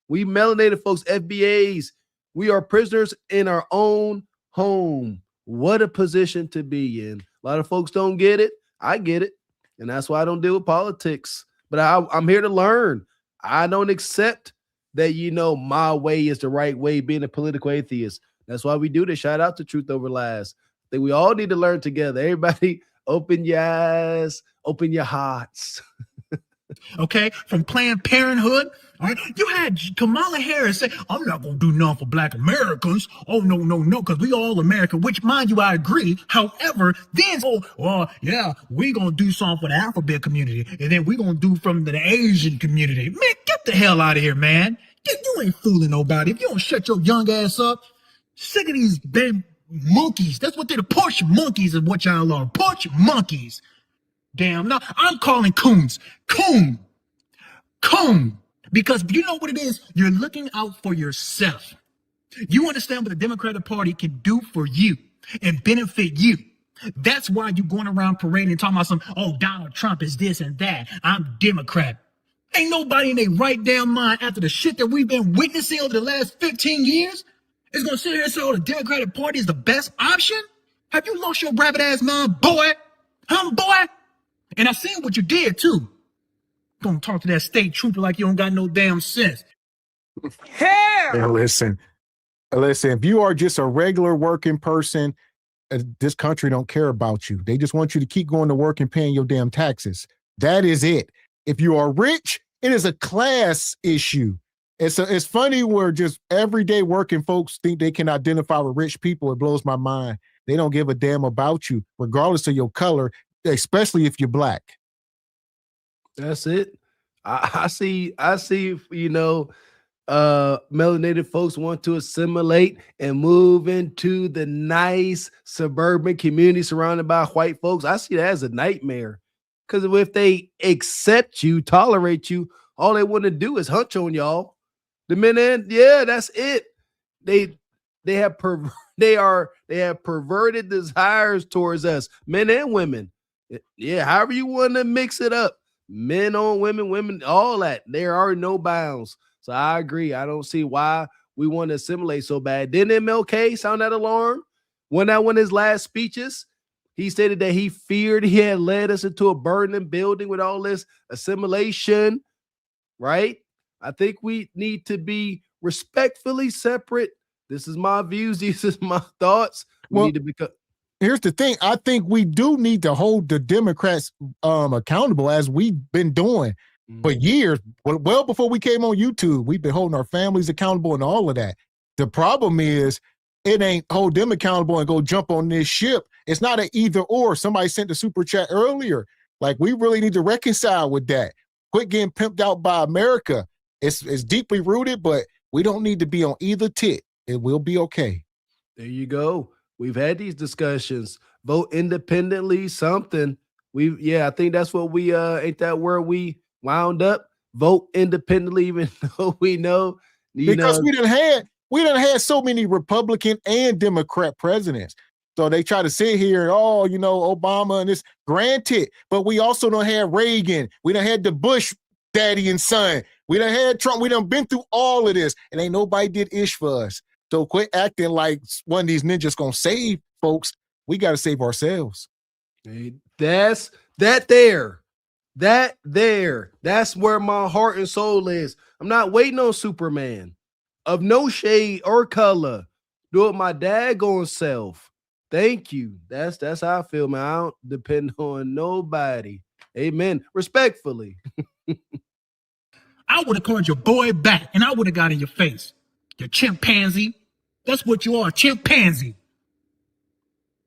We melanated folks, FBAs, we are prisoners in our own home. What a position to be in. A lot of folks don't get it. I get it. And that's why I don't deal with politics. But I'm here to learn. I don't accept that, my way is the right way, being a political atheist. That's why we do this. Shout out to Truth Over Lies. I think we all need to learn together. Everybody, open your eyes, open your hearts. Okay, from Planned Parenthood. All right, you had Kamala Harris say, "I'm not gonna do nothing for Black Americans." Oh no, because we all American. Which, mind you, I agree. However, then we gonna do something for the alphabet community, and then we gonna do from the Asian community. Man, get the hell out of here, man. You ain't fooling nobody. If you don't shut your young ass up, sick of these damn monkeys. That's what they're, the porch monkeys is what y'all are. Porch monkeys. Damn, no, I'm calling coons. Coon. Because you know what it is? You're looking out for yourself. You understand what the Democratic Party can do for you and benefit you. That's why you're going around parading and talking about Donald Trump is this and that. I'm Democrat. Ain't nobody in their right damn mind after the shit that we've been witnessing over the last 15 years is going to sit here and say, the Democratic Party is the best option? Have you lost your rabbit ass mind, boy? Boy? And I seen what you did, too. Don't talk to that state trooper like you don't got no damn sense. Hey, listen, if you are just a regular working person, this country don't care about you. They just want you to keep going to work and paying your damn taxes. That is it. If you are rich, it is a class issue. It's funny where just everyday working folks think they can identify with rich people. It blows my mind. They don't give a damn about you, regardless of your color, especially if you're Black. That's it. I see, melanated folks want to assimilate and move into the nice suburban community surrounded by white folks. I see that as a nightmare, because if they accept you, tolerate you, all they want to do is hunch on y'all. The minute, that's it. They have perverted desires towards us, men and women. Yeah, however you want to mix it up. Men on women, all that. There are no bounds. So I agree. I don't see why we want to assimilate so bad. Didn't MLK sound that alarm? When that one of his last speeches, he stated that he feared he had led us into a burning building with all this assimilation, right? I think we need to be respectfully separate. This is my views. These are my thoughts. We need to become. Here's the thing. I think we do need to hold the Democrats accountable, as we've been doing for years. Well before we came on YouTube, we've been holding our families accountable and all of that. The problem is it ain't hold them accountable and go jump on this ship. It's not an either or. Somebody sent the super chat earlier. Like, we really need to reconcile with that. Quit getting pimped out by America. It's deeply rooted, but we don't need to be on either tit. It will be okay. There you go. We've had these discussions. Vote independently, something. I think that's what we ain't that where we wound up. Vote independently, even though we know. Because we done had so many Republican and Democrat presidents. So they try to sit here and, Obama and this, granted, but we also done had Reagan. We done had the Bush daddy and son. We done had Trump. We done been through all of this, and ain't nobody did ish for us. So quit acting like one of these ninjas gonna save folks. We got to save ourselves. That's where my heart and soul is. I'm not waiting on Superman of no shade or color. Do it my daggone self. Thank you. That's how I feel, man. I don't depend on nobody. Amen. Respectfully. I would have called your boy back and I would have got in your face. You chimpanzee. That's what you are, a chimpanzee.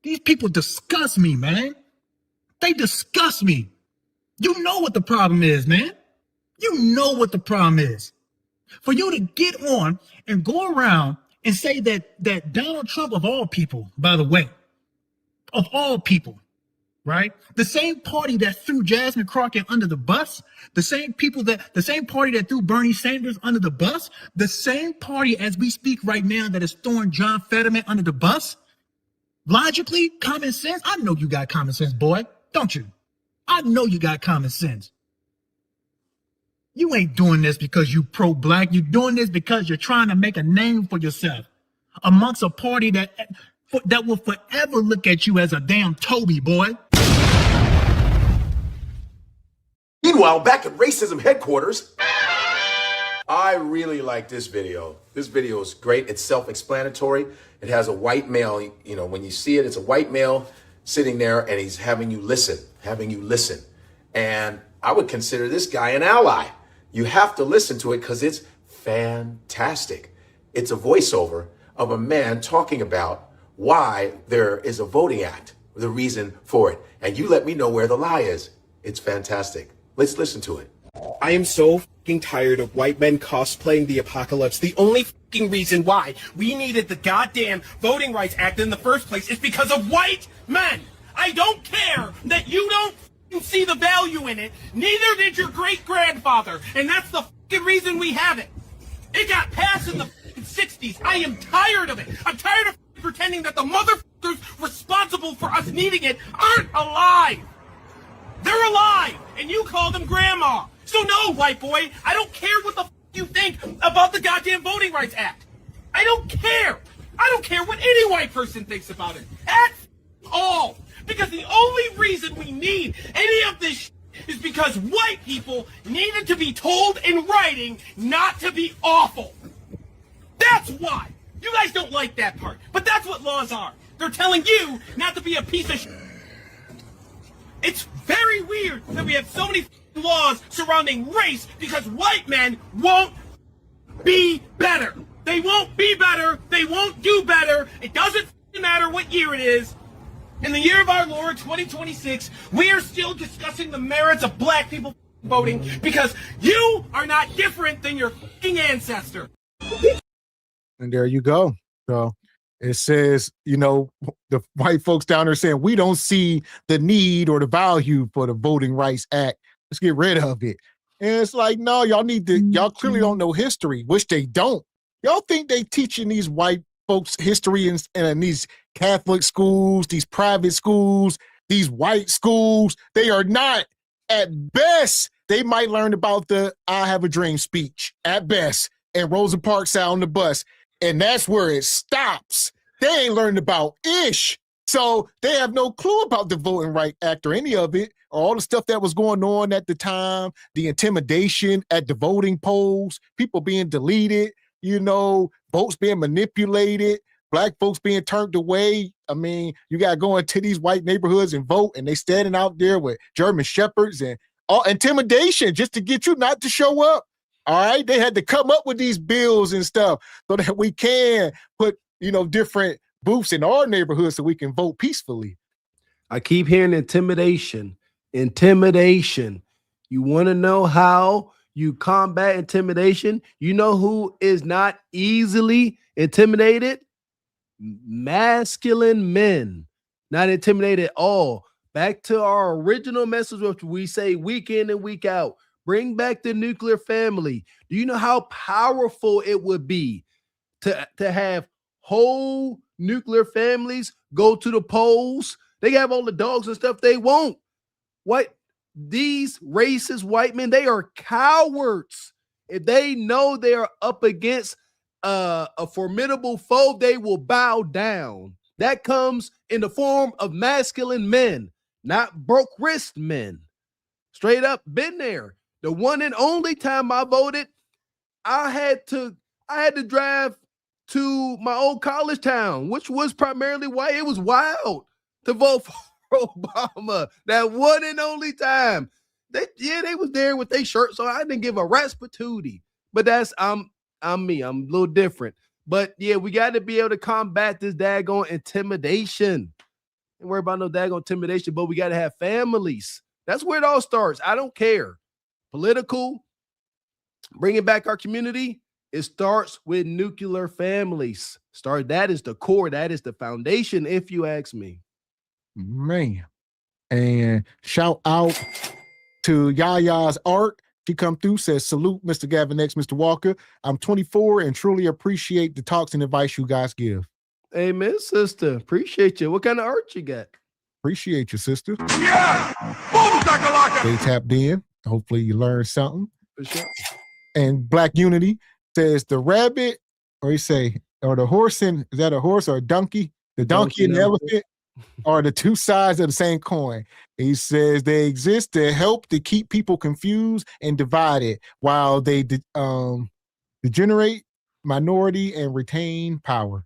These people disgust me, man. They disgust me. You know what the problem is, man. You know what the problem is. For you to get on and go around and say that Donald Trump, of all people, by the way, of all people, right? The same party that threw Jasmine Crockett under the bus, the same party that threw Bernie Sanders under the bus, the same party as we speak right now that is throwing John Fetterman under the bus. Logically, common sense. I know you got common sense, boy. Don't you? I know you got common sense. You ain't doing this because you pro-black. You're doing this because you're trying to make a name for yourself amongst a party that will forever look at you as a damn Toby, boy. Meanwhile, back at racism headquarters. I really like this video. This video is great. It's self-explanatory. It has a white male, you know, when you see it, it's a white male sitting there and he's having you listen. And I would consider this guy an ally. You have to listen to it because it's fantastic. It's a voiceover of a man talking about why there is a voting act, the reason for it. And you let me know where the lie is. It's fantastic. Let's listen to it. I am so fucking tired of white men cosplaying the apocalypse. The only fucking reason why we needed the goddamn Voting Rights Act in the first place is because of white men. I don't care that you don't fucking see the value in it. Neither did your great-grandfather. And that's the fucking reason we have it. It got passed in the fucking 60s. I am tired of it. I'm tired of pretending that the motherfuckers responsible for us needing it aren't alive. They're alive, and you call them grandma. So no, white boy, I don't care what the you think about the goddamn Voting Rights Act. I don't care. I don't care what any white person thinks about it at all. Because the only reason we need any of this is because white people needed to be told in writing not to be awful. That's why. You guys don't like that part, but that's what laws are. They're telling you not to be a piece of shit. It's very weird that we have so many laws surrounding race because white men won't be better. They won't be better. They won't do better. It doesn't matter what year it is. In the year of our Lord, 2026, we are still discussing the merits of black people voting because you are not different than your fucking ancestor. And there you go. So it says, you know, the white folks down there saying, we don't see the need or the value for the Voting Rights Act. Let's get rid of it. And it's like, no, y'all need to, y'all clearly don't know history, which they don't. Y'all think they teaching these white folks history in these Catholic schools, these private schools, these white schools. They are not. At best, they might learn about the I Have a Dream speech at best and Rosa Parks out on the bus. And that's where it stops. They ain't learned about ish. So they have no clue about the Voting Rights Act or any of it, or all the stuff that was going on at the time, the intimidation at the voting polls, people being deleted, you know, votes being manipulated, black folks being turned away. I mean, you got to go into these white neighborhoods and vote, and they standing out there with German shepherds and all intimidation just to get you not to show up. All right, they had to come up with these bills and stuff so that we can put, you know, different booths in our neighborhood so we can vote peacefully. I keep hearing intimidation. Intimidation. You want to know how you combat intimidation? You know who is not easily intimidated? Masculine men. Not intimidated at all. Back to our original message, which we say week in and week out. Bring back the nuclear family. Do you know how powerful it would be to have whole nuclear families go to the polls? They have all the dogs and stuff they won't. What? These racist white men, they are cowards. If they know they are up against a formidable foe, they will bow down. That comes in the form of masculine men, not broke wrist men. Straight up, been there. The one and only time I voted, I had to drive to my old college town, which was primarily white. It was wild to vote for Obama. That one and only time. They was there with their shirt, so I didn't give a rat's patootie. But that's I'm me. I'm a little different. But yeah, we got to be able to combat this daggone intimidation. Don't worry about no daggone intimidation, but we got to have families. That's where it all starts. I don't care. Political, bringing back our community, it starts with nuclear families. That is the core. That is the foundation, if you ask me. Man. And shout out to Yaya's art. She come through, says, salute Mr. Gavin X Mr. Walker. I'm 24 and truly appreciate the talks and advice you guys give. Amen, sister. Appreciate you. What kind of art you got? Appreciate you, sister. Yeah! Boom, shakalaka! They tapped in. Hopefully you learned something. For sure. And Black Unity says the rabbit, or he say, or the horse and, is that a horse or a donkey? The donkey and the elephant are the two sides of the same coin. He says they exist to help to keep people confused and divided while they to generate minority and retain power.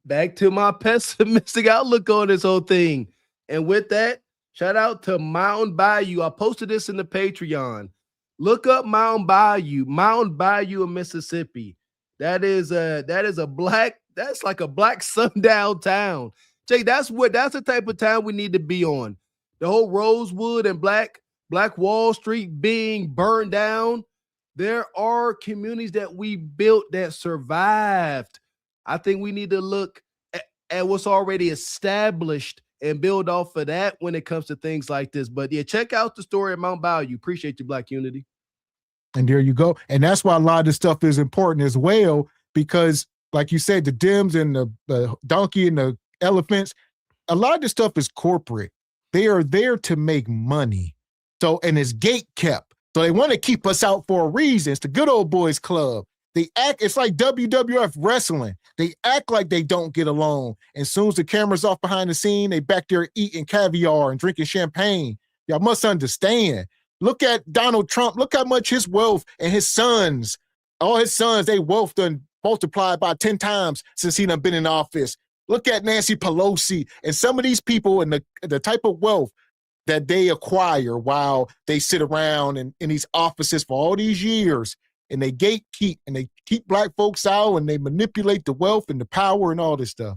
Back to my pessimistic outlook on this whole thing. And with that, shout out to Mountain Bayou. I posted this in the Patreon. Look up Mountain Bayou in Mississippi. That's like a black sundown town. Jay, that's the type of town we need to be on. The whole Rosewood and Black Wall Street being burned down. There are communities that we built that survived. I think we need to look at what's already established and build off of that when it comes to things like this. But yeah, check out the story of Mount Bayou. Appreciate you, Black Unity. And there you go. And that's why a lot of this stuff is important as well, because like you said, the Dems and the donkey and the elephants, a lot of this stuff is corporate. They are there to make money. So, and it's gate kept. So they want to keep us out for a reason. It's the good old boys club. They act, it's like WWF wrestling. They act like they don't get along. And as soon as the camera's off behind the scene, they back there eating caviar and drinking champagne. Y'all must understand. Look at Donald Trump. Look how much his wealth and his sons, all his sons, they wealth done multiplied by 10 times since he done been in office. Look at Nancy Pelosi and some of these people and the type of wealth that they acquire while they sit around in these offices for all these years. And they gatekeep and they keep black folks out and they manipulate the wealth and the power and all this stuff.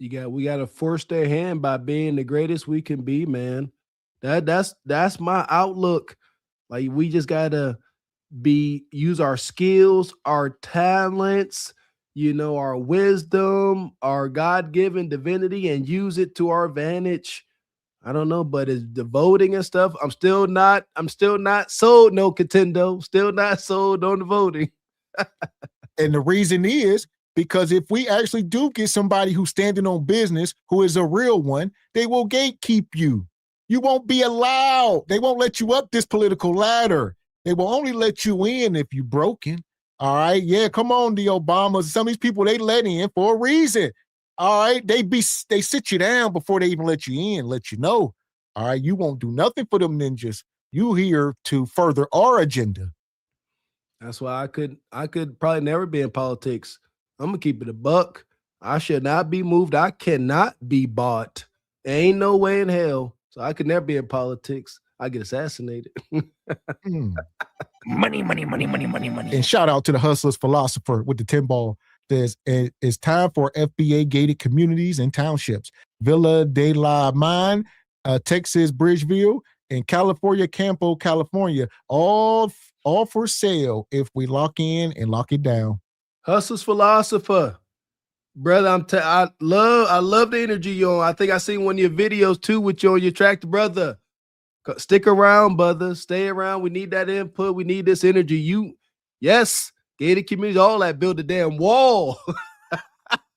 We got to force their hand by being the greatest we can be, man. That's my outlook. Like, we just gotta use our skills, our talents, our wisdom, our God-given divinity, and use it to our advantage. I don't know, but it's the voting and stuff. I'm still not sold, no contendo. Still not sold on the voting. And the reason is because if we actually do get somebody who's standing on business, who is a real one, they will gatekeep you. You won't be allowed. They won't let you up this political ladder. They will only let you in if you're broken. All right. Yeah, come on, the Obamas. Some of these people they let in for a reason. All right. They sit you down before they even let you in, let you know. All right. You won't do nothing for them ninjas. You here to further our agenda. That's why I could probably never be in politics. I'm gonna keep it a buck. I should not be moved. I cannot be bought. There ain't no way in hell. So I could never be in politics. I get assassinated. Money. And shout out to the Hustlers Philosopher with the 10 ball. It's time for FBA gated communities and townships. Villa de la Mine, Texas Bridgeville, and California Campo, California, all for sale if we lock in and lock it down. Hustlers Philosopher, brother, I love the energy you on. I think I seen one of your videos too with you on your track, brother. Stick around, brother. Stay around. We need that input. We need this energy. Yes, gated communities, all that. Build a damn wall.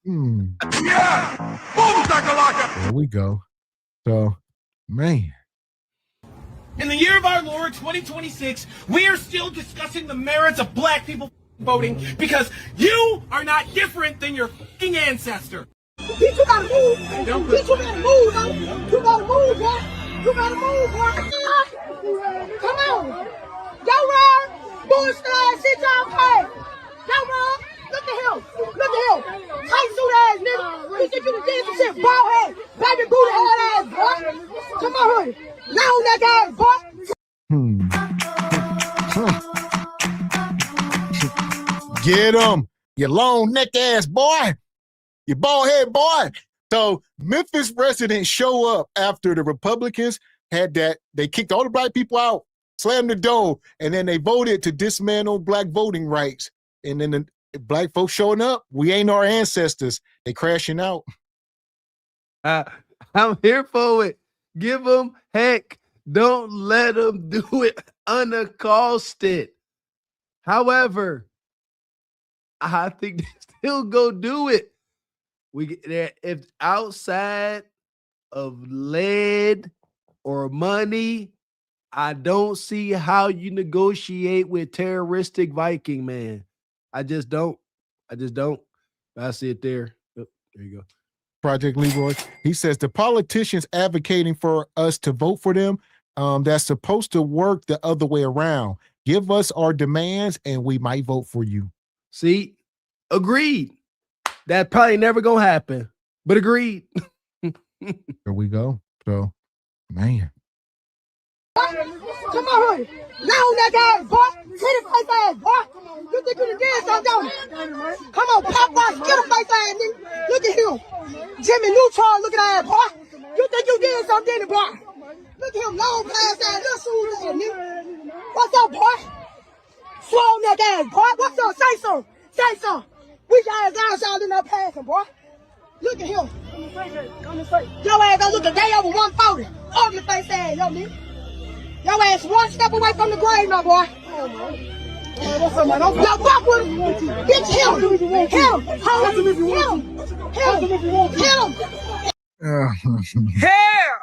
Yeah! Boom, shakalaka! There we go. So, man. In the year of our Lord, 2026, we are still discussing the merits of black people voting because you are not different than your fucking ancestor. Bitch, you gotta move. Bitch, you gotta move, though. You gotta move, boy. You gotta move, boy. Come on. Y'all run. Bullshit ass shit y'all play. Y'all run. Look at him. Look at him. Tight suit ass nigga. He think you done did some shit. Bald head. Baby booty head ass boy. Come on, honey. Long neck ass boy. Get him. You long neck ass boy. You bald head boy. So Memphis residents show up after the Republicans they kicked all the black people out, slammed the door, and then they voted to dismantle black voting rights. And then the black folks showing up, we ain't our ancestors. They crashing out. I'm here for it. Give them heck. Don't let them do it unaccosted. However, I think they still go do it. If outside of lead or money, I don't see how you negotiate with terroristic Viking, man. I just don't. I see it there. Oh, there you go. Project Leroy. He says the politicians advocating for us to vote for them, that's supposed to work the other way around. Give us our demands and we might vote for you. See, agreed. That probably never gonna happen, but agreed. There we go. So, man. Come on, honey. Now on that ass, boy. Titty face ass, boy. You think you did something, don't you? Come on, Popeye, skittle face ass, nigga. Look at him. Jimmy Neutron looking at ass, boy. You think you did something, didn't you, boy? Look at him, long past ass, little shoes ass, nigga. What's up, boy? Slow neck ass, boy. What's up? Say something. Say something. We got ass out in that passing, boy. Look at him. Your ass don't look a day over 140. Ugly face ass, yo, nigga. Your ass one step away from the grave, my boy. What's up, man? Yo, fuck with him. Bitch, him.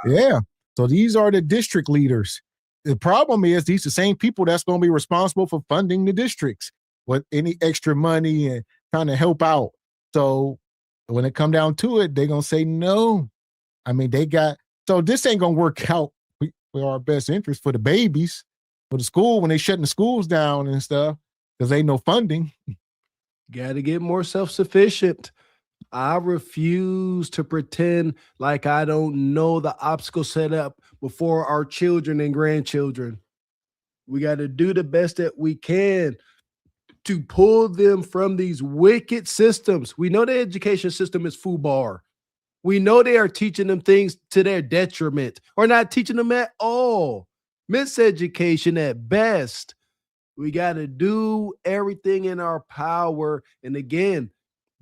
Yeah. So these are the district leaders. The problem is these are the same people that's going to be responsible for funding the districts with any extra money and trying to help out. So when it come down to it, they're going to say no. I mean, so this ain't going to work out for our best interest for the babies, for the school when they shutting the schools down and stuff because ain't no funding. Got to get more self-sufficient. I refuse to pretend like I don't know the obstacle set up before our children and grandchildren. We got to do the best that we can to pull them from these wicked systems. We know the education system is FUBAR. We know they are teaching them things to their detriment or not teaching them at all. Miseducation at best. We got to do everything in our power. And again,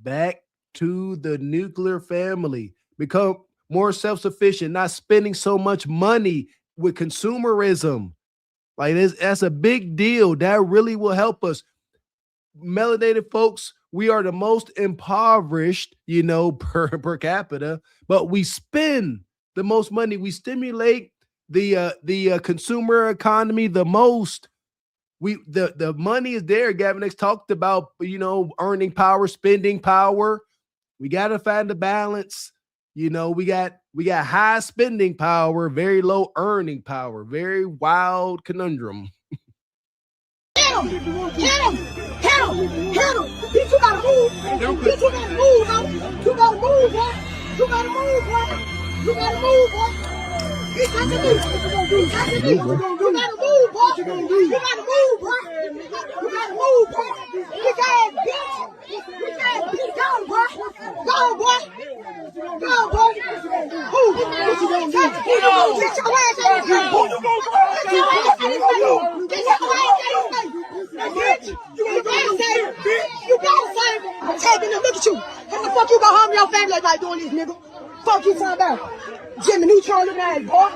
back to the nuclear family. Become more self-sufficient, not spending so much money with consumerism. Like that's a big deal. That really will help us. Melanated folks, we are the most impoverished, per capita, but we spend the most money. We stimulate the consumer economy the most. The money is there. Gavin X talked about, earning power, spending power. We got to find the balance. We got high spending power, very low earning power, very wild conundrum. Hit him! Bitch, you gotta move. Bitch, you gotta move, huh? You gotta move, boy. You gotta move, boy. You gotta move, boy. Bitch, that's the move. That's the move. You gotta move, boy. You gotta move, boy. You gotta move, boy. Big ass bitch. Big ass bitch. Go, boy. Go, boy. Go, boy. Who? What you gonna do? Get your ass out of here. Who you gonna do? Get your ass out of here. Get your ass out of here. Bitch, you gotta save it. You gotta save it. I'm taking them. Look at you. How the fuck you gonna harm your family by doing this, nigga? Fuck you talking about? Jimmy Neutron looking at boy.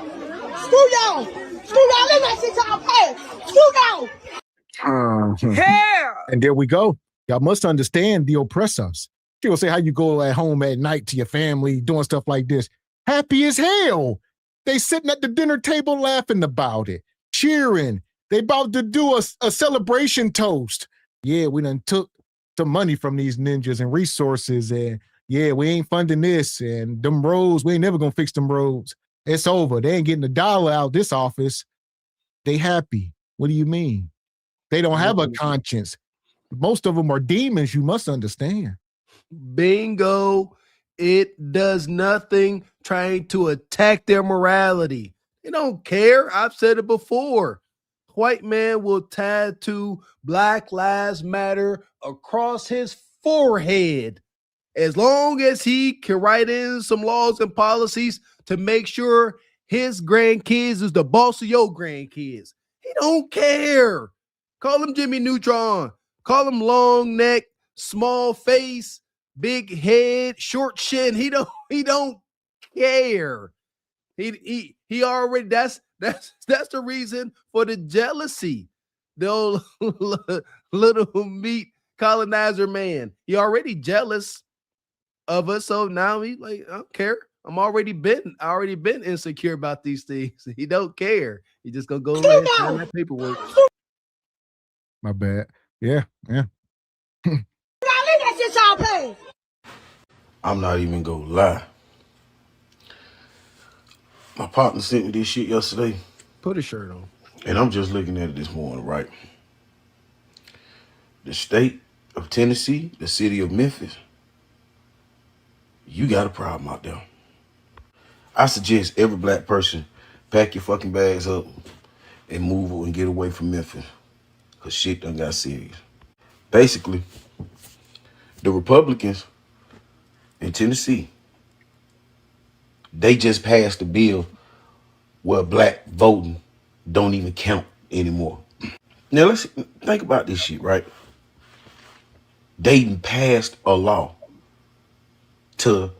Screw y'all. Screw y'all. Let that shit y'all pass. Screw y'all. And there we go. Y'all must understand the oppressors. People say how you go at home at night to your family doing stuff like this. Happy as hell. They sitting at the dinner table laughing about it, cheering. They about to do a celebration toast. Yeah, we done took some money from these ninjas and resources, and yeah, we ain't funding this, and them roads, we ain't never gonna fix them roads. It's over. They ain't getting $1 out of this office. They happy. What do you mean? They don't have a conscience. Most of them are demons, you must understand. Bingo. It does nothing trying to attack their morality. They don't care. I've said it before. White man will tattoo Black Lives Matter across his forehead as long as he can write in some laws and policies to make sure his grandkids is the boss of your grandkids. He don't care. Call him Jimmy Neutron. Call him long neck, small face, big head, short chin. He don't care. He already that's the reason for the jealousy. The old little meat colonizer man. He already jealous of us, so now he's like, I don't care. I already been insecure about these things. He don't care. He just gonna go ahead and sign that paperwork. My bad. Yeah. I'm not even gonna lie. My partner sent me this shit yesterday. Put a shirt on. And I'm just looking at it this morning, right? the state of Tennessee, the city of Memphis, you got a problem out there. I suggest every black person pack your fucking bags up and move and get away from Memphis, because shit done got serious. Basically, the Republicans in Tennessee, they just passed a bill where black voting don't even count anymore. Now let's think about this shit, right? They passed a law to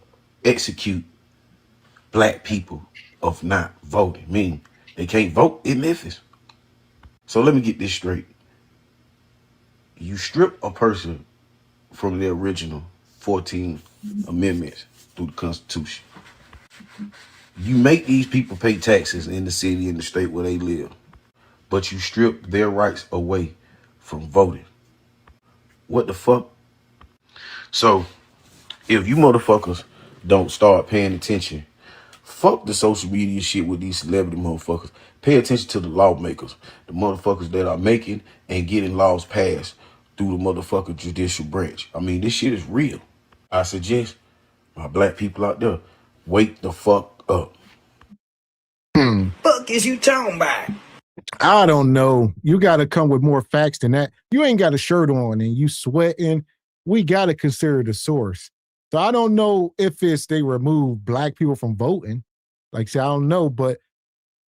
execute black people of not voting, meaning they can't vote in Memphis. So let me get this straight. You strip a person from their original 14 amendments through the Constitution. You make these people pay taxes in the city and the state where they live, but you strip their rights away from voting. What the fuck? So if you motherfuckers don't start paying attention, fuck the social media shit with these celebrity motherfuckers. Pay attention to the lawmakers, the motherfuckers that are making and getting laws passed through the motherfucking judicial branch. I mean, this shit is real. I suggest my black people out there, wake the fuck up. Fuck is you talking about? I don't know. You got to come with more facts than that. You ain't got a shirt on and you sweating. We got to consider the source. So I don't know if it's they remove black people from voting. Like, say, I don't know, but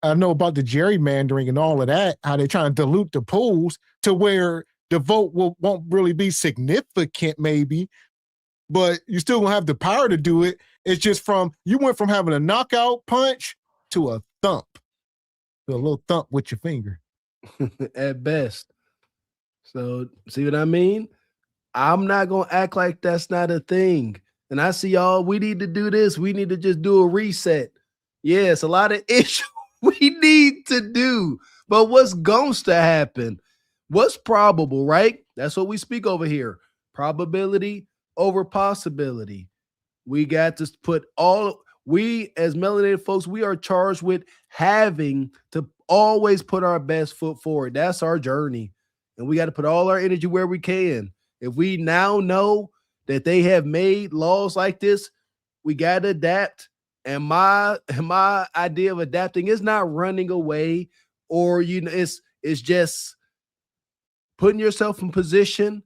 I know about the gerrymandering and all of that, how they're trying to dilute the polls to where the vote won't really be significant, maybe, but you still gonna have the power to do it. It's just you went from having a knockout punch to a thump. A little thump with your finger. At best. So, see what I mean? I'm not going to act like that's not a thing. And I see y'all, we need to do this. We need to just do a reset. Yes, a lot of issues we need to do. But what's going to happen? What's probable, right? That's what we speak over here. Probability over possibility. We got to put we as melanated folks, we are charged with having to always put our best foot forward. That's our journey. And we got to put all our energy where we can. If we now know that they have made laws like this, we got to adapt. And my idea of adapting is not running away, or it's just putting yourself in position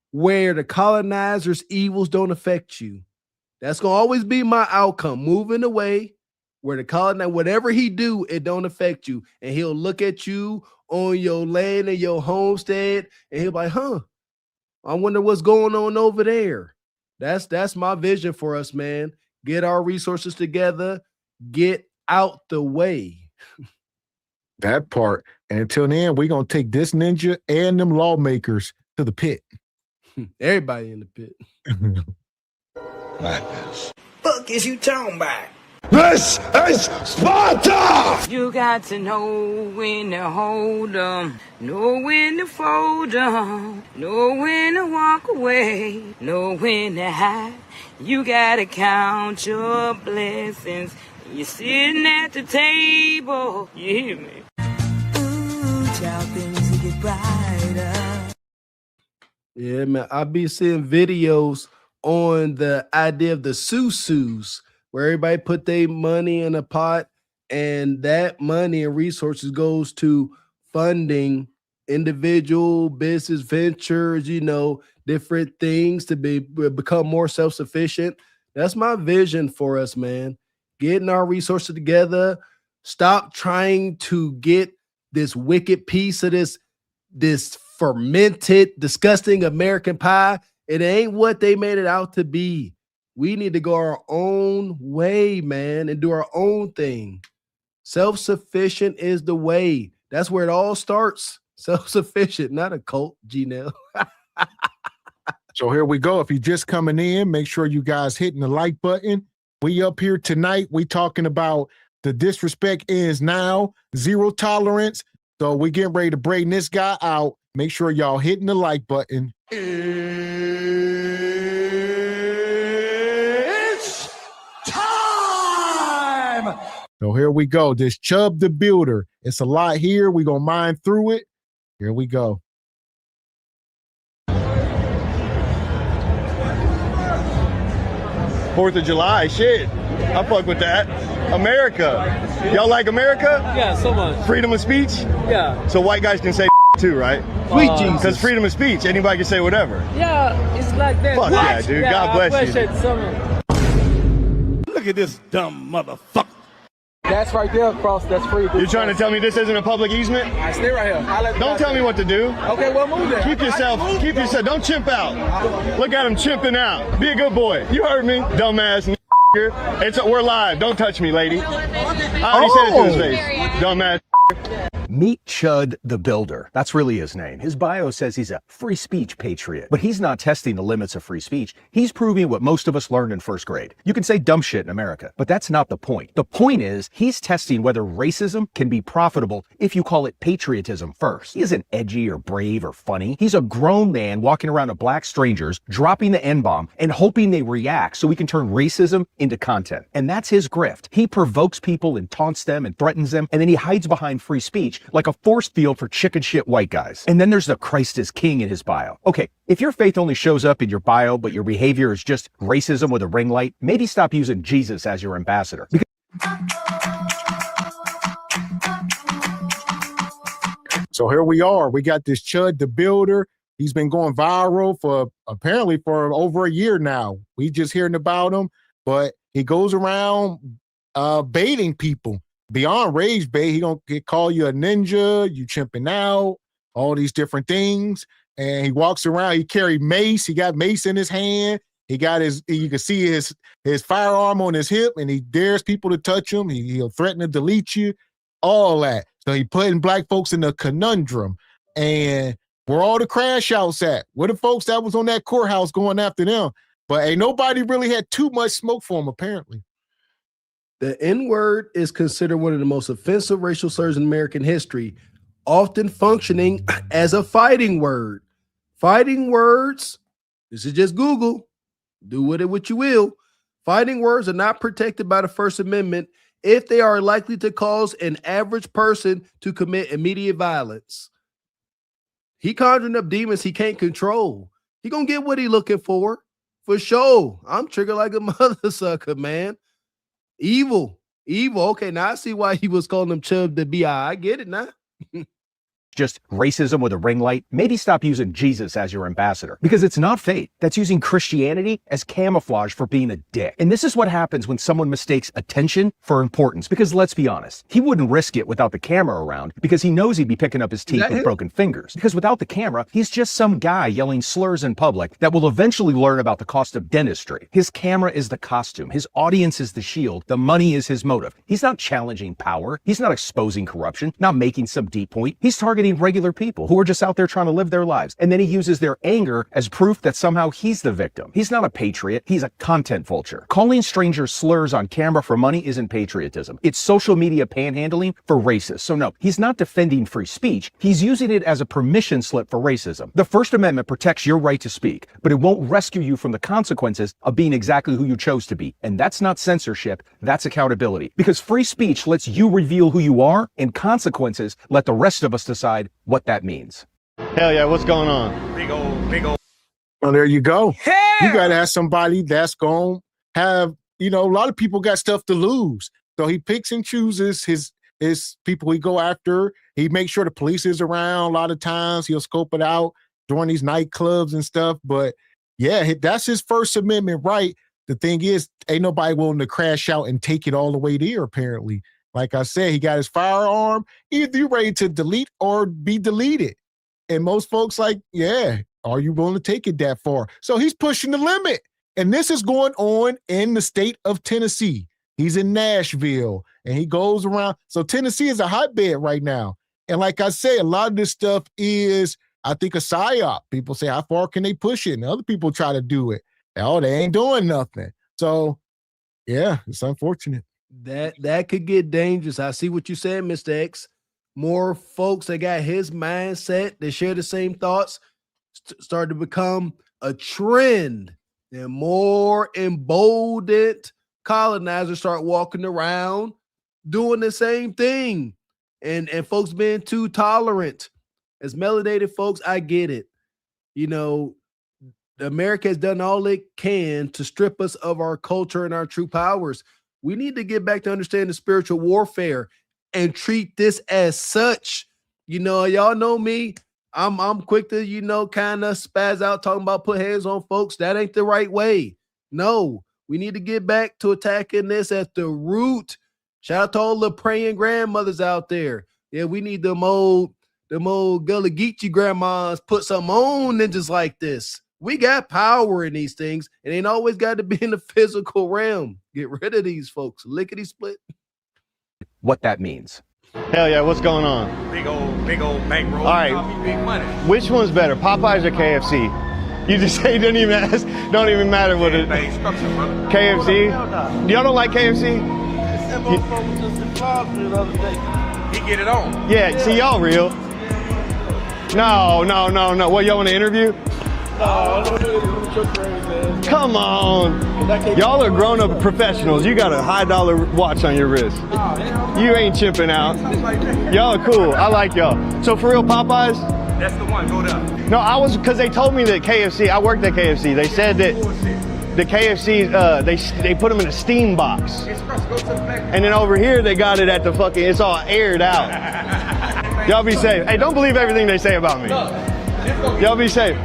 where the colonizers' evils don't affect you. That's going to always be my outcome. Moving away where the colonizer, whatever he do, it don't affect you. And he'll look at you on your land and your homestead, and he'll be like, huh, I wonder what's going on over there. That's my vision for us, man. Get our resources together. Get out the way. That part. And until then, we're going to take this ninja and them lawmakers to the pit. Everybody in the pit. Madness. Fuck is you talking about? This is Sparta! You got to know when to hold 'em, know when to fold 'em, know when to walk away, know when to hide. You gotta count your blessings. You're sitting at the table. You hear me? Ooh, child, things get brighter. Yeah, man. I be seeing videos on the idea of the susus, where everybody put their money in a pot, and that money and resources goes to funding individual business ventures, different things to become more self-sufficient. That's my vision for us, man. Getting our resources together. Stop trying to get this wicked piece of this fermented, disgusting American pie. It ain't what they made it out to be. We need to go our own way, man, and do our own thing. Self-sufficient is the way. That's where it all starts. Self-sufficient, not a cult, G-Nell. So here we go. If you're just coming in, make sure you guys hitting the like button. We up here tonight. We talking about the disrespect ends now. Zero tolerance. So we getting ready to bring this guy out. Make sure y'all hitting the like button. It's time! So here we go. This Chubb the Builder. It's a lot here. We're going to mine through it. Here we go. 4th of July, shit. I fuck with that. America. Y'all like America? Yeah, so much. Freedom of speech? Yeah. So white guys can say too, right? Sweet Jesus. Because freedom of speech, anybody can say whatever. Yeah, it's like that. Fuck yeah, dude. Yeah, God bless you. I appreciate so much. Look at this dumb motherfucker. That's right there across. That's free. You're trying to tell me this isn't a public easement? I stay right here. Don't tell me what to do. Okay, well, move there. Keep yourself, don't chimp out. Look at him chimping out. Be a good boy. You heard me, dumbass. We're live. Don't touch me, lady. I already said it to his face. Dumbass. Meet Chud the Builder. That's really his name. His bio says he's a free speech patriot, but he's not testing the limits of free speech. He's proving what most of us learned in first grade. You can say dumb shit in America, but that's not the point. The point is he's testing whether racism can be profitable if you call it patriotism first. He isn't edgy or brave or funny. He's a grown man walking around to black strangers, dropping the N-bomb and hoping they react so he can turn racism into content. And that's his grift. He provokes people and taunts them and threatens them, and then he hides behind free speech like a force field for chicken shit white guys. And then there's the Christ is King in his bio. Okay, if your faith only shows up in your bio, but your behavior is just racism with a ring light, maybe stop using Jesus as your ambassador. So here we are. We got this Chud the Builder. He's been going viral for apparently for over a year now. We just hearing about him, but he goes around baiting people. Beyond rage bait, he gonna call you a ninja, you chimping out, all these different things. And he walks around, he carry mace, he got mace in his hand, he got you can see his firearm on his hip, and he dares people to touch him, he'll threaten to delete you, all that. So he putting black folks in a conundrum. And where all the crash outs at? Where the folks that was on that courthouse going after them? But ain't nobody really had too much smoke for him, apparently. The N-word is considered one of the most offensive racial slurs in American history, often functioning as a fighting word. Fighting words, this is just Google, do with it what you will. Fighting words are not protected by the First Amendment if they are likely to cause an average person to commit immediate violence. He conjuring up demons he can't control. He gonna get what he looking for sure. I'm triggered like a mother sucker, man. Evil. Okay, now I see why he was calling him Chubb the B.I. I get it now. Just racism with a ring light, maybe stop using Jesus as your ambassador, because it's not fate. That's using Christianity as camouflage for being a dick. And this is what happens when someone mistakes attention for importance, because let's be honest, he wouldn't risk it without the camera around, because he knows he'd be picking up his teeth with broken fingers. Because without the camera, he's just some guy yelling slurs in public that will eventually learn about the cost of dentistry. His camera is the costume, his audience is the shield, the money is his motive. He's not challenging power, he's not exposing corruption, not making some deep point. He's targeting regular people who are just out there trying to live their lives. And then he uses their anger as proof that somehow he's the victim. He's not a patriot. He's a content vulture. Calling strangers slurs on camera for money isn't patriotism. It's social media panhandling for racists. So no, he's not defending free speech. He's using it as a permission slip for racism. The First Amendment protects your right to speak, but it won't rescue you from the consequences of being exactly who you chose to be. And that's not censorship. That's accountability. Because free speech lets you reveal who you are, and consequences let the rest of us decide what that means. Hell yeah, what's going on? Big old. Well, there you go. Yeah. You got to have somebody that's going to have, a lot of people got stuff to lose. So he picks and chooses his people he go after. He makes sure the police is around. A lot of times he'll scope it out during these nightclubs and stuff. But yeah, that's his First Amendment right. The thing is, ain't nobody willing to crash out and take it all the way there, apparently. Like I said, he got his firearm. Either you're ready to delete or be deleted. And most folks like, yeah, are you willing to take it that far? So he's pushing the limit. And this is going on in the state of Tennessee. He's in Nashville and he goes around. So Tennessee is a hotbed right now. And like I say, a lot of this stuff is, I think, a psyop. People say, how far can they push it? And other people try to do it. Oh, they ain't doing nothing. So yeah, it's unfortunate. That could get dangerous. I see what you said, Mr. X. More folks that got his mindset, they share the same thoughts, start to become a trend. And more emboldened colonizers start walking around doing the same thing. And folks being too tolerant. As melanated folks, I get it. America has done all it can to strip us of our culture and our true powers. We need to get back to understand the spiritual warfare and treat this as such. Y'all know me. I'm quick to, kind of spaz out talking about put hands on folks. That ain't the right way. No, we need to get back to attacking this at the root. Shout out to all the praying grandmothers out there. Yeah, we need them old Gullah Geechee grandmas put some on ninjas like this. We got power in these things. It ain't always got to be in the physical realm. Get rid of these folks. Lickety split. What that means. Hell yeah, what's going on? Big old bankroll. All right. Big money. Which one's better, Popeyes or KFC? You just say it don't even matter what it is. KFC? Y'all don't like KFC? He get it on. Yeah, see y'all real. No. What, y'all want to interview? Come on. Y'all are grown-up professionals. You got a high-dollar watch on your wrist. You ain't chipping out. Y'all are cool. I like y'all. So for real, Popeyes? That's the one. Go down. No, because they told me that KFC, I worked at KFC. They said that the KFC, they put them in a steam box. And then over here, they got it at the fucking, it's all aired out. Y'all be safe. Hey, don't believe everything they say about me. Y'all be safe.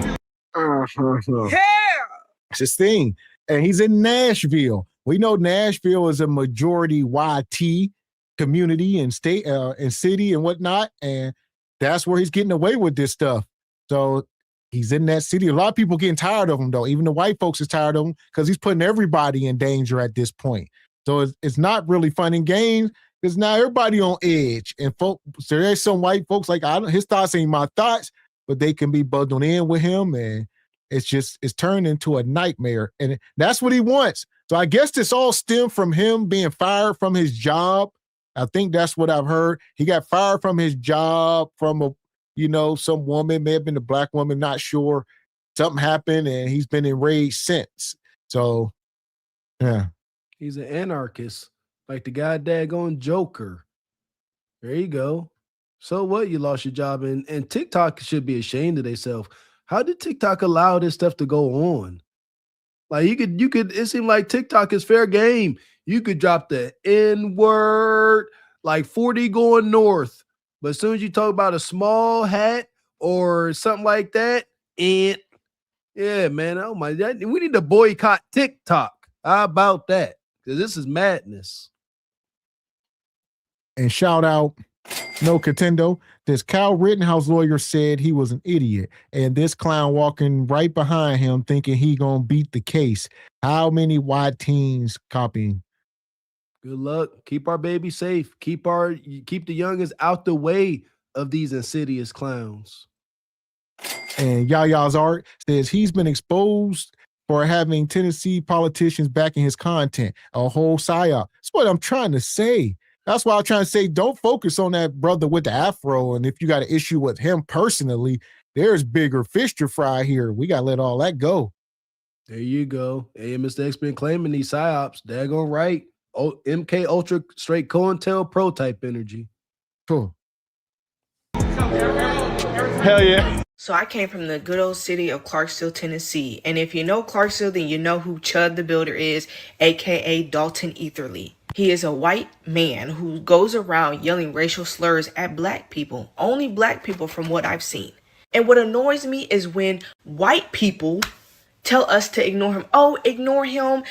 It's his thing. And he's in Nashville. We know Nashville is a majority YT community and state and city and whatnot. And that's where he's getting away with this stuff. So he's in that city. A lot of people getting tired of him, though. Even the white folks is tired of him because he's putting everybody in danger at this point. So it's not really fun and games because now everybody on edge. And so there's some white folks like, his thoughts ain't my thoughts, but they can be bundled in with him. And it's turned into a nightmare. And that's what he wants. So I guess this all stemmed from him being fired from his job. I think that's what I've heard. He got fired from his job from some woman, may have been a black woman, not sure. Something happened and he's been enraged since. So, yeah. He's an anarchist, like the guy daggone Joker. There you go. So what? You lost your job, and TikTok should be ashamed of themselves. How did TikTok allow this stuff to go on? Like you could. It seemed like TikTok is fair game. You could drop the N-word, like 40 going north, but as soon as you talk about a small hat or something like that, and yeah, man, oh my, we need to boycott TikTok. How about that? Because this is madness. And shout out, no contendo. This Kyle Rittenhouse lawyer said he was an idiot. And this clown walking right behind him thinking he gonna beat the case. How many white teens copying? Good luck. Keep our baby safe. Keep the youngest out the way of these insidious clowns. And Yaya's art says he's been exposed for having Tennessee politicians backing his content. A whole psyop. That's what I'm trying to say. That's why I'm trying to say, don't focus on that brother with the afro. And if you got an issue with him personally, there's bigger fish to fry here. We got to let all that go. There you go. Hey, Mr. X been claiming these psyops. Daggone right. MK Ultra straight COINTELPRO type energy. Cool. Hell yeah. So I came from the good old city of Clarksville, Tennessee. And if you know Clarksville, then you know who Chud the Builder is, aka Dalton Etherly. He is a white man who goes around yelling racial slurs at black people. Only black people from what I've seen. And what annoys me is when white people tell us to ignore him. Oh, ignore him.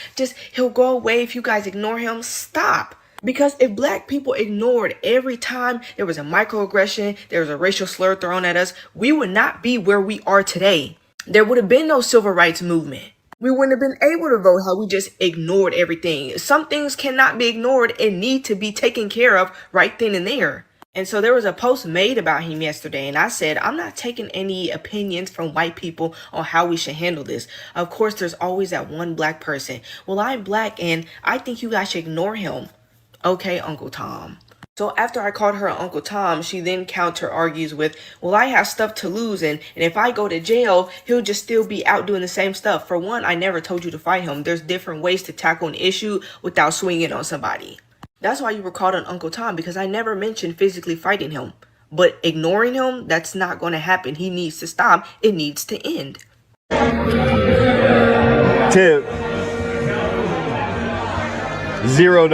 He'll go away if you guys ignore him. Stop. Because if black people ignored every time there was a microaggression, there was a racial slur thrown at us, we would not be where we are today. There would have been no civil rights movement. We wouldn't have been able to vote how we just ignored everything. Some things cannot be ignored and need to be taken care of right then and there. And so there was a post made about him yesterday, and I said, I'm not taking any opinions from white people on how we should handle this. Of course, there's always that one black person. Well, I'm black, and I think you guys should ignore him. Okay, Uncle Tom. So after I called her Uncle Tom, she then counter argues with, well, I have stuff to lose, and if I go to jail, he'll just still be out doing the same stuff. For one, I never told you to fight him. There's different ways to tackle an issue without swinging on somebody. That's why you were called an Uncle Tom, because I never mentioned physically fighting him. But ignoring him, that's not going to happen. He needs to stop. It needs to end. Tip $0.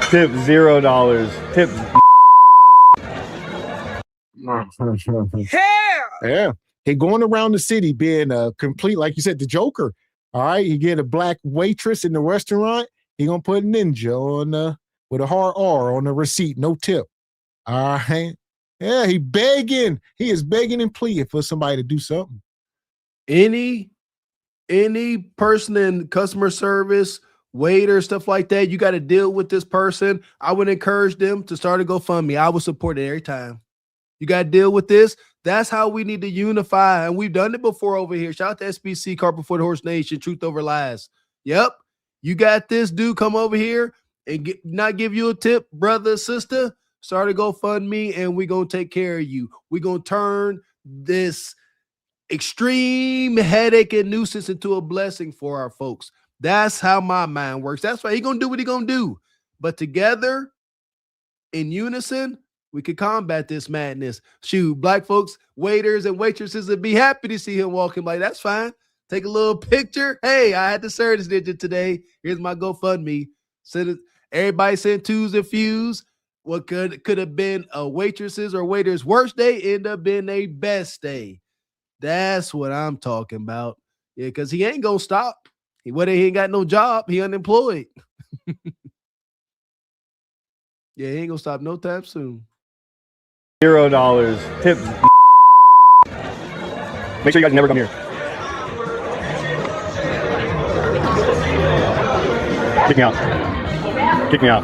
Tip $0. Tip. Yeah. He going around the city being a complete, like you said, the Joker. All right. He get a black waitress in the restaurant. He gonna put ninja on with a hard R on the receipt, no tip. All right. Yeah, he begging. He is begging and pleading for somebody to do something. Any person in customer service, waiter, stuff like that, you got to deal with this person. I would encourage them to start a GoFundMe. I would support it every time. You got to deal with this. That's how we need to unify. And we've done it before over here. Shout out to SBC, Cart Before the Horse Nation, Truth Over Lies. Yep. You got this dude come over here and not give you a tip, brother, sister. Start a GoFundMe and we're going to take care of you. We're going to turn this extreme headache and nuisance into a blessing for our folks. That's how my mind works. That's why he's going to do what he's going to do. But together, in unison, we could combat this madness. Shoot, black folks, waiters and waitresses would be happy to see him walking. Like, that's fine. Take a little picture. Hey, I had to serve this ninja today. Here's my GoFundMe. Send it. Everybody sent twos and fews. What could have been a waitress's or waiter's worst day end up being a best day. That's what I'm talking about. Yeah, because he ain't gonna stop. He ain't got no job. He unemployed. Yeah, he ain't gonna stop no time soon. $0. Tip. Make sure you guys never come here. Kick me out. Kick me out.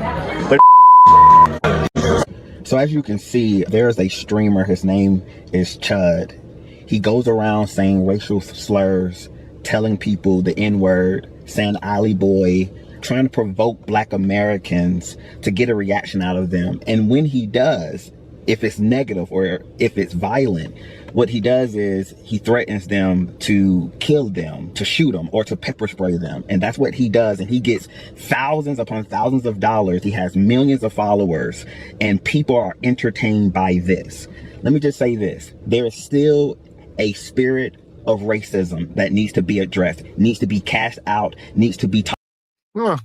So as you can see, there's a streamer. His name is Chud. He goes around saying racial slurs, telling people the N-word, saying Ollie boy, trying to provoke black Americans to get a reaction out of them. And when he does, if it's negative or if it's violent, what he does is he threatens them to kill them, to shoot them, or to pepper spray them. And that's what he does. And he gets thousands upon thousands of dollars. He has millions of followers, and people are entertained by this. Let me just say this. There is still a spirit of racism that needs to be addressed, needs to be cast out, needs to be Hell!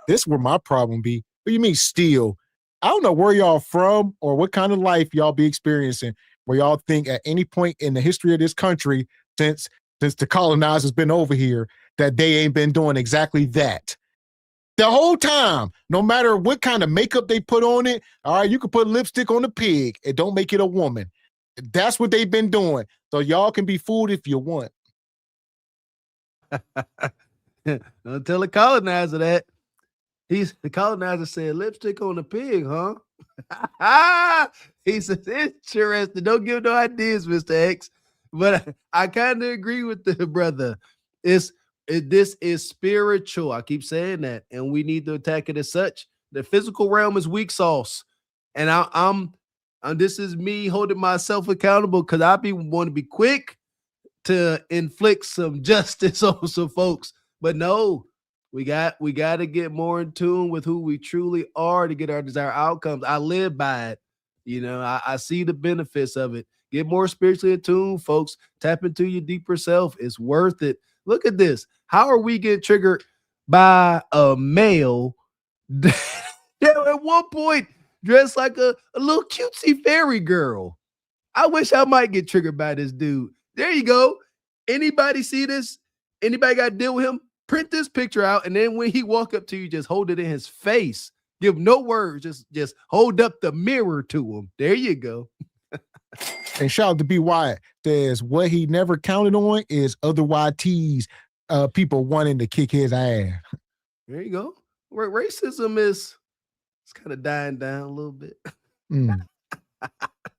This is where my problem be. What do you mean steal? I don't know where y'all from or what kind of life y'all be experiencing where y'all think at any point in the history of this country since the colonizers been over here that they ain't been doing exactly that. The whole time, no matter what kind of makeup they put on it, all right, you can put lipstick on a pig. It don't make it a woman. That's what they've been doing. So y'all can be fooled if you want. Don't tell the colonizer that. The colonizer said lipstick on a pig, huh? He says, interesting. Don't give no ideas, Mr. X. But I kind of agree with the brother. This is spiritual. I keep saying that. And we need to attack it as such. The physical realm is weak sauce. And I'm this is me holding myself accountable because I want to be quick to inflict some justice on some folks. But no, we got to get more in tune with who we truly are to get our desired outcomes. I live by it. You know, I see the benefits of it. Get more spiritually in tune, folks. Tap into your deeper self. It's worth it. Look at this. How are we getting triggered by a male that at one point dressed like a little cutesy fairy girl? I wish I might get triggered by this dude. There you go. Anybody see this? Anybody got to deal with him? Print this picture out, and then when he walk up to you, just hold it in his face. Give no words. Just hold up the mirror to him. There you go. And shout out to B. Wyatt. Says what he never counted on is other YTs, people wanting to kick his ass. There you go. Racism is kind of dying down a little bit.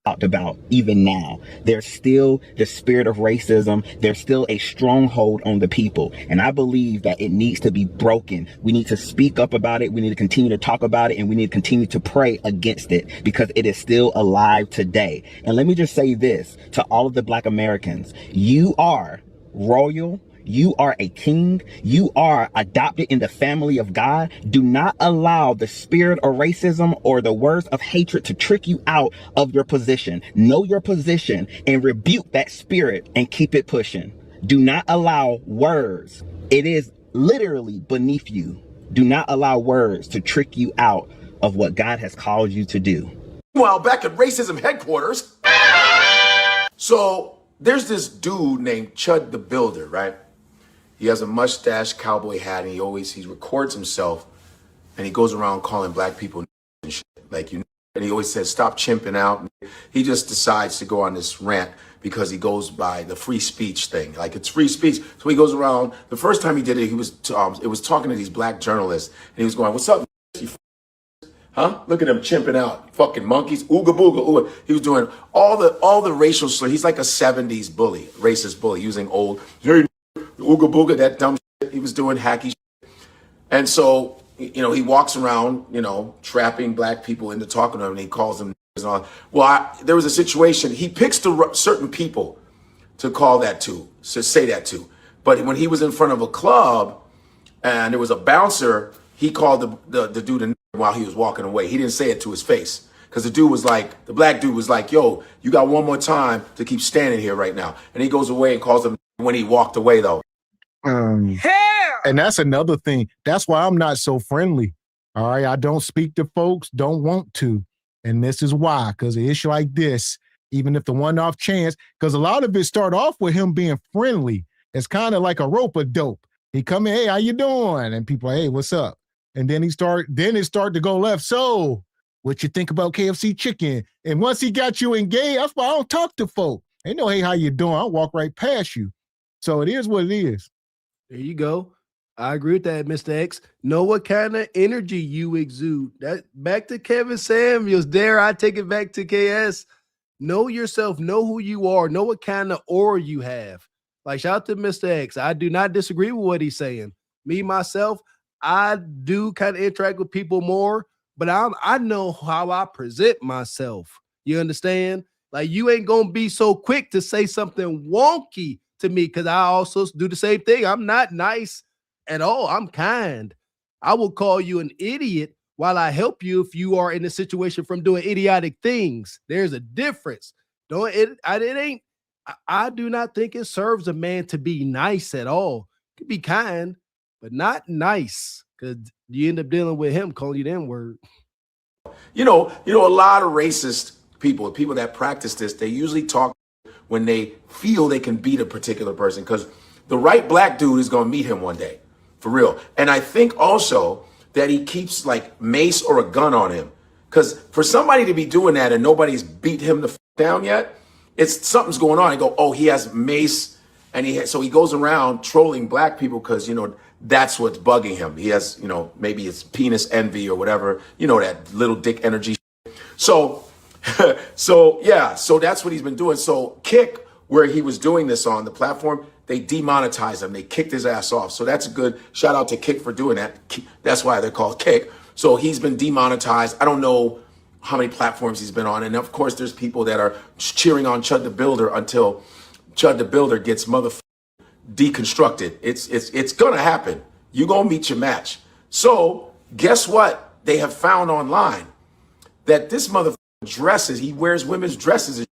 Talked about even now. There's still the spirit of racism. There's still a stronghold on the people. And I believe that it needs to be broken. We need to speak up about it. We need to continue to talk about it, and we need to continue to pray against it because it is still alive today. And let me just say this to all of the Black Americans. You are royal. You are a king. You are adopted in the family of God. Do not allow the spirit of racism or the words of hatred to trick you out of your position. Know your position and rebuke that spirit and keep it pushing. Do not allow words. It is literally beneath you. Do not allow words to trick you out of what God has called you to do. Meanwhile, back at racism headquarters, so there's this dude named Chud the Builder, right? He has a mustache, cowboy hat, and he records himself, and he goes around calling black people and shit, like, you know, and he always says, stop chimping out. He just decides to go on this rant because he goes by the free speech thing, like it's free speech. So he goes around. The first time he did it, it was talking to these black journalists, and he was going, "What's up, you huh? Look at him chimping out, fucking monkeys, ooga booga, ooga." He was doing all the racial slur. He's like a 70s bully, racist bully, using old, hey, ooga booga, that dumb shit. He was doing hacky shit. And so, you know, he walks around, you know, trapping black people into talking to him, and he calls them and all. Well, there was a situation. He picks certain people to call that to say that to. But when he was in front of a club and there was a bouncer, he called the dude a nigger while he was walking away. He didn't say it to his face because the black dude was like, yo, you got one more time to keep standing here right now. And he goes away and calls him when he walked away, though. And that's another thing. That's why I'm not so friendly. All right. I don't speak to folks, don't want to. And this is why, because an issue like this, even if the one-off chance, because a lot of it start off with him being friendly. It's kind of like a rope a dope. He come in, hey, how you doing? And people, hey, what's up? And then it start to go left. So what you think about KFC chicken? And once he got you engaged, that's why I don't talk to folk. They know, hey, how you doing? I'll walk right past you. So it is what it is. There you go. I agree with that, Mr. X. Know what kind of energy you exude. That back to Kevin Samuels. Dare I take it back to KS? Know yourself. Know who you are. Know what kind of aura you have. Like, shout out to Mr. X. I do not disagree with what he's saying. Me, myself, I do kind of interact with people more, but I know how I present myself. You understand? Like, you ain't going to be so quick to say something wonky to me because I also do the same thing. I'm not nice at all. I'm kind. I will call you an idiot while I help you if you are in a situation from doing idiotic things. There's a difference. I do not think it serves a man to be nice at all. You can be kind, but not nice, because you end up dealing with him calling you the N-word. You know, a lot of racist people that practice this, they usually talk when they feel they can beat a particular person, because the right black dude is going to meet him one day, for real. And I think also that he keeps like mace or a gun on him, because for somebody to be doing that and nobody's beat him the down yet, it's something's going on. I go, oh, he has mace, and so he goes around trolling black people because, you know, that's what's bugging him. He has, you know, maybe it's penis envy or whatever, you know, that little dick energy. So that's what he's been doing. So Kick, where he was doing this on the platform, they demonetized him. They kicked his ass off. So that's a good shout out to Kick for doing that. That's why they're called Kick. So he's been demonetized. I don't know how many platforms he's been on. And of course, there's people that are cheering on Chud the Builder until Chud the Builder gets deconstructed. It's gonna happen. You're gonna meet your match. So guess what? They have found online that this dresses, he wears women's dresses.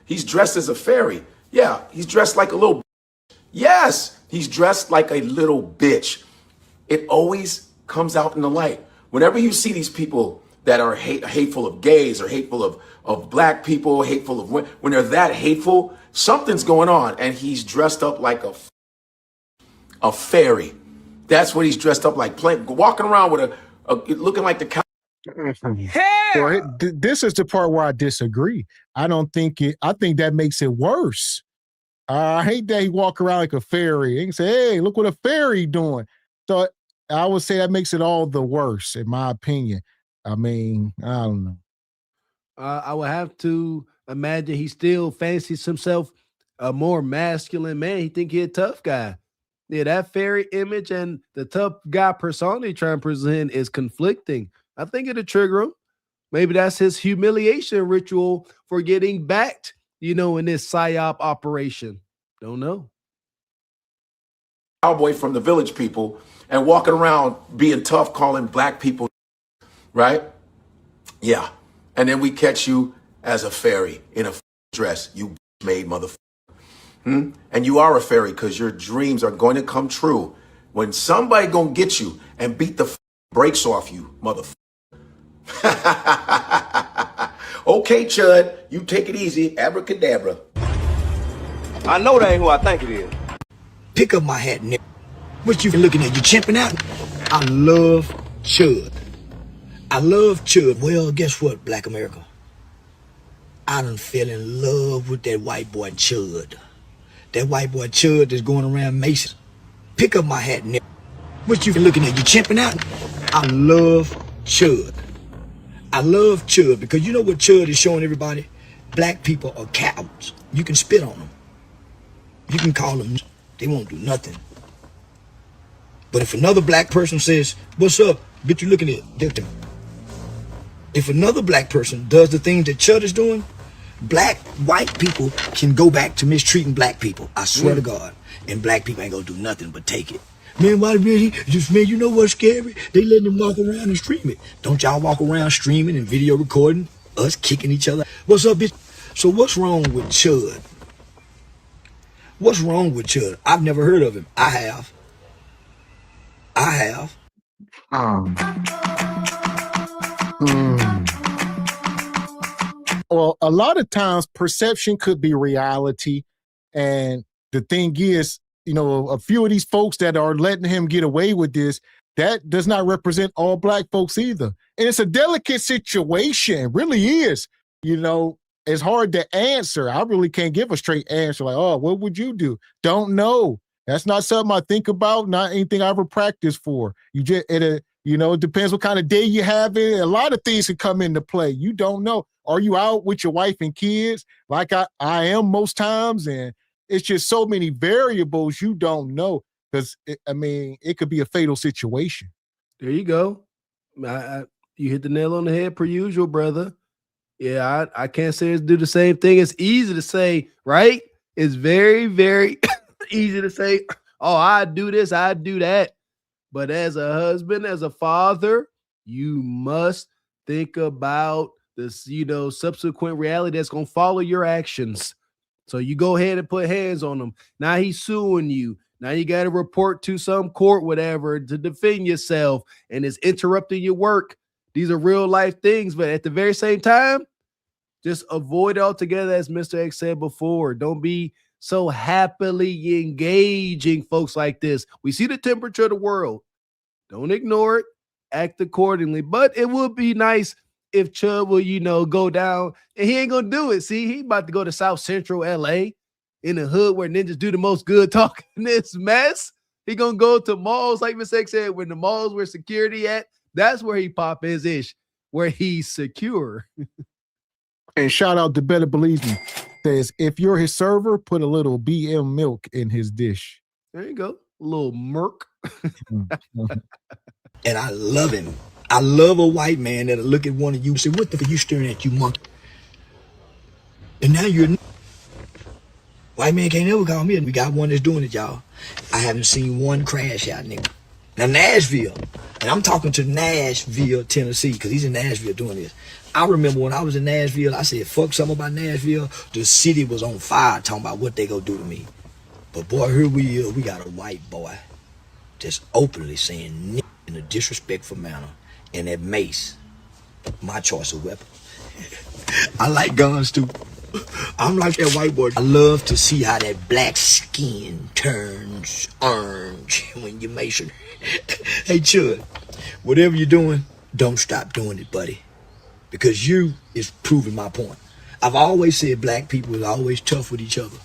He's dressed as a fairy. Yeah, he's dressed like a little. Yes, he's dressed like a little bitch. It always comes out in the light. Whenever you see these people that are hateful of gays or hateful of black people, hateful of women, when they're that hateful, something's going on. And he's dressed up like a fairy. That's what he's dressed up like, walking around with looking like the cow. Well, this is the part where I disagree. I think that makes it worse. I hate that he walk around like a fairy and say, hey, look what a fairy doing. So I would say that makes it all the worse, in my opinion. I mean, I don't know. I would have to imagine he still fancies himself a more masculine man. He think he a tough guy. Yeah, that fairy image and the tough guy persona he trying to present is conflicting. I think it'll trigger him. Maybe that's his humiliation ritual for getting backed, you know, in this PSYOP operation. Don't know. cowboy from the Village People and walking around being tough, calling black people, right? Yeah. And then we catch you as a fairy in a dress, you made motherfucker. And you are a fairy because your dreams are going to come true when somebody gonna get you and beat the brakes off you, motherfucker. Okay, Chud, you take it easy. Abracadabra. I know that ain't who I think it is. Pick up my hat, nigga. What you looking at? You chimping out? I love Chud. I love Chud. Well, guess what, Black America? I done fell in love with that white boy Chud. That white boy Chud that's going around Mason. Pick up my hat, nigga. What you looking at? You chimping out? I love Chud. I love Chud because you know what Chud is showing everybody? Black people are cowards. You can spit on them. You can call them. They won't do nothing. But if another black person says, what's up? Bitch, you looking at victim. If another black person does the things that Chud is doing, white people can go back to mistreating black people. I swear to God. And black people ain't gonna do nothing but take it. Man, why really? Man, you know what's scary? They letting them walk around and stream it. Don't y'all walk around streaming and video recording us kicking each other? What's up, bitch? So what's wrong with Chud? What's wrong with Chud? I've never heard of him. I have. Well, a lot of times perception could be reality. And the thing is, you know, a few of these folks that are letting him get away with this, that does not represent all black folks either. And it's a delicate situation, it really is. You know, it's hard to answer. I really can't give a straight answer like, oh, what would you do? Don't know. That's not something I think about, not anything I ever practice for. You just, you know, it depends what kind of day you have it. A lot of things can come into play. You don't know. Are you out with your wife and kids like I am most times? And it's just so many variables you don't know because, I mean, it could be a fatal situation. There you go. You hit the nail on the head per usual, brother. Yeah, I can't say it's do the same thing. It's easy to say, right? It's very, very easy to say, oh, I do this, I do that. But as a husband, as a father, you must think about this, you know, subsequent reality that's going to follow your actions. So you go ahead and put hands on him. Now he's suing you. Now you got to report to some court, whatever, to defend yourself, and it's interrupting your work. These are real life things, but at the very same time, just avoid it altogether, as Mr. X said before. Don't be so happily engaging folks like this. We see the temperature of the world. Don't ignore it. Act accordingly. But it would be nice if Chud will, you know, go down, and he ain't gonna do it. See, he about to go to South Central LA in the hood where ninjas do the most good talking this mess. He gonna go to malls, like Mr. X said, when the malls where security at, that's where he pop his ish, where he's secure. And shout out to Better Believe Me. Says, if you're his server, put a little BM milk in his dish. There you go. A little murk. And I love him. I love a white man that'll look at one of you and say, what the fuck are you staring at, you monkey? And now you're white man can't never call me. We got one that's doing it, y'all. I haven't seen one crash out, nigga. Now Nashville, and I'm talking to Nashville, Tennessee, because he's in Nashville doing this. I remember when I was in Nashville, I said, fuck something about Nashville. The city was on fire talking about what they gonna do to me. But boy, here we got a white boy just openly saying nigga in a disrespectful manner. And that mace, my choice of weapon. I like guns too. I'm like that white boy. I love to see how that black skin turns orange when you mace it. Hey, Chud, whatever you're doing, don't stop doing it, buddy. Because you is proving my point. I've always said black people is always tough with each other.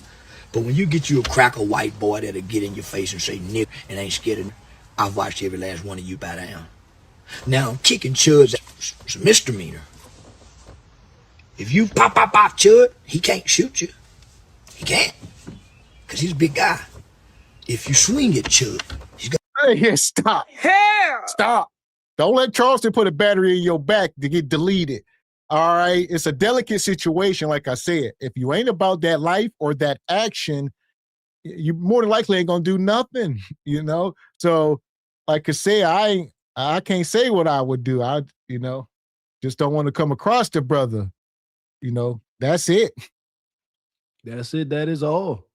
But when you get you a cracker white boy that'll get in your face and say nigga and ain't scared of, I've watched every last one of you bow down. Now, kicking Chud's a misdemeanor. If you pop Chud, he can't shoot you. He can't. Because he's a big guy. If you swing at Chud, he's got... Hey, yeah, stop. Hell! Stop. Don't let Charleston put a battery in your back to get deleted. All right? It's a delicate situation, like I said. If you ain't about that life or that action, you more than likely ain't gonna do nothing, you know. So, like I say, I can't say what I would do. I, just don't want to come across the brother. That's it. That's it. That is all.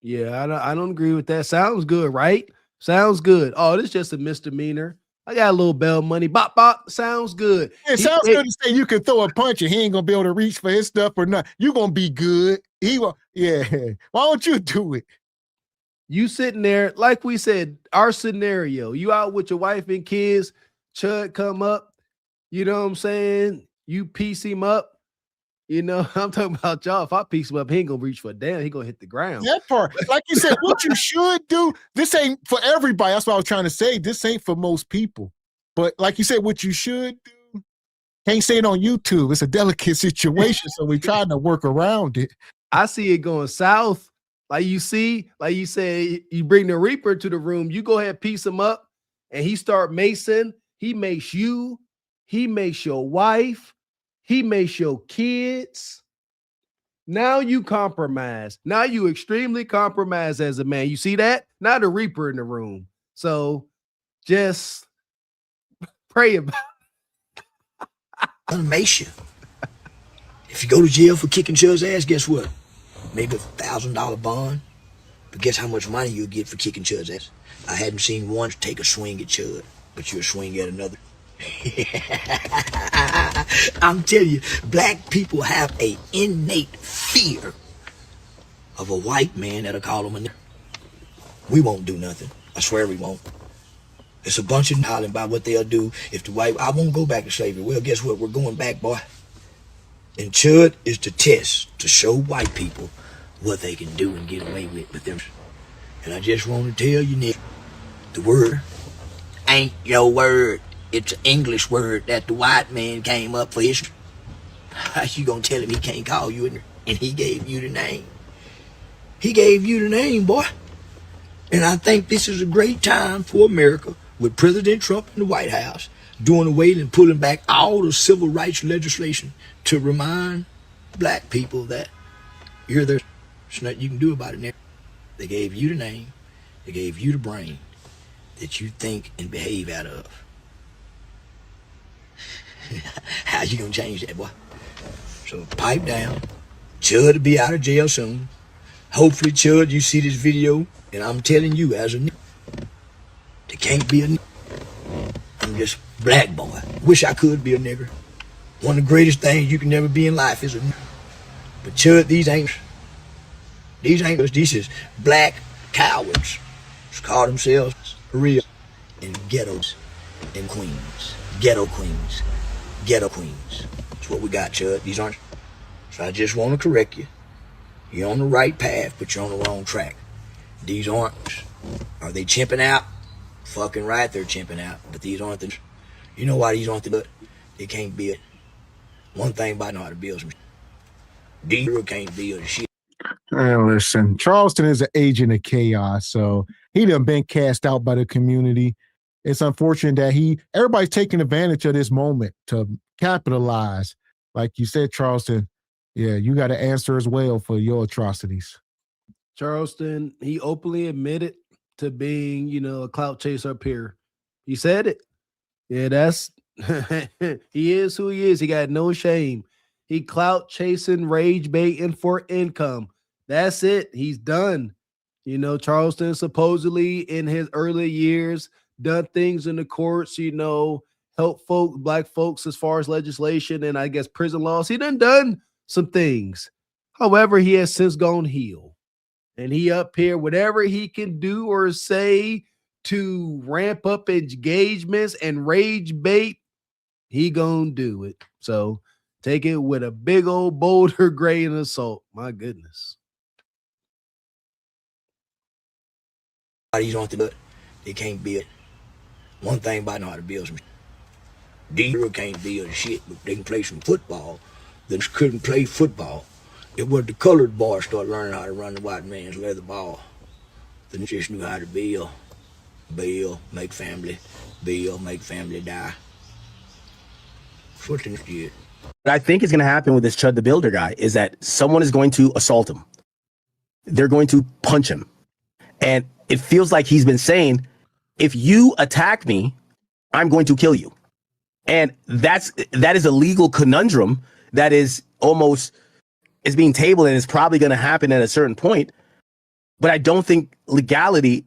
Yeah, I don't agree with that. Sounds good, right? Sounds good. Oh, this is just a misdemeanor. I got a little bail money. Bop bop. Sounds good. It sounds good to say you can throw a punch and he ain't gonna be able to reach for his stuff or not. You gonna be good. He will. Yeah. Why don't you do it? You sitting there, like we said, our scenario. You out with your wife and kids. Chud come up. You know what I'm saying? You piece him up. I'm talking about y'all. If I piece him up, he ain't gonna reach for a damn. He gonna hit the ground. That part, like you said, what you should do. This ain't for everybody. That's what I was trying to say. This ain't for most people. But like you said, what you should do. Can't say it on YouTube. It's a delicate situation, so we trying to work around it. I see it going south. Like you said, you bring the Reaper to the room. You go ahead, piece him up, and he start macing. He makes you. He makes your wife. He makes your kids. Now you compromise. Now you extremely compromise as a man. You see that? Now the Reaper in the room. So just pray about it. Animation. If you go to jail for kicking Chud's ass, guess what? Maybe $1,000 bond. But guess how much money you'll get for kicking Chud's ass? I hadn't seen one take a swing at Chud, but you'll swing at another. I'm telling you, black people have an innate fear of a white man that'll call them a nigger. We won't do nothing. I swear we won't. It's a bunch of hollering about what they'll do if the white... I won't go back to slavery. Well, guess what? We're going back, boy. And Chud is the test to show white people what they can do and get away with them. And I just want to tell you, nigga, the word ain't your word. It's an English word that the white man came up for history. How you gonna tell him he can't call you and he gave you the name? He gave you the name, boy. And I think this is a great time for America with President Trump in the White House doing away and pulling back all the civil rights legislation to remind black people that you're there. There's nothing you can do about it now. They gave you the name. They gave you the brain that you think and behave out of. How you gonna change that, boy? So pipe down. Chud will be out of jail soon. Hopefully, Chud, you see this video, and I'm telling you, as a nigga, there can't be a nigga. I'm just black boy. Wish I could be a nigger. One of the greatest things you can never be in life is a nigger. But Chud, these ain't these is black cowards. Just call themselves real and ghettos and queens. Ghetto queens. Ghetto queens. That's what we got, Chud. These aren't. So I just want to correct you. You're on the right path, but you're on the wrong track. These aren't. Are they chimping out? Fucking right, they're chimping out. But these aren't the. You know why these aren't the. They can't build. One thing about know how to build some. These can't build shit. Listen, Charleston is an agent of chaos, so he done been cast out by the community. It's unfortunate that everybody's taking advantage of this moment to capitalize. Like you said, Charleston, yeah, you got to answer as well for your atrocities. Charleston, he openly admitted to being, a clout chaser up here. He said it. Yeah, that's he is who he is. He got no shame. He clout chasing, rage baiting for income. That's it. He's done. Charleston supposedly in his early years done things in the courts, help black folks as far as legislation and I guess prison laws. He done some things. However, he has since gone heel. And he up here, whatever he can do or say to ramp up engagements and rage bait, he gonna do it. So take it with a big old boulder grain of salt. My goodness. These aren't the. They can't build. One thing about know how to build some. These can't build shit, but they can play some football. They just couldn't play football. It was the colored boys started learning how to run the white man's leather ball. They just knew how to build, make family, make family die. That's what they did. What I think is going to happen with this Chud the Builder guy is that someone is going to assault him. they're going to punch him. And it feels like he's been saying, if you attack me, I'm going to kill you. And that is a legal conundrum that is being tabled, and it's probably going to happen at a certain point. But I don't think legality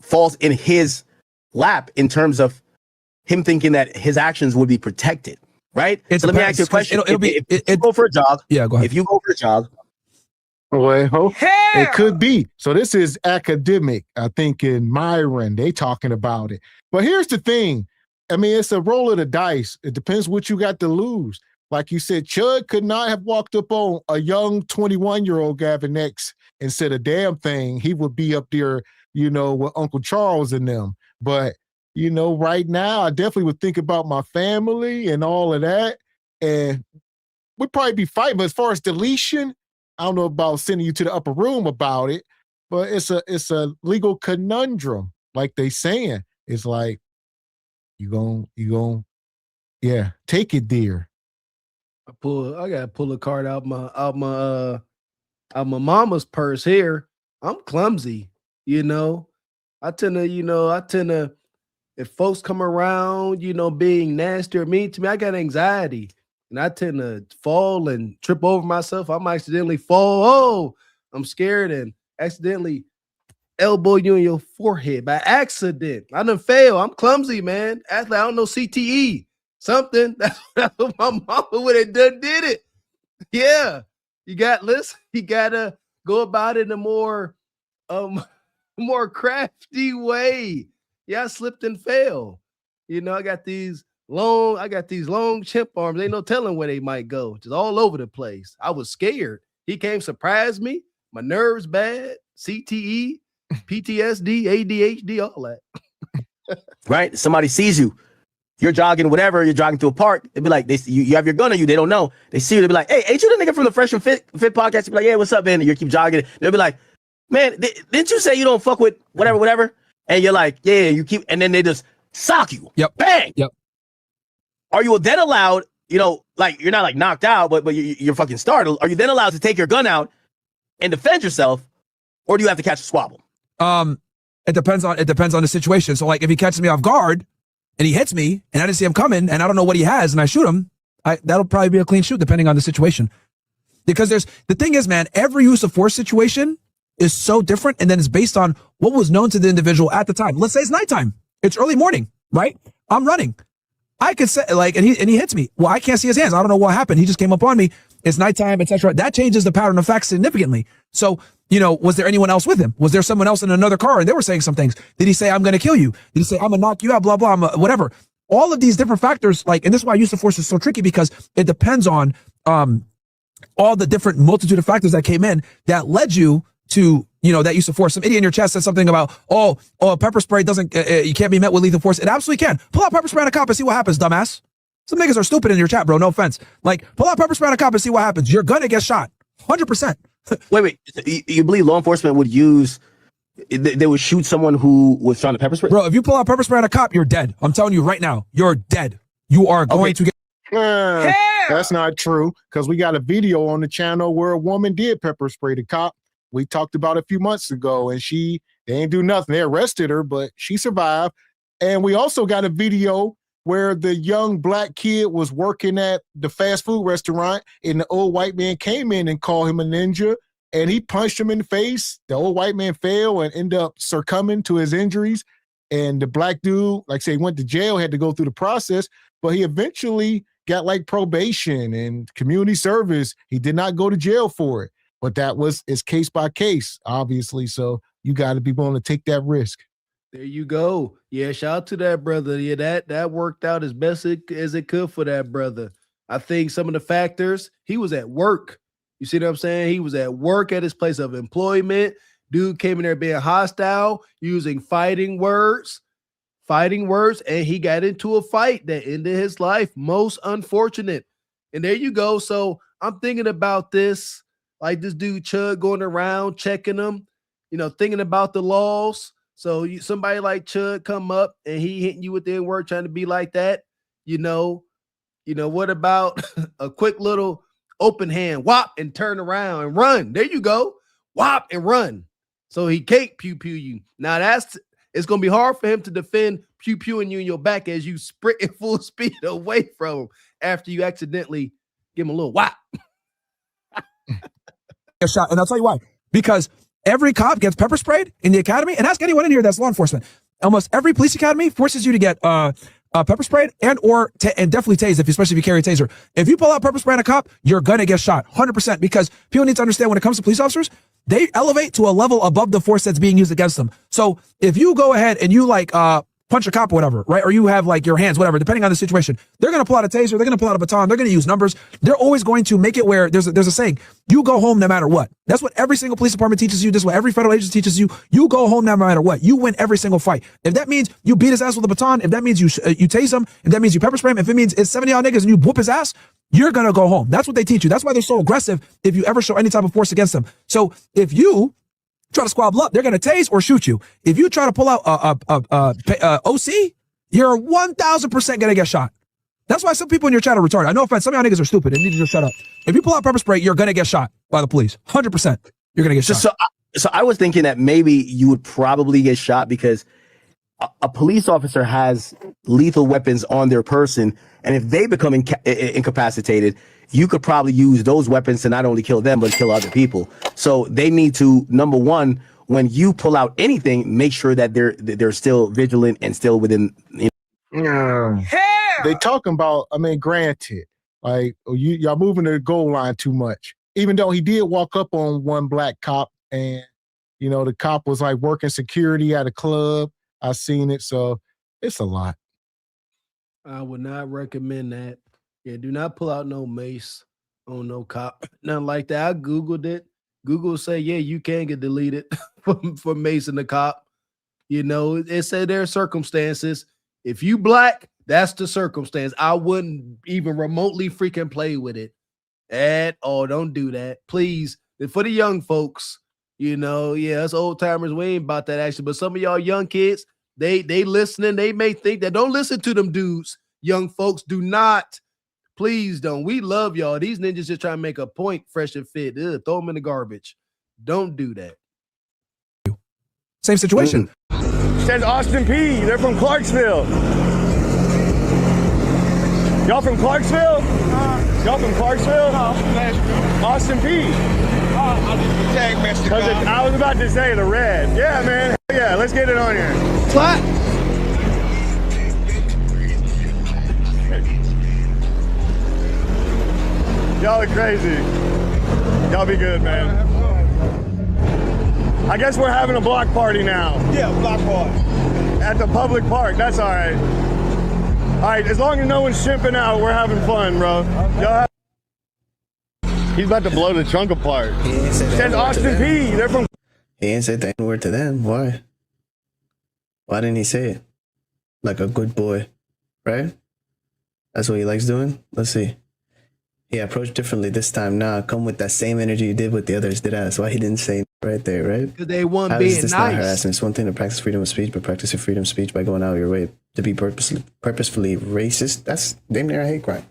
falls in his lap in terms of him thinking that his actions would be protected, right? So let me ask you a question. If you go for a jog, yeah, go ahead. If you go for a jog, well, it could be. So this is academic. I think in Myron, they talking about it. But here's the thing. I mean, it's a roll of the dice. It depends what you got to lose. Like you said, Chud could not have walked up on a young 21-year-old Gavin X and said a damn thing. He would be up there, with Uncle Charles and them. But, right now, I definitely would think about my family and all of that. And we'd probably be fighting. But as far as deletion, I don't know about sending you to the upper room about it, but it's a legal conundrum, like they saying. It's like, you gon' take it, dear. I gotta pull a card out my mama's purse here. I'm clumsy, I tend to, if folks come around, being nasty or mean to me, I got anxiety. And I tend to fall and trip over myself. I might accidentally fall. Oh, I'm scared and accidentally elbow you in your forehead by accident. I done fail. I'm clumsy, man. Actually, I don't know CTE. Something. That's what my mama would have done did it. Yeah. You gotta go about it in a more more crafty way. Yeah, I slipped and fell. I got these long chimp arms. Ain't no telling where they might go. Just all over the place. I was scared. He came surprise me. My nerves bad. CTE, PTSD, ADHD, all that. right? Somebody sees you. You're jogging, whatever. You're jogging through a park. They'd be like, you have your gun on you. They don't know. They see you. They'll be like, hey, ain't you the nigga from the Fresh and Fit podcast? You'll be like, yeah, what's up, man? And you keep jogging. They'll be like, man, didn't you say you don't fuck with whatever? And you're like, yeah, you keep, and then they just sock you. Yep. Bang. Yep. Are you then allowed, like you're not like knocked out, but you're fucking startled. Are you then allowed to take your gun out and defend yourself, or do you have to catch a squabble? It depends on the situation. So like if he catches me off guard and he hits me and I didn't see him coming and I don't know what he has and I shoot him, that'll probably be a clean shoot depending on the situation. Because the thing is, man, every use of force situation is so different, and then it's based on what was known to the individual at the time. Let's say it's nighttime. It's early morning, right? I'm running. I could say and he hits me. Well, I can't see his hands. I don't know what happened. He just came up on me. It's nighttime, etc. That changes the pattern of facts significantly. So, was there anyone else with him? Was there someone else in another car and they were saying some things? Did he say, I'm going to kill you? Did he say, I'm going to knock you out, blah, blah, whatever? All of these different factors, and this is why use of force is so tricky, because it depends on all the different multitude of factors that came in that led you to, that use of force. Some idiot in your chat said something about, pepper spray doesn't, you can't be met with lethal force. It absolutely can. Pull out pepper spray on a cop and see what happens, dumbass. Some niggas are stupid in your chat, bro. No offense. Like, pull out pepper spray on a cop and see what happens. You're gonna get shot. 100%. Wait. You believe law enforcement would they would shoot someone who was trying to pepper spray? Bro, if you pull out pepper spray on a cop, you're dead. I'm telling you right now, you're dead. You are going to get. That's not true, because we got a video on the channel where a woman did pepper spray the cop. We talked about it a few months ago, and they ain't do nothing. They arrested her, but she survived. And we also got a video where the young black kid was working at the fast food restaurant, and the old white man came in and called him a ninja, and he punched him in the face. The old white man fell and ended up succumbing to his injuries. And the black dude, like I say, went to jail, had to go through the process, but he eventually got like probation and community service. He did not go to jail for it, but it's case by case, obviously. So you got to be willing to take that risk. There you go. Yeah, shout out to that brother. Yeah, that worked out as best as it could for that brother. I think some of the factors, he was at work. You see what I'm saying? He was at work at his place of employment. Dude came in there being hostile, using fighting words, and he got into a fight that ended his life. Most unfortunate. And there you go. So I'm thinking about this, like this dude Chud going around checking them, thinking about the laws. So somebody like Chud come up and he hitting you with the N-word trying to be like that. What about a quick little open hand whop and turn around and run? There you go. whop, and run. So he can't pew-pew you. Now it's gonna be hard for him to defend pew-pewing you in your back as you sprint at full speed away from him after you accidentally give him a little whop. A shot, and I'll tell you why. Because every cop gets pepper sprayed in the academy, and ask anyone in here that's law enforcement. Almost every police academy forces you to get pepper sprayed and definitely tased, especially if you carry a taser. If you pull out pepper spray on a cop, you're gonna get shot 100%, because people need to understand when it comes to police officers, they elevate to a level above the force that's being used against them. So if you go ahead and you like punch a cop or whatever, right? Or you have like your hands, whatever, depending on the situation, they're going to pull out a taser, they're going to pull out a baton, they're going to use numbers. They're always going to make it where there's a saying, you go home no matter what. That's what every single police department teaches you. This is what every federal agency teaches you. You go home no matter what. You win every single fight. If that means you beat his ass with a baton, if that means you tase him, if that means you pepper spray him, if it means it's 70 y'all niggas and you whoop his ass, you're going to go home. That's what they teach you. That's why they're so aggressive if you ever show any type of force against them. So if you try to squabble up, they're going to tase or shoot you. If you try to pull out OC, you're 1,000% going to get shot. That's why some people in your chat are retarded. I know offense, some of y'all niggas are stupid and need to just shut up. If you pull out pepper spray, you're going to get shot by the police. 100%. You're going to get shot. So I was thinking that maybe you would probably get shot because a police officer has lethal weapons on their person. And if they become incapacitated, you could probably use those weapons to not only kill them, but kill other people. So they need to, number one, when you pull out anything, make sure that they're still vigilant and still within. They talking about, I mean, granted, like y'all moving to the goal line too much. Even though he did walk up on one black cop and, you know, the cop was like working security at a club. I seen it. So it's a lot. I would not recommend that. Yeah, do not pull out no mace on no cop. Nothing like that. I Googled it. Google say, yeah, you can get deleted for macing the cop. You know, it said there are circumstances. If you black, that's the circumstance. I wouldn't even remotely freaking play with it at all. Don't do that. Please. And for the young folks, you know, yeah, us old timers, we ain't about that action. But some of y'all young kids, they listening, they may think that don't listen to them dudes. Young folks, do not. Please don't. We love y'all. These ninjas just trying to make a point, fresh and fit. Ugh, throw them in the garbage. Don't do that. Same situation. Says Austin P. They're from Clarksville. Y'all from Clarksville? Y'all from Clarksville? No, Austin P. I was about to say the red. Yeah, man. Yeah, let's get it on here. What? Y'all are crazy. Y'all be good, man. I guess we're having a block party now. Yeah, block party. At the public park. That's all right. All right, as long as no one's shipping out, we're having fun, bro. Y'all He's about to blow the trunk apart. Says Austin P. They're from. He ain't said the N-word to them. Why? Why didn't he say it? Like a good boy, right? That's what he likes doing? Let's see. He approached differently this time. Nah, come with that same energy you did with the others. That's why he didn't say it right there, right? Because they want How being is this nice. not harassment? It's one thing to practice freedom of speech, but practice your freedom of speech by going out of your way to be purposefully racist. That's damn near a hate crime.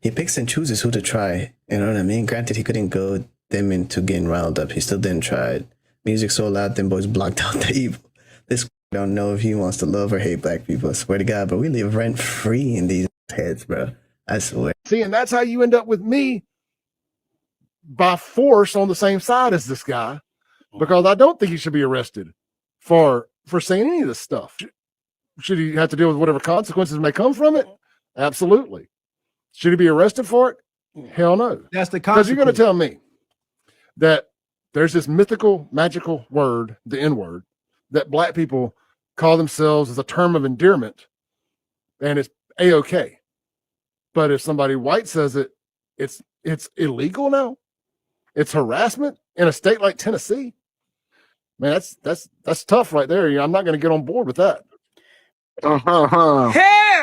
He picks and chooses who to try. You know what I mean? Granted, he couldn't go them into getting riled up. He still didn't try it. Music so loud, them boys blocked out the evil. This don't know if he wants to love or hate black people. I swear to God, but we live rent free in these heads, bro. I swear. See, and that's how you end up with me by force on the same side as this guy, because I don't think he should be arrested for saying any of this stuff. Should he have to deal with whatever consequences may come from it? Absolutely. Should he be arrested for it? Hell no. That's the Because you're going to consequence. tell me that there's this mythical, magical word, the N-word, that black people call themselves as a term of endearment, and it's A-OK. But if somebody white says it, it's illegal now. It's harassment in a state like Tennessee. Man, that's tough right there. I'm not going to get on board with that.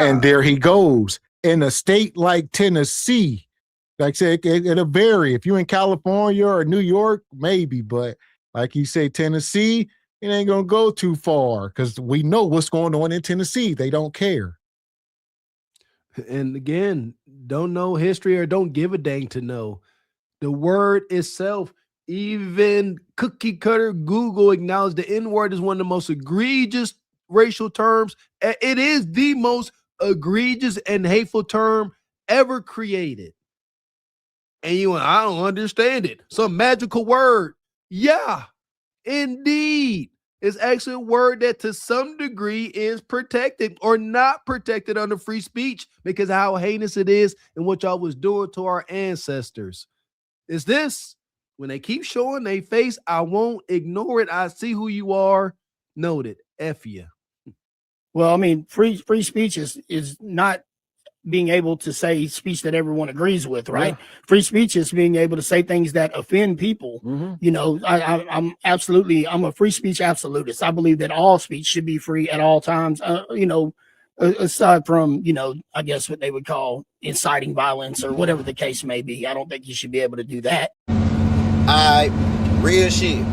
And there he goes. In a state like Tennessee, like I said, it'll vary. If you're in California or New York, maybe. But like you say, Tennessee, it ain't going to go too far because we know what's going on in Tennessee. They don't care. And again, don't know history or don't give a dang to know. The word itself Even cookie cutter Google acknowledged the N-word is one of the most egregious racial terms. It is the most egregious and hateful term ever created. And I don't understand it. Some magical word. Yeah, indeed. It's actually a word that to some degree is protected or not protected under free speech because of how heinous it is and what y'all was doing to our ancestors. It's this. When they keep showing their face, I won't ignore it. I see who you are. Noted. F you. Well, I mean, free speech is not being able to say speech that everyone agrees with, right? Yeah. Free speech is being able to say things that offend people. I'm a free speech absolutist. I believe that all speech should be free at all times. Aside from, I guess what they would call inciting violence or whatever the case may be. I don't think you should be able to do that. Real shit.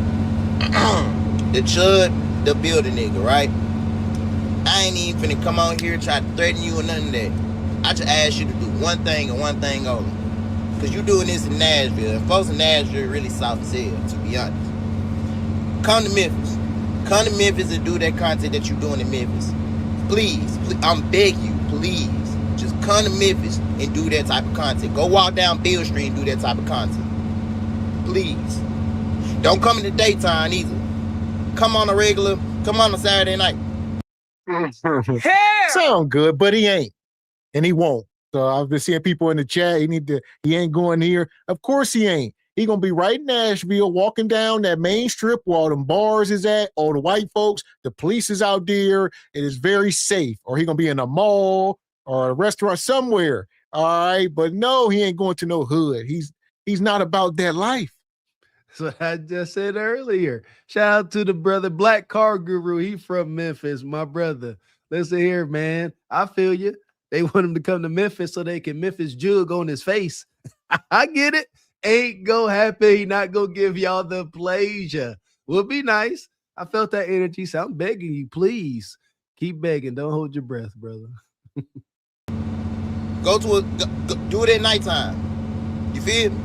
The chud, the building nigga, right? I ain't even finna come on here and try to threaten you or none of that. I just ask you to do one thing and one thing only. Because you doing this in Nashville. And folks in Nashville really soft as hell, to be honest. Come to Memphis. Come to Memphis and do that content that you're doing in Memphis. Please, I'm begging you, please. Just come to Memphis and do that type of content. Go walk down Beale Street and do that type of content. Please. Don't come in the daytime either. Come on a Saturday night. Sound good, but he ain't. And he won't. So I've been seeing people in the chat. He ain't going here. Of course he ain't. He gonna be right in Nashville, walking down that main strip where all them bars is at, all the white folks, the police is out there. It is very safe. Or he gonna be in a mall or a restaurant somewhere. All right. But no, he ain't going to no hood. He's not about that life. So I just said earlier. Shout out to the brother Black Car Guru. He from Memphis, my brother. Listen here, man. I feel you. They want him to come to Memphis so they can Memphis jug on his face. I get it. Ain't gonna happen. He not gonna give y'all the pleasure. Would be nice. I felt that energy. So I'm begging you, please keep begging. Don't hold your breath, brother. Do it at nighttime. You feel me?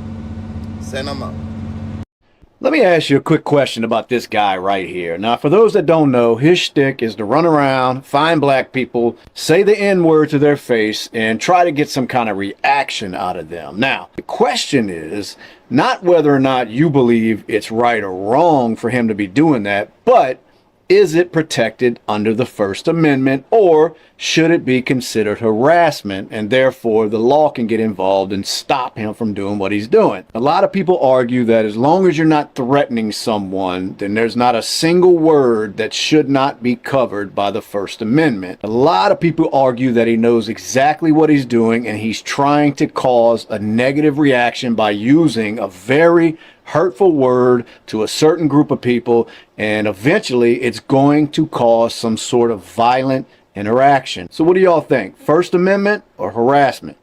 Send them out. Let me ask you a quick question about this guy right here. Now, for those that don't know, his shtick is to run around, find black people, say the N-word to their face, and try to get some kind of reaction out of them. Now, the question is not whether or not you believe it's right or wrong for him to be doing that, but is it protected under the First Amendment, or should it be considered harassment and therefore the law can get involved and stop him from doing what he's doing? A lot of people argue that as long as you're not threatening someone, then there's not a single word that should not be covered by the First Amendment. A lot of people argue that he knows exactly what he's doing and he's trying to cause a negative reaction by using a very hurtful word to a certain group of people, and eventually it's going to cause some sort of violent interaction. So what do y'all think? First Amendment or harassment?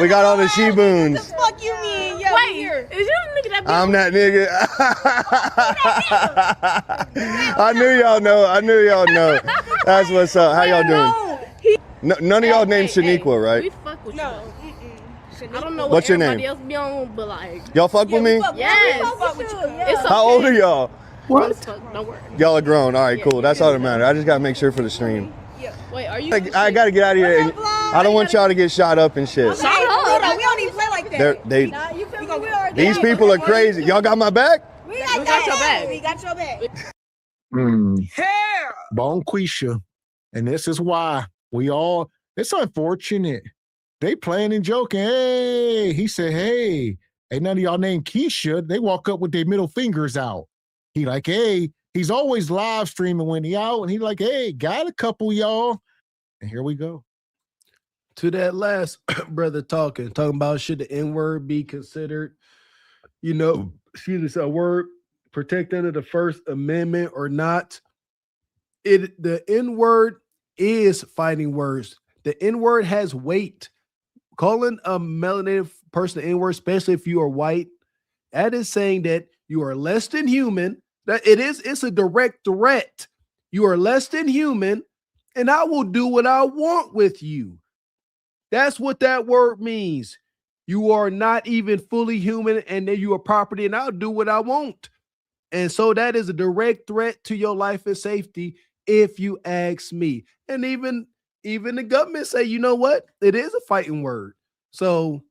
We got all the she-boons. What the fuck you mean? Yeah, wait, here. Is you the nigga that I'm that nigga. I knew y'all know. That's what's up. How y'all doing? None of y'all named Shaniqua, right? We fuck with you. I don't know What's your everybody name? else be on, but like Y'all fuck with me? Yes. We fuck with you. It's okay. How old are y'all? What? Don't worry. Y'all are grown. All right, cool. That's all that matters. I just gotta make sure for the stream. Wait, are you? I gotta get out of here. And I don't want y'all to get shot up and shit. Shut up. We don't even play like that. These people are crazy. Y'all got my back? We got your back. We got your back. Bonquisha. And this is why it's unfortunate. They playing and joking. Hey, he said, hey, ain't none of y'all named Keisha. They walk up with their middle fingers out. He like, hey, he's always live streaming when he out. And he like, hey, got a couple y'all. And here we go. To that last brother talking about should the N-word be considered, a word protected under the First Amendment or not. The N-word is fighting words. The N-word has weight. Calling a melanated person the N-word, especially if you are white, that is saying that you are less than human. It's a direct threat. You are less than human, and I will do what I want with you. That's what that word means. You are not even fully human, and then you are property, and I'll do what I want. And so that is a direct threat to your life and safety, if you ask me. And even the government say, you know what? It is a fighting word. So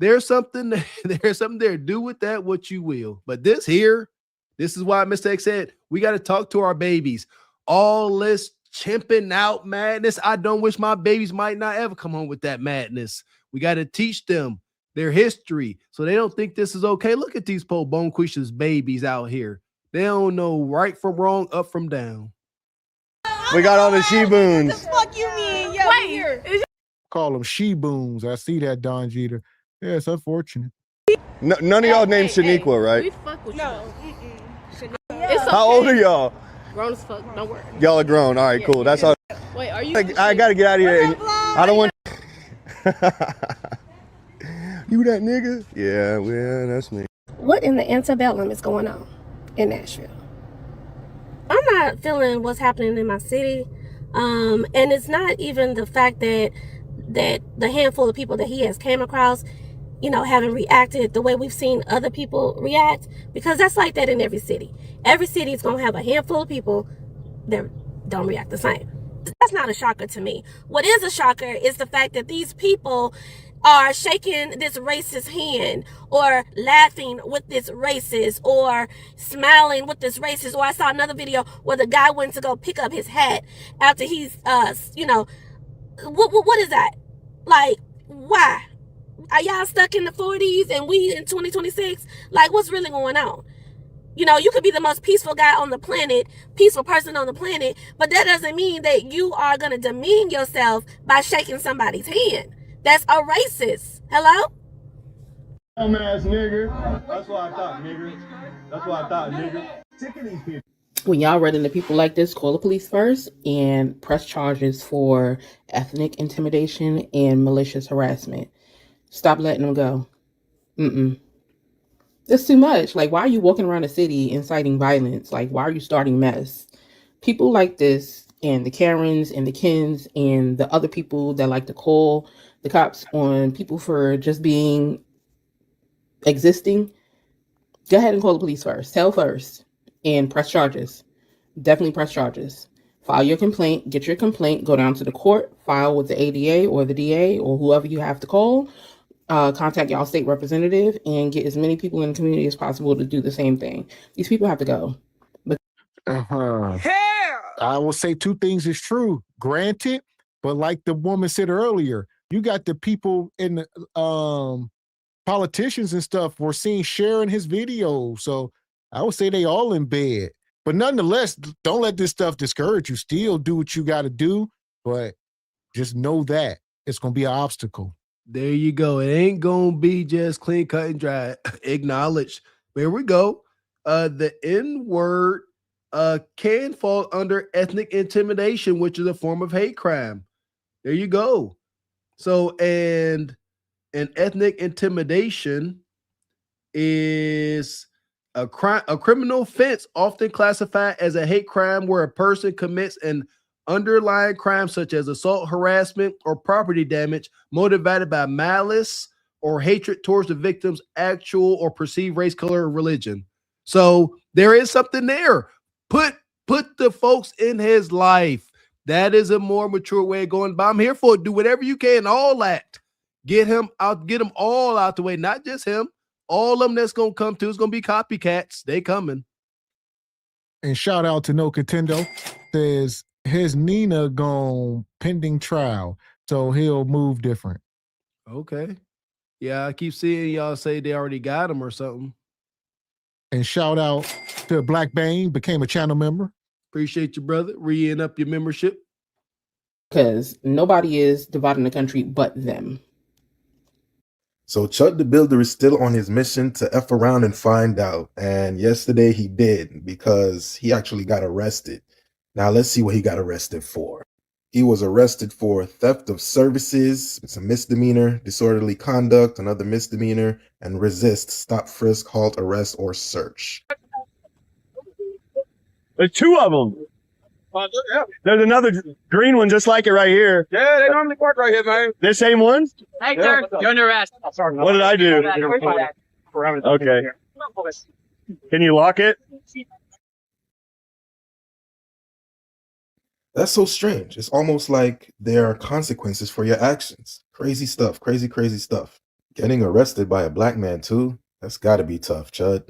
there's something there's something there. Do with that what you will. But this is why Mr. X said we got to talk to our babies. All this chimping out madness. I don't wish my babies might not ever come home with that madness. We got to teach them their history so they don't think this is okay. Look at these poor bonquisha's babies out here. They don't know right from wrong, up from down. We got all the she-boons. What the fuck you mean? Yeah, we here. Call them she-boons. I see that, Don Jeter. Yeah, it's unfortunate. None of y'all named Shaniqua, right? We fuck with no. How old are y'all? Grown as fuck. Don't worry. Y'all are grown. All right, cool. That's all. Wait, are you? I gotta get out of here. And I don't want. You that nigga? Yeah, well, that's me. What in the antebellum is going on in Nashville? I'm not feeling what's happening in my city. And it's not even the fact that the handful of people that he has came across, you know, haven't reacted the way we've seen other people react, because that's like that in every city. Every city is going to have a handful of people that don't react the same. That's not a shocker to me. What is a shocker is the fact that these people are shaking this racist hand, or laughing with this racist, or smiling with this racist. Or I saw another video where the guy went to go pick up his hat after he's, you know, what is that? Like, why? Are y'all stuck in the 40s and we in 2026? Like, what's really going on? You know, you could be the most peaceful guy on the planet, peaceful person on the planet, but that doesn't mean that you are going to demean yourself by shaking somebody's hand. That's a racist. Hello? Dumbass nigger. That's what I thought, nigger. That's what I thought, nigger. Sick of these people. When y'all run into people like this, call the police first and press charges for ethnic intimidation and malicious harassment. Stop letting them go. It's too much. Like, why are you walking around the city inciting violence? Like, why are you starting mess? People like this, and the Karens and the Kens and the other people that like to call the cops on people for just existing, go ahead and call the police first. Tell first and press charges. Definitely press charges. File your complaint, get your complaint, go down to the court, file with the ADA or the DA or whoever you have to call. Contact y'all state representative and get as many people in the community as possible to do the same thing. These people have to go. I will say two things is true. Granted, but like the woman said earlier, you got the people in the politicians and stuff were seen sharing his video. So I would say they all in bed. But nonetheless, don't let this stuff discourage you. Still do what you got to do, but just know that it's going to be an obstacle. There you go. It ain't going to be just clean, cut, and dry. Acknowledged. There we go. The N-word can fall under ethnic intimidation, which is a form of hate crime. There you go. So, and an ethnic intimidation is a criminal offense often classified as a hate crime where a person commits an underlying crime such as assault, harassment, or property damage motivated by malice or hatred towards the victim's actual or perceived race, color, or religion. So there is something there. Put the folks in his life. That is a more mature way of going. But I'm here for it. Do whatever you can. All that. Get him out. Get them all out the way. Not just him. All of them that's going to come to is going to be copycats. They coming. And shout out to No Contendo. Says his Nina gone pending trial. So he'll move different. Okay. Yeah, I keep seeing y'all say they already got him or something. And shout out to Black Bane, became a channel member. Appreciate you, brother. Re-in up your membership. Because nobody is dividing the country but them. So Chud the Builder is still on his mission to F around and find out. And yesterday he did, because he actually got arrested. Now let's see what he got arrested for. He was arrested for theft of services. It's a misdemeanor, disorderly conduct, another misdemeanor, and resist, stop, frisk, halt, arrest, or search. There's two of them. There's another green one just like it right here. Yeah, they normally park right here, man. This same one? Hey, sir, you're under arrest. What did I do? Okay. Can you lock it? That's so strange. It's almost like there are consequences for your actions. Crazy stuff, crazy stuff. Getting arrested by a black man too? That's gotta be tough, Chud.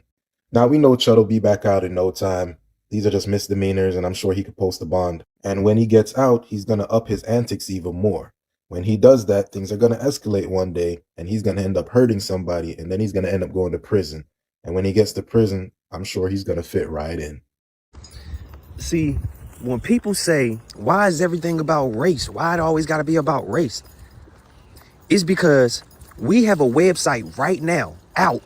Now we know Chud will be back out in no time. These are just misdemeanors and I'm sure he could post a bond. And when he gets out, he's gonna up his antics even more. When he does that, things are gonna escalate one day and he's gonna end up hurting somebody and then he's gonna end up going to prison. And when he gets to prison, I'm sure he's gonna fit right in. See, when people say, why is everything about race? Why it always got to be about race? It's because we have a website right now out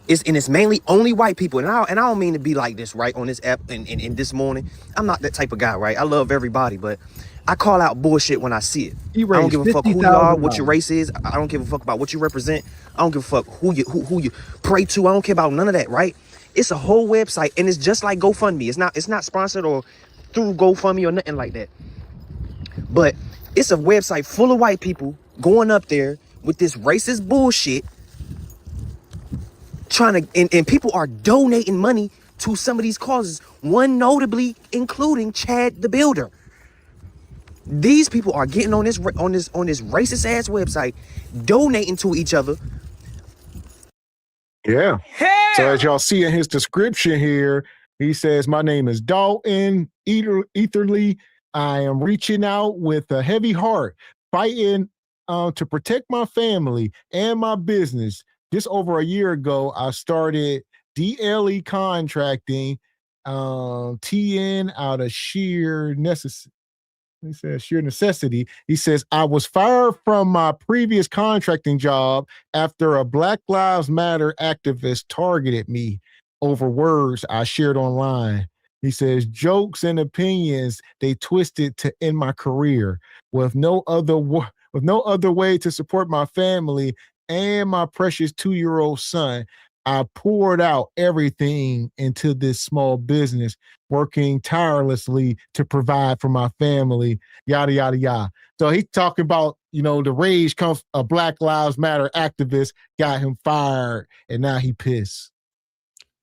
it's mainly only white people. And I don't mean to be like this, right, on this app and this morning. I'm not that type of guy, right? I love everybody, but I call out bullshit when I see it. I don't give a fuck who you are, what your race is. I don't give a fuck about what you represent. I don't give a fuck who you pray to. I don't care about none of that, right? It's a whole website, and it's just like GoFundMe. It's not sponsored or through GoFundMe or nothing like that. But it's a website full of white people going up there with this racist bullshit, and people are donating money to some of these causes, one notably including Chad the Builder. These people are getting on this racist ass website, donating to each other. Yeah. So as y'all see in his description here, he says, my name is Dalton Etherly. I am reaching out with a heavy heart, fighting to protect my family and my business. Just over a year ago, I started DLE contracting, TN out of sheer necessity. He says sheer necessity. He says, I was fired from my previous contracting job after a Black Lives Matter activist targeted me over words I shared online. He says, jokes and opinions they twisted to end my career with no other way to support my family and my precious 2-year-old son. I poured out everything into this small business, working tirelessly to provide for my family, yada, yada, yada. So he's talking about, the rage comes, a Black Lives Matter activist got him fired, and now he pissed.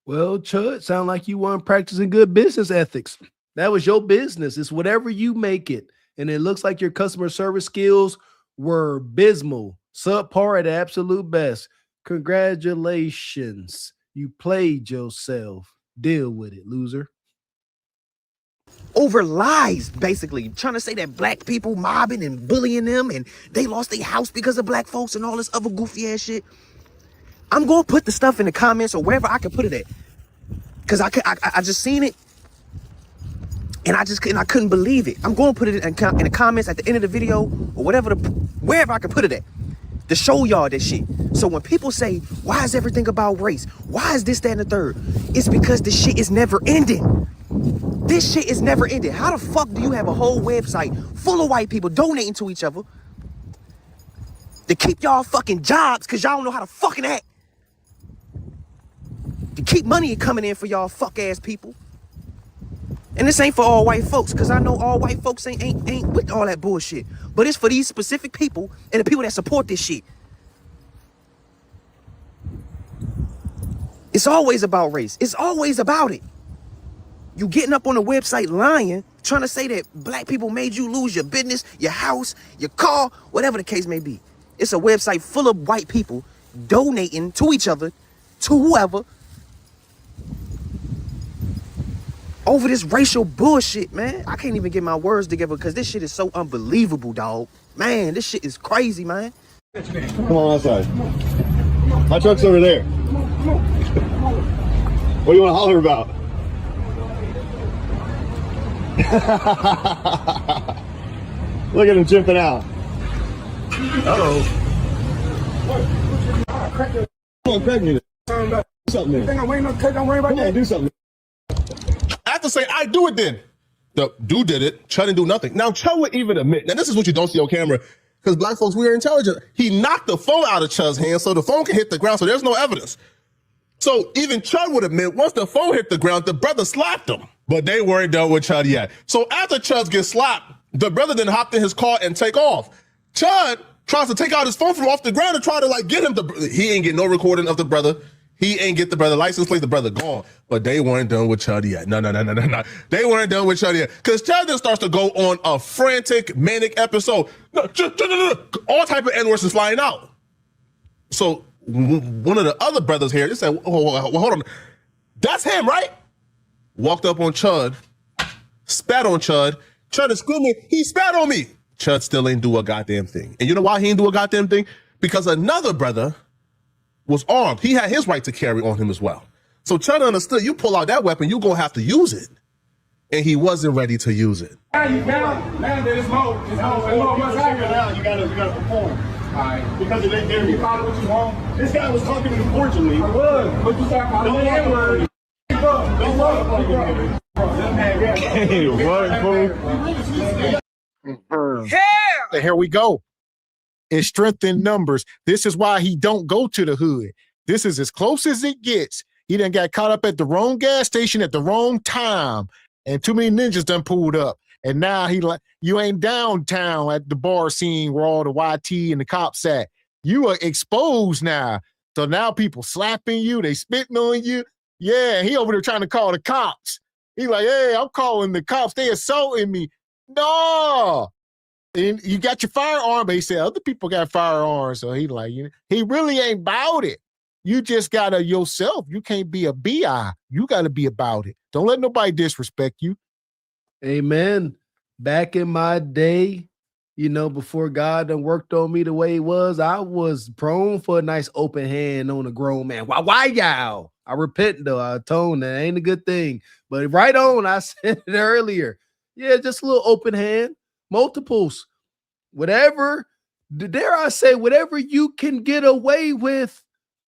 Well, Chud, sound like you weren't practicing good business ethics. That was your business. It's whatever you make it. And it looks like your customer service skills were abysmal, subpar at absolute best. Congratulations. You played yourself. Deal with it, loser. Over lies, basically. Trying to say that black people mobbing and bullying them and they lost their house because of black folks and all this other goofy ass shit. I'm going to put the stuff in the comments or wherever I can put it at. Because I just seen it. And I couldn't believe it. I'm going to put it in the comments at the end of the video or wherever I can put it at. To show y'all this shit. So when people say, why is everything about race? Why is this, that, and the third? It's because this shit is never ending. This shit is never ending. How the fuck do you have a whole website full of white people donating to each other to keep y'all fucking jobs because y'all don't know how to fucking act? To keep money coming in for y'all fuck ass people. And this ain't for all white folks, because I know all white folks ain't with all that bullshit. But it's for these specific people and the people that support this shit. It's always about race. It's always about it. You getting up on the website lying, trying to say that black people made you lose your business, your house, your car, whatever the case may be. It's a website full of white people donating to each other, to whoever, over this racial bullshit, man. I can't even get my words together because this shit is so unbelievable, dog. Man, this shit is crazy, man. Come on outside. My truck's over there. What do you want to holler about? Look at him jumping out. Uh-oh. Come on, crack me. Do something. Come on, do something. I have to say, I do it then. The dude did it. Chud didn't do nothing. Now, Chud would even admit, now this is what you don't see on camera, because black folks, we are intelligent. He knocked the phone out of Chud's hand so the phone can hit the ground, so there's no evidence. So even Chud would admit, once the phone hit the ground, the brother slapped him. but they weren't done with Chud yet. So after Chud gets slapped, the brother then hopped in his car and take off. Chud tries to take out his phone from off the ground and try to like get him. He ain't get no recording of the brother. He ain't get the brother license plate. The brother gone. But they weren't done with Chud yet. No. They weren't done with Chud yet. Because Chud then starts to go on a frantic, manic episode. All type of N-words is flying out. So one of the other brothers here just said, hold on. That's him, right? Walked up on Chud, spat on Chud. Chud is screaming, he spat on me. Chud still ain't do a goddamn thing. And you know why he ain't do a goddamn thing? Because another brother was armed. He had his right to carry on him as well. So Chud understood, you pull out that weapon, you gonna have to use it. And he wasn't ready to use it. Now there's more. Now you gotta perform. Alright. Because they didn't you follow what you want. This guy was talking to me cordially. I was. But you talking about the N-word. And here we go. It's strength in numbers. This is why he don't go to the hood. This is as close as it gets. He done got caught up at the wrong gas station at the wrong time. And too many ninjas done pulled up. And now he like, you ain't downtown at the bar scene where all the YT and the cops at. You are exposed now. So now people slapping you, they spitting on you. Yeah, he over there trying to call the cops. He like, hey, I'm calling the cops. They assaulting me. No. And you got your firearm, but he said other people got firearms. So he like, you know, he really ain't about it. You just gotta yourself. You can't be a BI. You gotta be about it. Don't let nobody disrespect you. Amen. Back in my day, you know, before God done worked on me the way he was, I was prone for a nice open hand on a grown man. Why y'all? I repent though. I atone. That ain't a good thing. But right on, I said it earlier. Yeah, just a little open hand. Multiples. Whatever, dare I say, whatever you can get away with.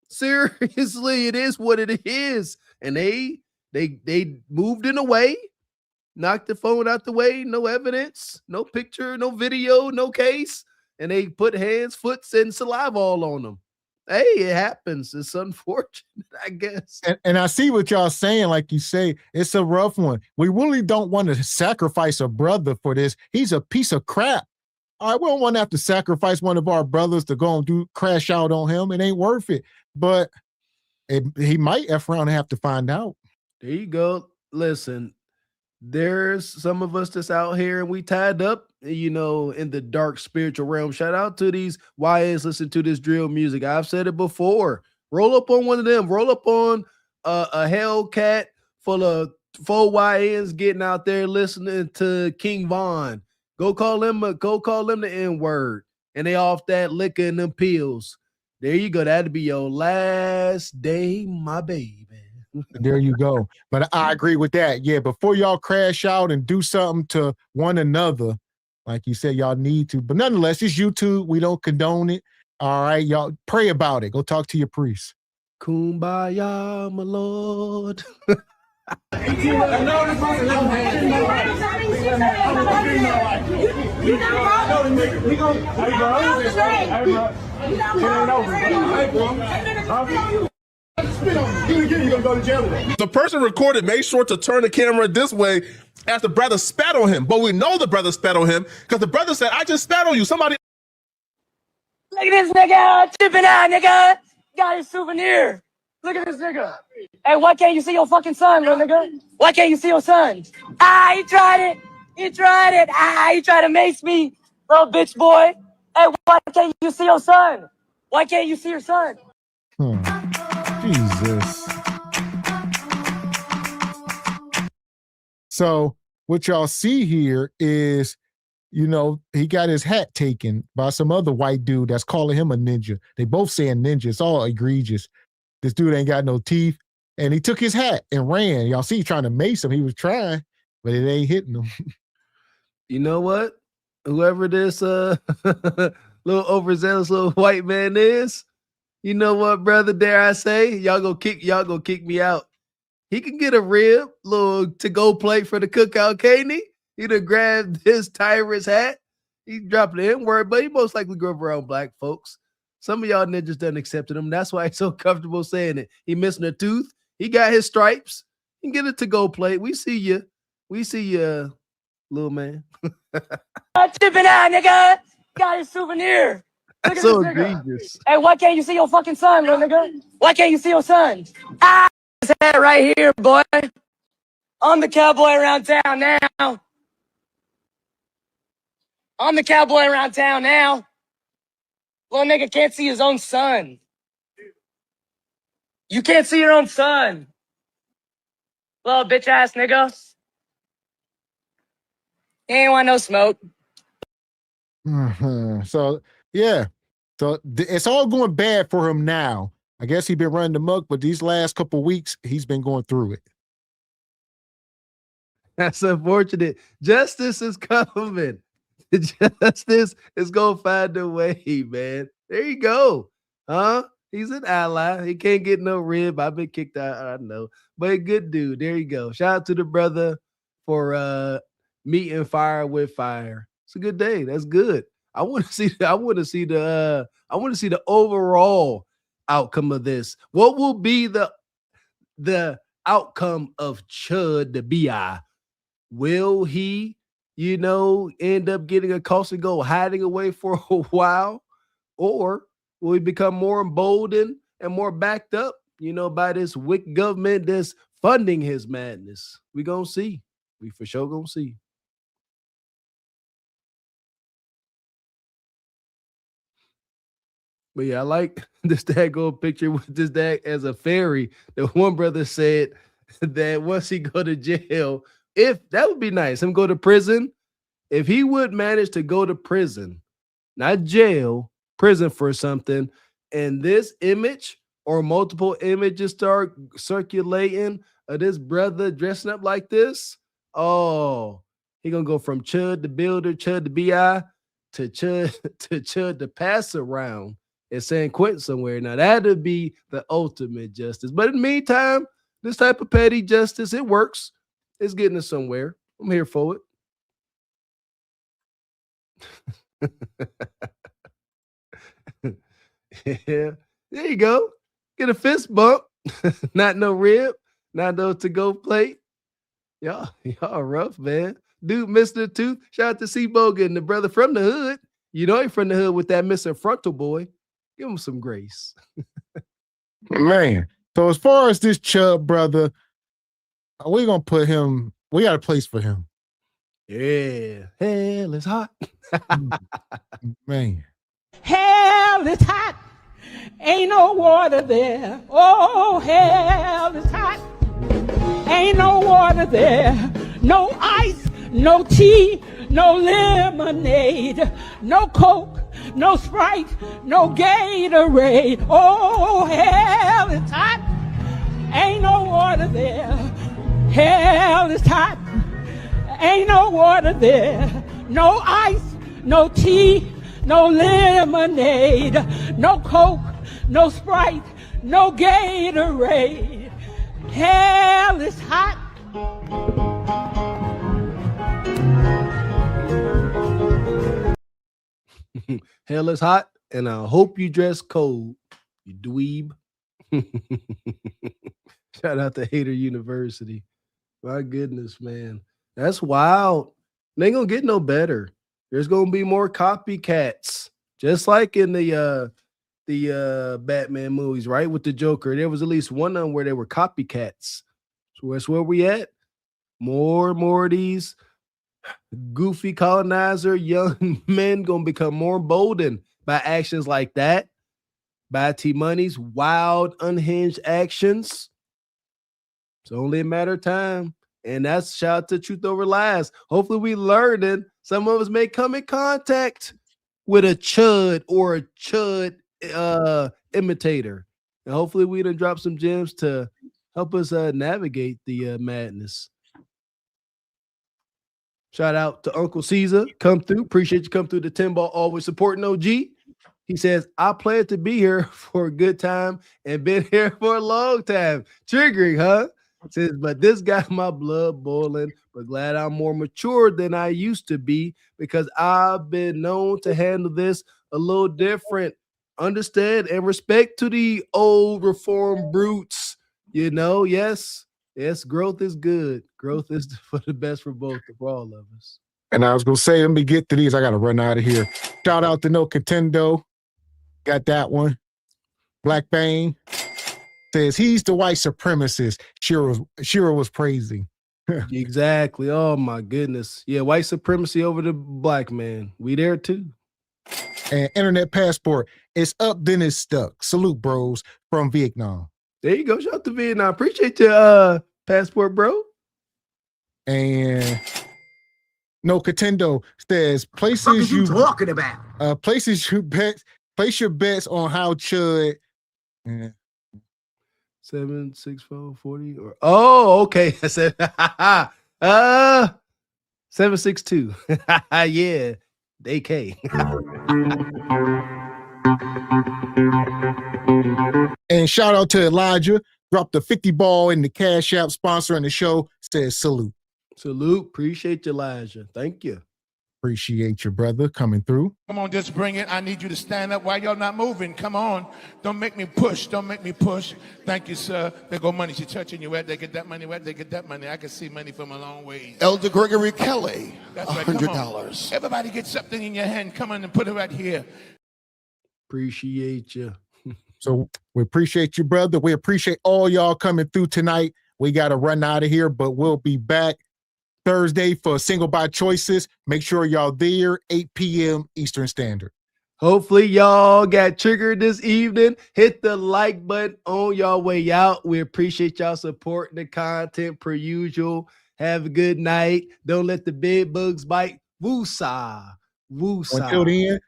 Seriously, it is what it is. And they moved in a way, knocked the phone out the way, no evidence, no picture, no video, no case. And they put hands, foots, and saliva all on them. Hey, it happens. It's unfortunate, I guess. And I see what y'all saying. Like you say, it's a rough one. We really don't want to sacrifice a brother for this. He's a piece of crap. All right, we don't want to have to sacrifice one of our brothers to go and crash out on him. It ain't worth it. But he might F around and have to find out. There you go. Listen, there's some of us that's out here and we tied up, you know, in the dark spiritual realm. Shout out to these YNs listen to this drill music. I've said it before. Roll up on one of them. Roll up on a Hellcat full of 4 YNs getting out there listening to King Von. Go call them the N-word. And they off that liquor and them pills. There you go. That'd be your last day, my baby. There you go. But I agree with that. Yeah, before y'all crash out and do something to one another, like you said, y'all need to. But nonetheless, it's YouTube. We don't condone it. All right, y'all pray about it. Go talk to your priest. Kumbaya, my Lord. The person recorded made sure to turn the camera this way as the brother spat on him. But we know the brother spat on him because the brother said, I just spat on you. Somebody. Look at this nigga tipping out, nigga. Got his souvenir. Look at this nigga. Hey, why can't you see your fucking son, little nigga? Why can't you see your son? He tried it. He tried it. He tried to mace me, little bitch boy. Hey, why can't you see your son? Why can't you see your son? Jesus. So what y'all see here is, you know, he got his hat taken by some other white dude that's calling him a ninja. They both saying ninja. It's all egregious. This dude ain't got no teeth. And he took his hat and ran. Y'all see, trying to mace him. He was trying, but it ain't hitting him. You know what? Whoever this little overzealous little white man is, you know what, brother? Dare I say, y'all go kick me out. He can get a rib, little to-go plate for the cookout, can't he? He done grabbed his tyrant's hat. He dropped the N-word, but he most likely grew up around black folks. Some of y'all ninjas done accepted him. That's why he's so comfortable saying it. He missing a tooth. He got his stripes. He can get a to-go plate. We see you. We see you, little man. Tipping out, nigga. Got his souvenir. Look at So this nigga. egregious. Hey, why can't you see your fucking son, little nigga? Why can't you see your son? Ah, his head right here, boy. I'm the cowboy around town now. I'm the cowboy around town now. Little nigga can't see his own son. You can't see your own son. Little bitch ass nigga. He ain't want no smoke. So yeah, so it's all going bad for him now. I guess he's been running the muck, but these last couple weeks he's been going through it. That's unfortunate. Justice is coming. Justice is gonna find a way, man. There you go. Huh? He's an ally. He can't get no rib. I've been kicked out. I know. But good dude. There you go. Shout out to the brother for meeting fire with fire. It's a good day. That's good. I want to see the overall outcome of this. What will be the outcome of Chud the BI? Will he, end up getting a coast go hiding away for a while? Or will he become more emboldened and more backed up, by this wicked government that's funding his madness? We gonna see. We for sure gonna see. But yeah, I like this daggone picture with this dad as a fairy. The one brother said that once he go to jail, if that would be nice, him go to prison. If he would manage to go to prison, not jail, prison for something, and this image or multiple images start circulating of this brother dressing up like this, oh, he gonna go from Chud the Builder, Chud the BI, to Chud to Chud the Pass Around in San Quentin somewhere. Now that'd be the ultimate justice. But in the meantime, this type of petty justice, it works. It's getting us somewhere. I'm here for it. Yeah, there you go. Get a fist bump. Not no rib, not no to-go plate. Y'all rough, man. Dude, Mr. Tooth, shout out to C. Bogan, the brother from the hood. You know he from the hood with that Mr. Frontal boy. Give him some grace. Man, so as far as this Chubb brother, we're gonna put him, we got a place for him. Yeah, hell is hot. Man. Hell is hot. Ain't no water there. Oh, hell is hot. Ain't no water there. No ice, no tea, no lemonade, no Coke, no Sprite, no Gatorade. Oh, hell is hot. Ain't no water there. Hell is hot. Ain't no water there. No ice, no tea, no lemonade, no Coke, no Sprite, no Gatorade. Hell is hot. Hell is hot, and I hope you dress cold, you dweeb. Shout out to Hater University. My goodness, man. That's wild. They ain't gonna get no better. There's gonna be more copycats, just like in the Batman movies, right? With the Joker, there was at least one of them where they were copycats. So that's where we at. More and more of these goofy colonizer young men gonna become more emboldened by actions like that, by T-Money's wild, unhinged actions. It's only a matter of time. And that's shout out to Truth Over Lies. Hopefully we learned it. Some of us may come in contact with a chud or a chud imitator. And hopefully we done drop some gems to help us navigate the madness. Shout out to Uncle Caesar. Come through. Appreciate you come through the 10 ball, always supporting OG. He says, I plan to be here for a good time and been here for a long time. Triggering, huh? Says, but this got my blood boiling, but glad I'm more mature than I used to be because I've been known to handle this a little different. Understand and respect to the old reform brutes, yes. Yes, growth is good. Growth is for the best for all of us. And I was gonna say, let me get to these. I gotta run out of here. Shout out to No Contendo. Got that one. Black Bang says he's the white supremacist. Shira was praising. Exactly. Oh my goodness. Yeah, white supremacy over the black man. We there too. And Internet Passport. It's up, then it's stuck. Salute, bros, from Vietnam. There you go. Shout out to Vietnam. Appreciate your passport, bro. And No Contendo says places you talking about? Places you bet. Place your bets on how Chud. 7, 6, 4, 40. Or okay. I said 762. Yeah. AK. And shout out to Elijah. Dropped the 50 ball in the Cash App, sponsoring the show. Says salute. Salute. Appreciate you, Elijah. Thank you. Appreciate your brother coming through. Come on, just bring it. I need you to stand up while y'all not moving. Come on. Don't make me push. Don't make me push. Thank you, sir. There go money. She touching you. Where'd they get that money? Where'd they get that money? I can see money from a long way. Elder Gregory Kelly, That's right. Come on. $100. Everybody get something in your hand. Come on and put it right here. Appreciate you. So we appreciate you, brother. We appreciate all y'all coming through tonight. We got to run out of here, but we'll be back Thursday for Single by Choices. Make sure y'all there, 8 p.m. Eastern Standard. Hopefully y'all got triggered this evening. Hit the like button on y'all way out. We appreciate y'all supporting the content per usual. Have a good night. Don't let the bed bugs bite. Woosah. Woosah. Until then,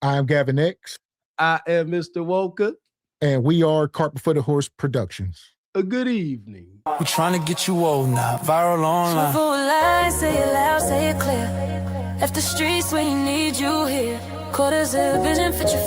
I'm Gavin X. I am Mr. Walker. And we are Cart Before the Horse Productions. A good evening. We're trying to get you old now. Viral online. Truthful lies, say it loud, say it clear. Left the streets where you need you here. Quarters of vision fit your